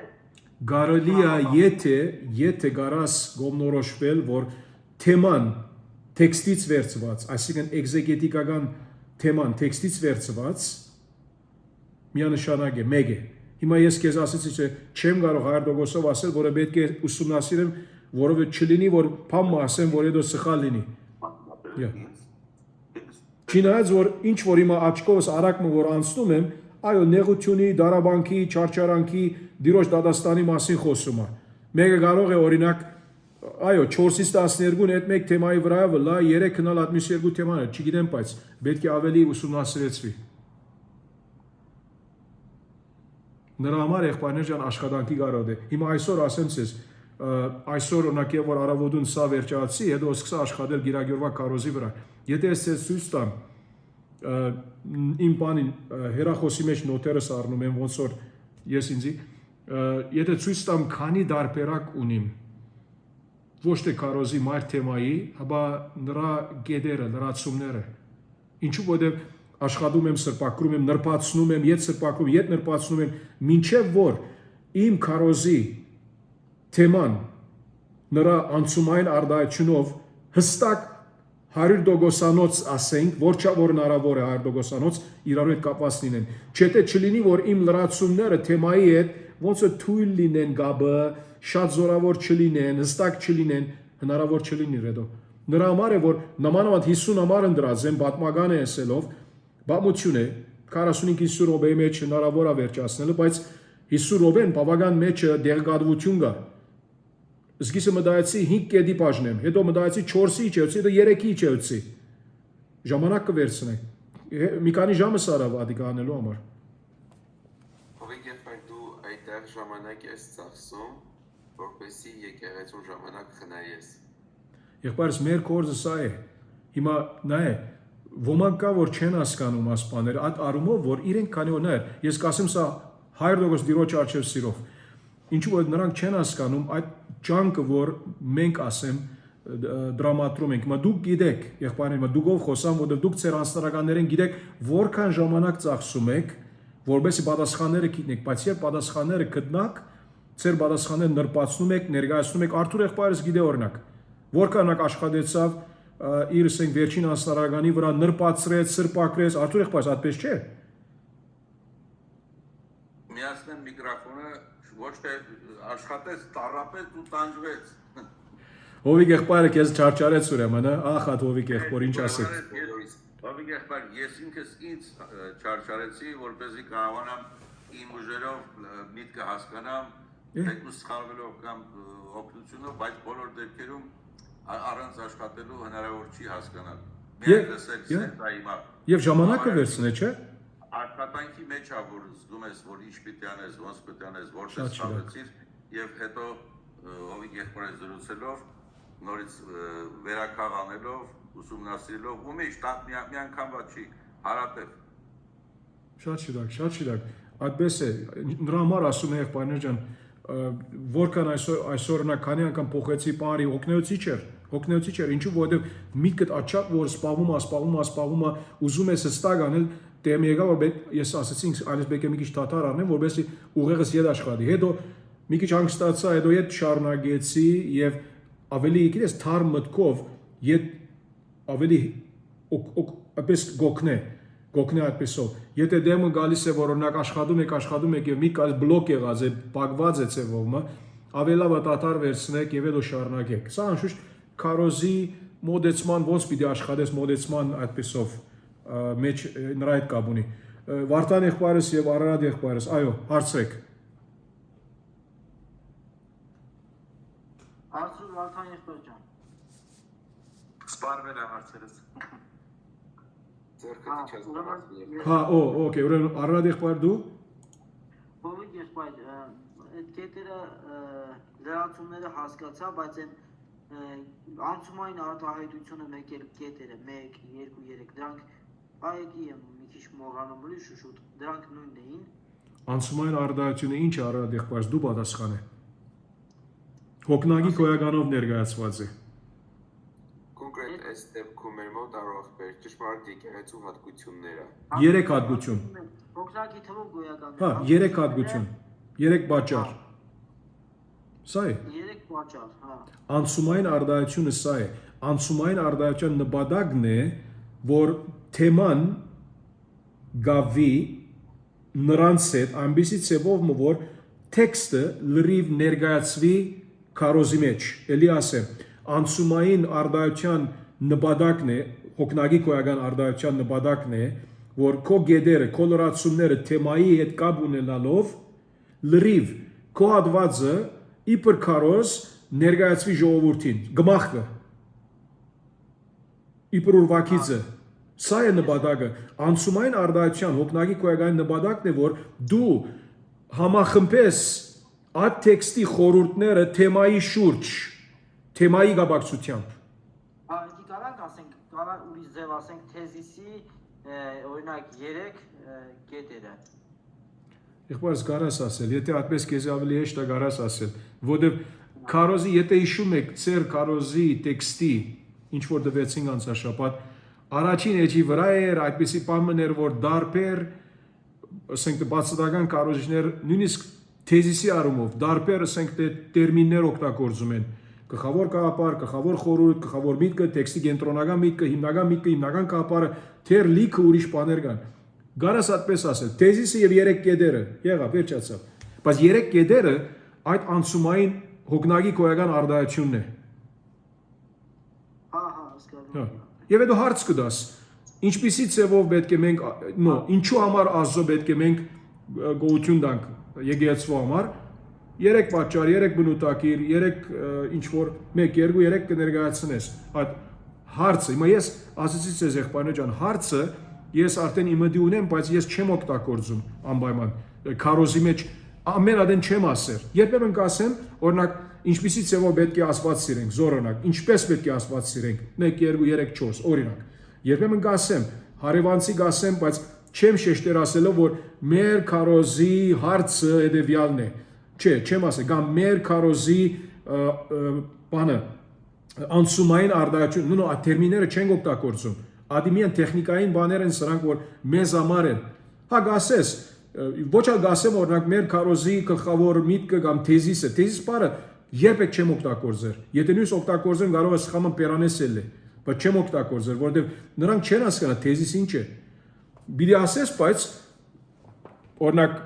կարելի է, եթե կարաս գոմնորոշվել, որ թեման տեքստից վերցված, այսինքն էգզեգետիկական թեման տեքստից վերցված, միանշանակ է, մեկ է։ Հիմա ես քեզ ասեցի, че չեմ կարող 100%-ով ասել, որը պետք է ուսումնասիրեմ, որովհետեւ չլինի, որ փամը ասեմ, որ դա սխալ լինի։ Չնայած որ ինչ որ հիմա աչքովս արակը որ անցնում եմ, այո, նեղությունի, դարաբանքի, չարչարանքի, դիրոջ դատաստանի մասին խոսում է։ Մեկը կարող է օրինակ, այո, 4-ից 12-ն այդ մեկ թեմայի վրա լա 3 հնալ ադմիս 2 թեմաներ, չգիտեմ, բայց պետք է ավելի ուսումնասիրեցվի։ Նրա համար եղբայրներ ջան աշխատանքի կարոտ է։ Հիմա այսօր ասեմ ցես, այսօր օրինակ որ արավոտուն սա վերջացի, հետո սկսա աշխատել գիրագորվա կարոզի վրա։ Եթե ես ցույց տամ իմ բանին հերախոսի մեջ նոտերս առնում եմ ոնց որ ես ինձի եթե ցույց տամ քանի դարբերակ ունիմ ոչ թե կարոզի մայր թեմայի, հաբա նրա գեդերը, լրացումները։ Ինչու որտեղ աշխատում եմ, սրբակրում եմ, նրբացնում եմ, ետ սրբակրում, ետ նրբացնում եմ, մինչև որ իմ կարոզի թեման նրա անցումային արդայությունով հստակ 100%-անոց ասենք, որ հնարավոր է 100%-անոց իրար հետ կապված լինեն։ Չէ՞ չլինի, որ իմ լրացումները թեմայի հետ ոնց է թույլ լինեն գաբը, շատ զորավոր չլինեն, հստակ չլինեն, հնարավոր չլինի հետո։ Նրա համար է, որ նմանավանդ 50 համար ընդրած եմ, պատմական է ասելով, բամություն է, 45-50 րոպեի մեջ հնարավոր է վերջացնելը, բայց 50 րոպեն բավական մեջը դեղգադվություն կա։ Սկիզբը մտածեցի 5 կետի բաժնեմ, հետո մտածեցի 4-ի իջեցի, հետո 3-ի իջեցի։ Ժամանակ կվերցնենք։ Մի քանի ժամ սարավ ադիկ անելու համար։ Ովիկ երբ դու այդտեղ ժամանակ ես ծախսում, որպեսզի եկեղեցու ժամանակ խնայես։ Եղբայրս մեր կորձը սա է։ Հիմա նայ ոմանք կա որ չեն հասկանում աս բաները, այդ առումով որ իրենք քանի որ նայ ես կասեմ սա 100% դիրոջ արչև սիրով։ Ինչու որ նրանք չեն հասկանում այդ ջանկը որ մենք ասեմ դրամատրում ենք։ Հիմա դուք գիտեք, եղբայրներ, հիմա դուքով խոսամ, որովհետև դուք ձեր անձնարարականներին գիտեք որքան ժամանակ ծախսում եք, որովհետեւ պատասխանները գտնեք, բայց երբ պատասխանները գտնաք, ձեր պատասխանները նրբացնում եք, ներկայացնում եք, Արթուր եղբայրս գիտե օրինակ, որքան աշխատեցավ իր ասենք վերջին անձնարարականի վրա նրբացրեց, սրբակրեց, Արթուր եղբայրս այդպես չէ։ Միացնեմ միկրոֆոնը, ոչ թե աշխատեց, տառապեց ու տանջվեց։ Հովիկ եղբայրը քեզ չարչարեց ուրեմն, ախ, հովիկ եղբոր ինչ ասեք։ Հովիկ եղբայր, ես ինքս ինձ չարչարեցի, որպեսզի կարողանամ իմ ուժերով միտքը հասկանամ, թեկուզ սխալվելով կամ օգնությունով, բայց բոլոր դեպքերում առանց աշխատելու հնարավոր չի հասկանալ։ Միայն լսել սենտա հիմա։ Եվ ժամանակը վերցնե, չէ՞։ Աշխատանքի մեջ ա որ զգում ես, որ ինչ պիտի անես, ոնց պիտի անես, որտեղ սխալվեցիր, եւ հետո հովիկ եղբայրը զրուցելով, նորից վերականգ անելով, ուսումնասիրելով ու միշտ մի անգամվա չի, հարատև։ Շատ շիրակ, այդպես է, նրա համար ասում է եղբայրներ ջան, որքան այսօր նա քանի անգամ փոխեցի բարի օգնեցի չէր, ինչու որովհետև միտքդ աչափ որ սպառվում է, ուզում ես հստակ անել, դեմ եկա որ ես ասեցի այնպես պետք է մի քիչ թաթար առնեմ, որովհետեւ ուղեղս ետ աշխատի, հետո մի քիչ հանգստացա, հետո ետ շարունակեցի եւ ավելի գիտես թարմ մտքով ետ ավելի այպես գոքնե այդպեսով։ Եթե դեմը գալիս է որ օրինակ աշխատում եք եւ մի կայս բլոկ եղած է, բակված է ցևով, ավելի լավ է տատար վերցնեք եւ հետո շարունակեք։ Սա անշուշտ քարոզի մոդեցման ոնց պիտի աշխատես մոդեցման այդպեսով մեջ նրա հետ կապ ունի։ Վարդան եղբայրս եւ Արարատ եղբայրս, այո, հարցրեք։ Արծու Վարդան եղբայր ջան։ Սպարվել է հարցերս։ Հա, օքեյ, ուրեմն Արարատ եղբայր դու։ Հովիկ եղբայր, այդ կետերը լրացումները հասկացա, բայց այն անցումային արտահայտությունը մեկ էլ կետերը 1, 2, 3 դրանք այգի եմ մի քիչ մոռանում էլի շուշուտ դրանք նույնն էին անցումային արտահայտությունը ինչ Արարատ եղբայր դու պատասխան է հոգնագի քոյականով ներկայացված է կոնկրետ այս դեպքում մեր մոտ կարող է ճշմարիտ եկեղեցու հատկությունները։ 3 հատկություն։ Օգնակի թվով գոյական։ Հա, 3 հատկություն։ 3 պատճառ։ Սա է։ 3 պատճառ, հա։ Անցումային արդարությունը սա է։ Անցումային արդարության նպատակն է, որ թեման գավի նրանց հետ այնպիսի ցեվով որ տեքստը լրիվ ներկայացվի քարոզի մեջ։ Էլի ասեմ, անցումային արդարության նպատակն է, հոգնագի քոյական արդարության նպատակն է, որ քո գեդերը, քո լրացումները թեմայի հետ կապ ունենալով լրիվ քո հատվածը իբր քարոզ ներկայացվի ժողովրդին, գմախը, իբր ուրվակիցը, սա է նպատակը, անցումային արդարության հոգնագի քոյական նպատակն է, որ դու համախմբես այդ տեքստի խորհուրդները թեմայի շուրջ, թեմայի կապակցությամբ։ Այդի կարանք ասենք, կարա ուրիշ ձև ասենք թեզիսի օրինակ 3 կետերը։ Եղբայրս կարաս ասել, եթե այդպես քեզ ավելի հեշտ է կարաս ասել, որովհետև քարոզի, եթե հիշում եք ծեր քարոզի տեքստի, ինչ որ դվեցին անցաշաբաթ, առաջին էջի վրա էր այդպիսի բան որ դարբեր, ասենք բացատական քարոզիչներ նույնիսկ թեզիսի առումով դարբեր ասենք տերմիններ օգտագործում են, գլխավոր գաղափար, գլխավոր խորհուրդ, գլխավոր միտքը, տեքստի կենտրոնական միտքը, հիմնական գաղափարը, թեր լիքը ուրիշ բաներ կան։ Գարաս այդպես ասել, թեզիսը եւ 3 կետերը, եղավ, վերջացավ։ Բայց 3 կետերը այդ անցումային հոգնագի քոյական արդարությունն է։ Հա, հասկանում։ Եվ հետո հարց կդաս, ինչպիսի ցևով պետք է մենք, ինչու համար Աստծո պետք է մենք գոհություն տանք եկեղեցու համար։ 3 պատճառ, 3 բնութագիր, 3 ինչ որ 1, 2, 3 կներկայացնես։ Այդ հարցը, հիմա ես ասեցի ձեզ եղբայրներ ջան, հարցը ես արդեն իմը ունեմ, բայց ես չեմ օգտագործում անպայման քարոզի մեջ ամեն ադեն չեմ ասել։ Երբեմն կասեմ, օրինակ, ինչպիսի ցևով պետք է Աստված սիրենք, զորոնակ, ինչպես պետք է Աստված սիրենք, 1, 2, 3, 4, օրինակ։ Երբեմն կասեմ, հարևանցի կասեմ, բայց չեմ շեշտեր ասելով, որ մեր քարոզի հարցը հետևյալն է։ Չէ, չեմ ասել, կամ մեր քարոզի բանը անցումային արդարություն, նույն այդ տերմինները չեն օգտագործում։ Ադիմյան տեխնիկային բաներ են սրանք, որ մեզ համար են։ Հա գասես, ոչ ալ գասեմ օրինակ մեր քարոզի գլխավոր միտքը կամ թեզիսը, թեզիս բառը երբեք չեմ օգտագործել։ Եթե նույնիսկ օգտագործեմ, կարող է սխալը պերանեսել է, բայց չեմ օգտագործել, որովհետև նրանք չեն հասկանա թեզիսը ինչ է։ Բիդի ասես, բայց օրինակ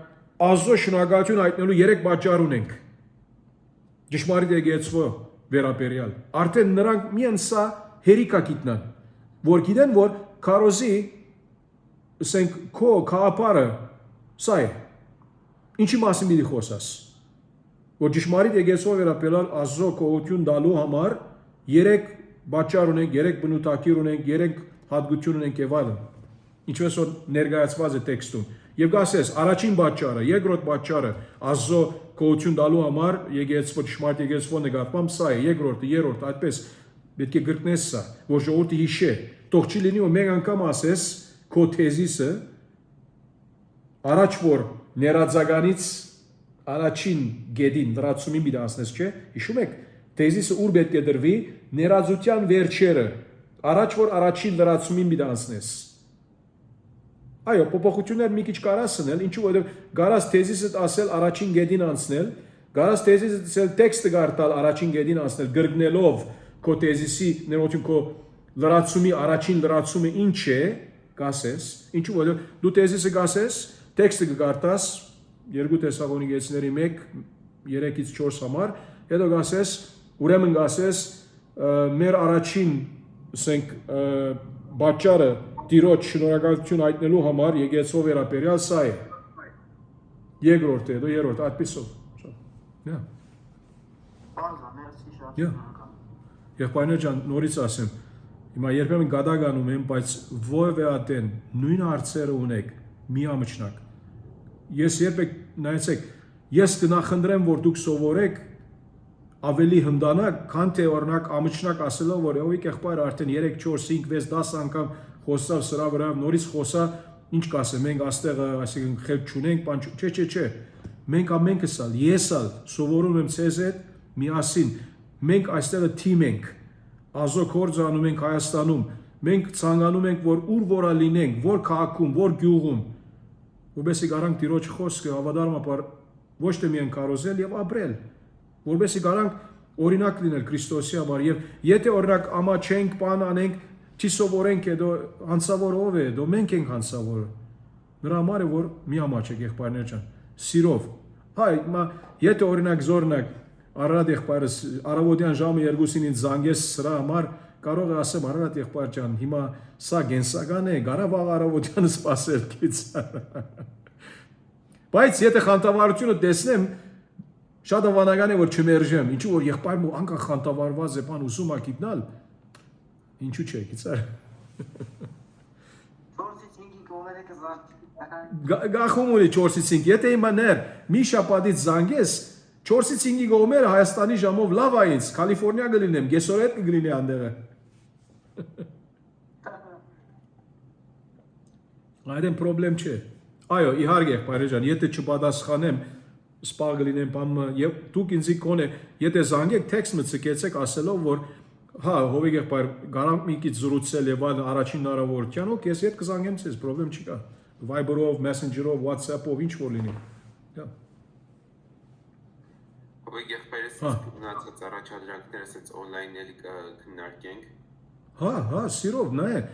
Աստծո շնորհակալություն հայտնելու 3 պատճառ ունենք։ Ճշմարիտ եկեղեցու վերաբերյալ։ Արդեն նրանք միայն սա հերիքա գիտնան, որ գիտեն, որ քարոզի ասենք քո քահապարը սա է։ Ինչի մասին պիտի խոսաս։ Որ ճշմարիտ եկեղեցու վերաբերյալ Աստծո գոհություն տալու համար 3 պատճառ ունենք, 3 բնութագիր ունենք, 3 հատկություն ունենք եւ այլն։ Ինչպես որ ներկայացված է տեքստում։ Եվ գասես, առաջին պատճառը, երկրորդ պատճառը Աստծո գոհություն տալու համար եկեղեցու ճշմարիտ եկեղեցու նկատմամբ սա է, երկրորդը, երրորդը, այդպես պետք է գրկնես սա, որ ժողովուրդը հիշե։ Թող չի լինի, որ մեկ անգամ ասես քո թեզիսը առաջ որ ներածականից առաջին գեդին լրացումին պիտի ասնես, չէ՞։ Հիշում եք, թեզիսը ուր պետք է դրվի, ներածության վերջերը, առաջ որ առաջին լրացումին պիտի ասնես։ Այո, փոփոխություններ մի քիչ կարաս սնել, ինչու որովհետև գարաս թեզիսը ասել առաջին գեդին անցնել, գարաս թեզիսը ասել տեքստը գարտալ առաջին գեդին անցնել, գրգնելով քո թեզիսի ներողություն քո լրացումի առաջին լրացումը ինչ է, գասես, ինչու որովհետև դու թեզիսը գասես, տեքստը գարտաս 2 Թեսաղոնիկեցիների 1 3-ից 4 համար, հետո գասես, ուրեմն գասես մեր առաջին, ասենք, պատճառը Տիրոջ շնորհակալություն հայտնելու համար եկեղեցու վերաբերյալ սա է։ Երկրորդը, հետո երրորդը, այդպիսով։ Հա։ Բազա, մերսի շատ Հա։ Եղբայրներ ջան, նորից ասեմ, հիմա երբեմն գադագանում եմ, բայց որևէ ատեն նույն հարցերը ունեք, միամիջնակ։ Ես երբեք նայեցեք, ես կնախընտրեմ, որ դուք սովորեք ավելի հմդանակ, քան թե օրինակ ամիջնակ ասելով, որ ով եղբայրը արդեն 3, 4, 5, 6, 10 անգամ խոսավ սրա վրա, նորից խոսա, ինչ կասեմ, մենք աստեղը, այսինքն խելք չունենք, բան չէ, մենք ամենքս ալ, ես ալ սովորում եմ ցեզ հետ միասին, մենք այստեղը թիմ ենք, Ազո կորձ անում ենք Հայաստանում։ Մենք ցանկանում ենք, որ ուր որա լինենք, որ քաղաքում, որ գյուղում, որովհետեւ գարանք Տիրոջ խոսքը հավատարմաբար ոչ թե միայն կարոզել եւ ապրել, որովհետեւ գարանք օրինակ լինել Քրիստոսի համար եւ եթե օրինակ ամա չենք բան անենք, չի սովորենք հետո հանցավոր ով է, դու մենք ենք հանցավորը։ Նրա համար է որ մի ամաչեք եղբայրներ ջան, սիրով։ Հայ, եթե օրինակ զորնակ Արարատ եղբայրս առավոտյան ժամը 2-ին ինձ զանգես սրա համար կարող է ասեմ Արարատ եղբայր ջան, հիմա սա գենսական է, Ղարաբաղ առավոտյանը սпасել քիչ։ Բայց եթե խանդավառությունը տեսնեմ, շատ հավանական է որ չմերժեմ, ինչու որ եղբայրն ու անկախ խանդավառված է, բան ուզում է գիտնալ, ինչու՞ չէ, գիծար։ 4-ից 5-ի կողմերը կզարթի։ Գախում ունի 4-ից 5, եթե հիմա ներ մի շաբաթից զանգես 4-ից 5-ի կողմերը Հայաստանի ժամով լավ է ինձ, Կալիֆոռնիա կլինեմ, գեսորետ կլինի անդեղը։ Այդեն պրոբլեմ չէ։ Այո, իհարկե, եղբայր ջան, եթե չպատասխանեմ, սպաղ կլինեմ բանը, եւ դուք ինձ կոնե, եթե զանգեք, տեքստ մցկեցեք ասելով, որ հա, հովիգ եղբայր, գարամ մի քիչ զրուցել եւ այլ առաջին հնարավորությամբ, օքեյ, ես հետ կզանգեմ ցեզ, պրոբլեմ չկա։ Viber-ով, Messenger-ով, WhatsApp-ով, ինչ որ լինի։ Դա։ Հովիգ եղբայրս մնացած առաջադրանքները ասած on-line էլի քննարկենք։ Հա, սիրով, նայ,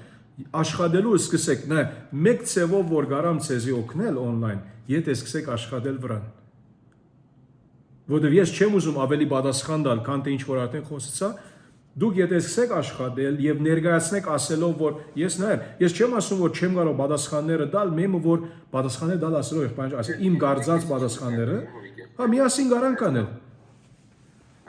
աշխատելու սկսեք, նայ, մեկ ցևով որ գարամ ցեզի օգնել on-line, եթե սկսեք աշխատել վրան։ Որտեւ ես չեմ ուզում ավելի պատասխան տալ, քան թե ինչ որ արդեն խոսեցա, դուք եթե սկսեք աշխատել եւ ներկայացնեք ասելով, որ ես նայ, ես չեմ ասում, որ չեմ կարող պատասխանները տալ, մեմը որ պատասխանել տալ ասելով եղբայր, ասել իմ գարձած պատասխանները, հա միասին գարան կանել։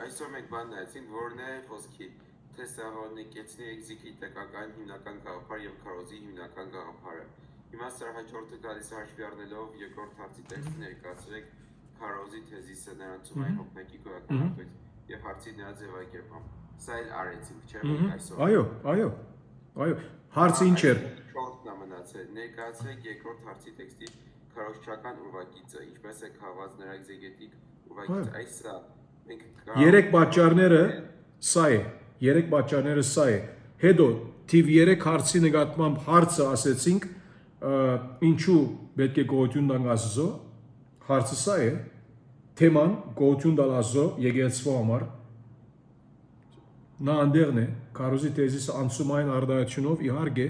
Այսօր մենք բան նայեցինք, որն է խոսքի տեսահոլնիկեցնի էքզիկի տեկական հիմնական գաղափար եւ քարոզի հիմնական գաղափարը։ Հիմա սա հաջորդը գալիս հաշվի առնելով երկրորդ հարցի տեքստը ներկայացրեք քարոզի թեզիսը նրանցում այն հոգնակի գոյական հատույց եւ հարցի նրա ձևակերպում։ Սա էլ արեցինք, չէ՞ այսօր։ Այո։ Հարցը ինչ էր։ Չորրորդն է մնացել։ Ներկայացրեք երկրորդ հարցի տեքստի քարոզչական ուրվագիծը, ինչպես է քաղված նրա էքզեգետիկ ուրվագիծը։ Այսա մենք երեք պատճառները սա է։ Երեք պատճառները սա է։ Հետո թիվ 3 հարցի նկատմամբ հարցը ասեցինք, ինչու պետք է գոյություն տանք Աստծո, հարցը սա է, թեման գոյություն տալ Աստծո եկեղեցու համար։ Նա անդերն է, քարոզի թեզիսը անցումային արդարությունով իհարկե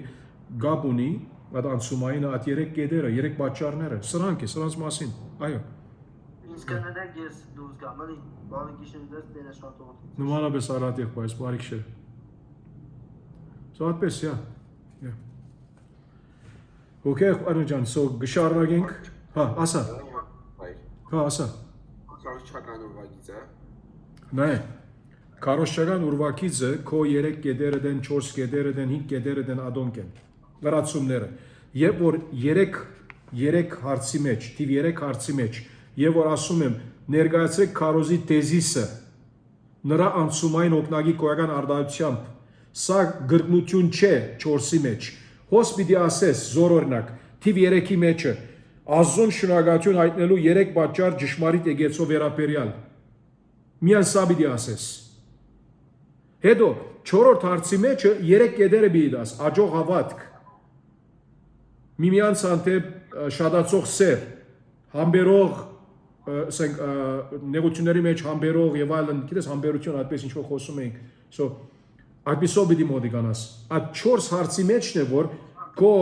գապ ունի, այդ անցումային այդ 3 կետերը, 3 պատճառները, սրանք է, սրանց մասին, այո։ Ինձ կներեք ես դուրս գամ, էլի, բարի գիշեր դες տերը շատ օգնի։ Նմանապես Արարատ եղբայր, բարի գիշեր։ Սա այդպես, yeah. Okay, եղբայր ջան, so գշարունակենք, հա, ասա։ Հա, ասա։ Քարոզչական ուրվագիծը։ Նայ, քարոզչական ուրվագիծը քո 3 կետերը դեն 4 կետերը դեն 5 կետերը դեն ադոնք են։ Լրացումները։ Երբ որ 3 հարցի մեջ, թիվ 3 հարցի մեջ, եւ որ ասում եմ, ներկայացրեք քարոզի թեզիսը նրա անցումային օգնակի կոյական արդարությամբ, սա գրկնություն չէ 4-ի մեջ։ Հոս պիտի ասես զորօրինակ, թիվ 3-ի մեջը Աստծուն շնորհակալություն հայտնելու 3 պատճառ ճշմարիտ եկեղեցու վերաբերյալ։ Միան սա պիտի ասես։ Հետո 4-րդ հարցի մեջը 3 կետերը պիտի դաս, աջող հավատք։ Միմյանց հանդեպ շատացող սեր, համբերող, ասենք նեղությունների մեջ համբերող եւ այլն, գիտես համբերություն այդպես ինչ որ խոսում ենք։ So այդպեսով պիտի մոտիկանաս։ Այդ 4 հարցի մեջն է որ քո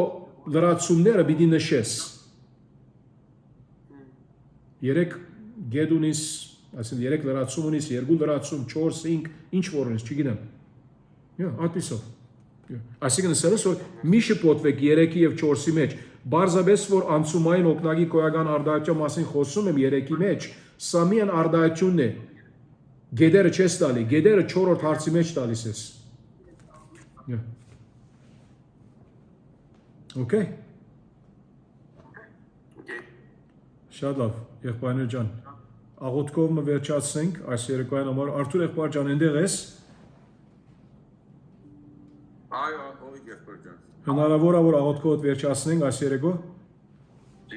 լրացումները պիտի նշես։ 3 գետ ունիս, այսինքն 3 լրացում ունիս, 2 լրացում, 4, 5, ինչ որ ունիս, չգիտեմ։ Այդպեսով։ Այսինքն ասես որ մի շփոթվեք 3-ի եւ 4-ի մեջ, բարձրապես որ անցումային օգնակի կոյական արդարության մասին խոսում եմ 3-ի մեջ, սա միան արդարությունն է։ Գետերը չես տալի, գետերը 4-րդ հարցի մեջ տալիս ես։ Okay։ Շատ լավ, եղբայրներ ջան, աղոթքով մը վերջացնենք այս երեկոյան համար, Արթուր եղբայր ջան, այնտեղ ես։ Այո, ովիգ եղբայր ջան։ Հնարավոր է որ աղոթքով վերջացնենք այս երեկո։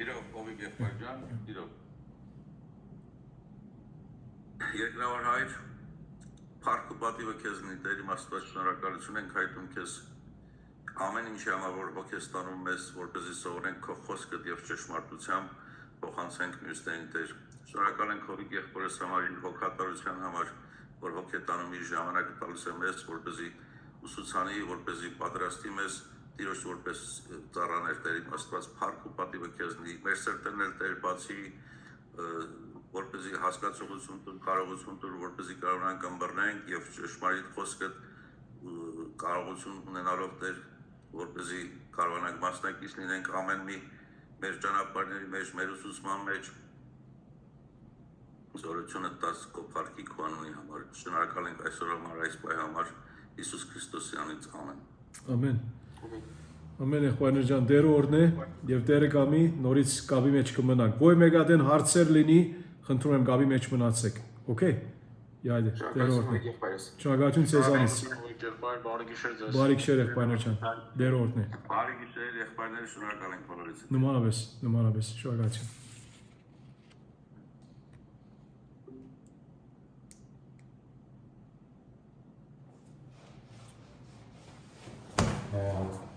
Իրոք, ովիգ եղբայր ջան, իրոք։ Երկնավոր Հայր, փառք ու պատիվը քեզ լինի, Տեր իմ Աստված, շնորհակալություն ենք հայտնում քեզ ամեն ինչի համար, որ հոգեստանում մեզ, որպեսզի սովորենք քո խոսքդ եւ ճշմարտությամբ փոխանցենք մյուսներին, Տեր։ Շնորհակալ ենք Հովիկ եղբորս համար, իր հոգատարության համար, որ հոգետանում իր ժամանակը տալիս է մեզ, որպեսզի ուսուցանի, որպեսզի պատրաստի մեզ Տիրոջ որպես ծառաներ, Տեր իմ Աստված, փառք ու պատիվը քեզ լինի։ Մեր սրտերն էլ Տեր բացի որպեսզի հասկացողություն տուր, կարողություն տուր, որպեսզի կարողանանք ըմբռնենք եւ ճշմարիտ խոսքդ կարողություն ունենալով Տեր, որպեսզի կարողանանք մասնակից լինենք ամեն մի մեր ճանապարհների մեջ, մեր ուսուցման մեջ։ Զորությունը տաս քո փառքի քո անունի համար։ Շնորհակալ ենք այսօր համար, այս պահի համար, Հիսուս Քրիստոսի անունից, ամեն։ Ամեն։ Ամեն եղբայրներ ջան, Տերը օրհն է եւ Տերը կամի նորից կապի մեջ կմնանք։ Ոյ մեգադեն հարցեր լինի, խնդրում եմ կապի մեջ մնացեք։ Okay։ Յայդե, Տերը օրհն է։ Շնորհակալություն ցեզանից։ Բարի գիշեր եղբայրներ ջան։ Տերը օրհն է։ Բարի գիշեր եղբայրներ, շնորհակալ ենք բոլորից։ Նմանապես, շնորհակալություն։ Wow.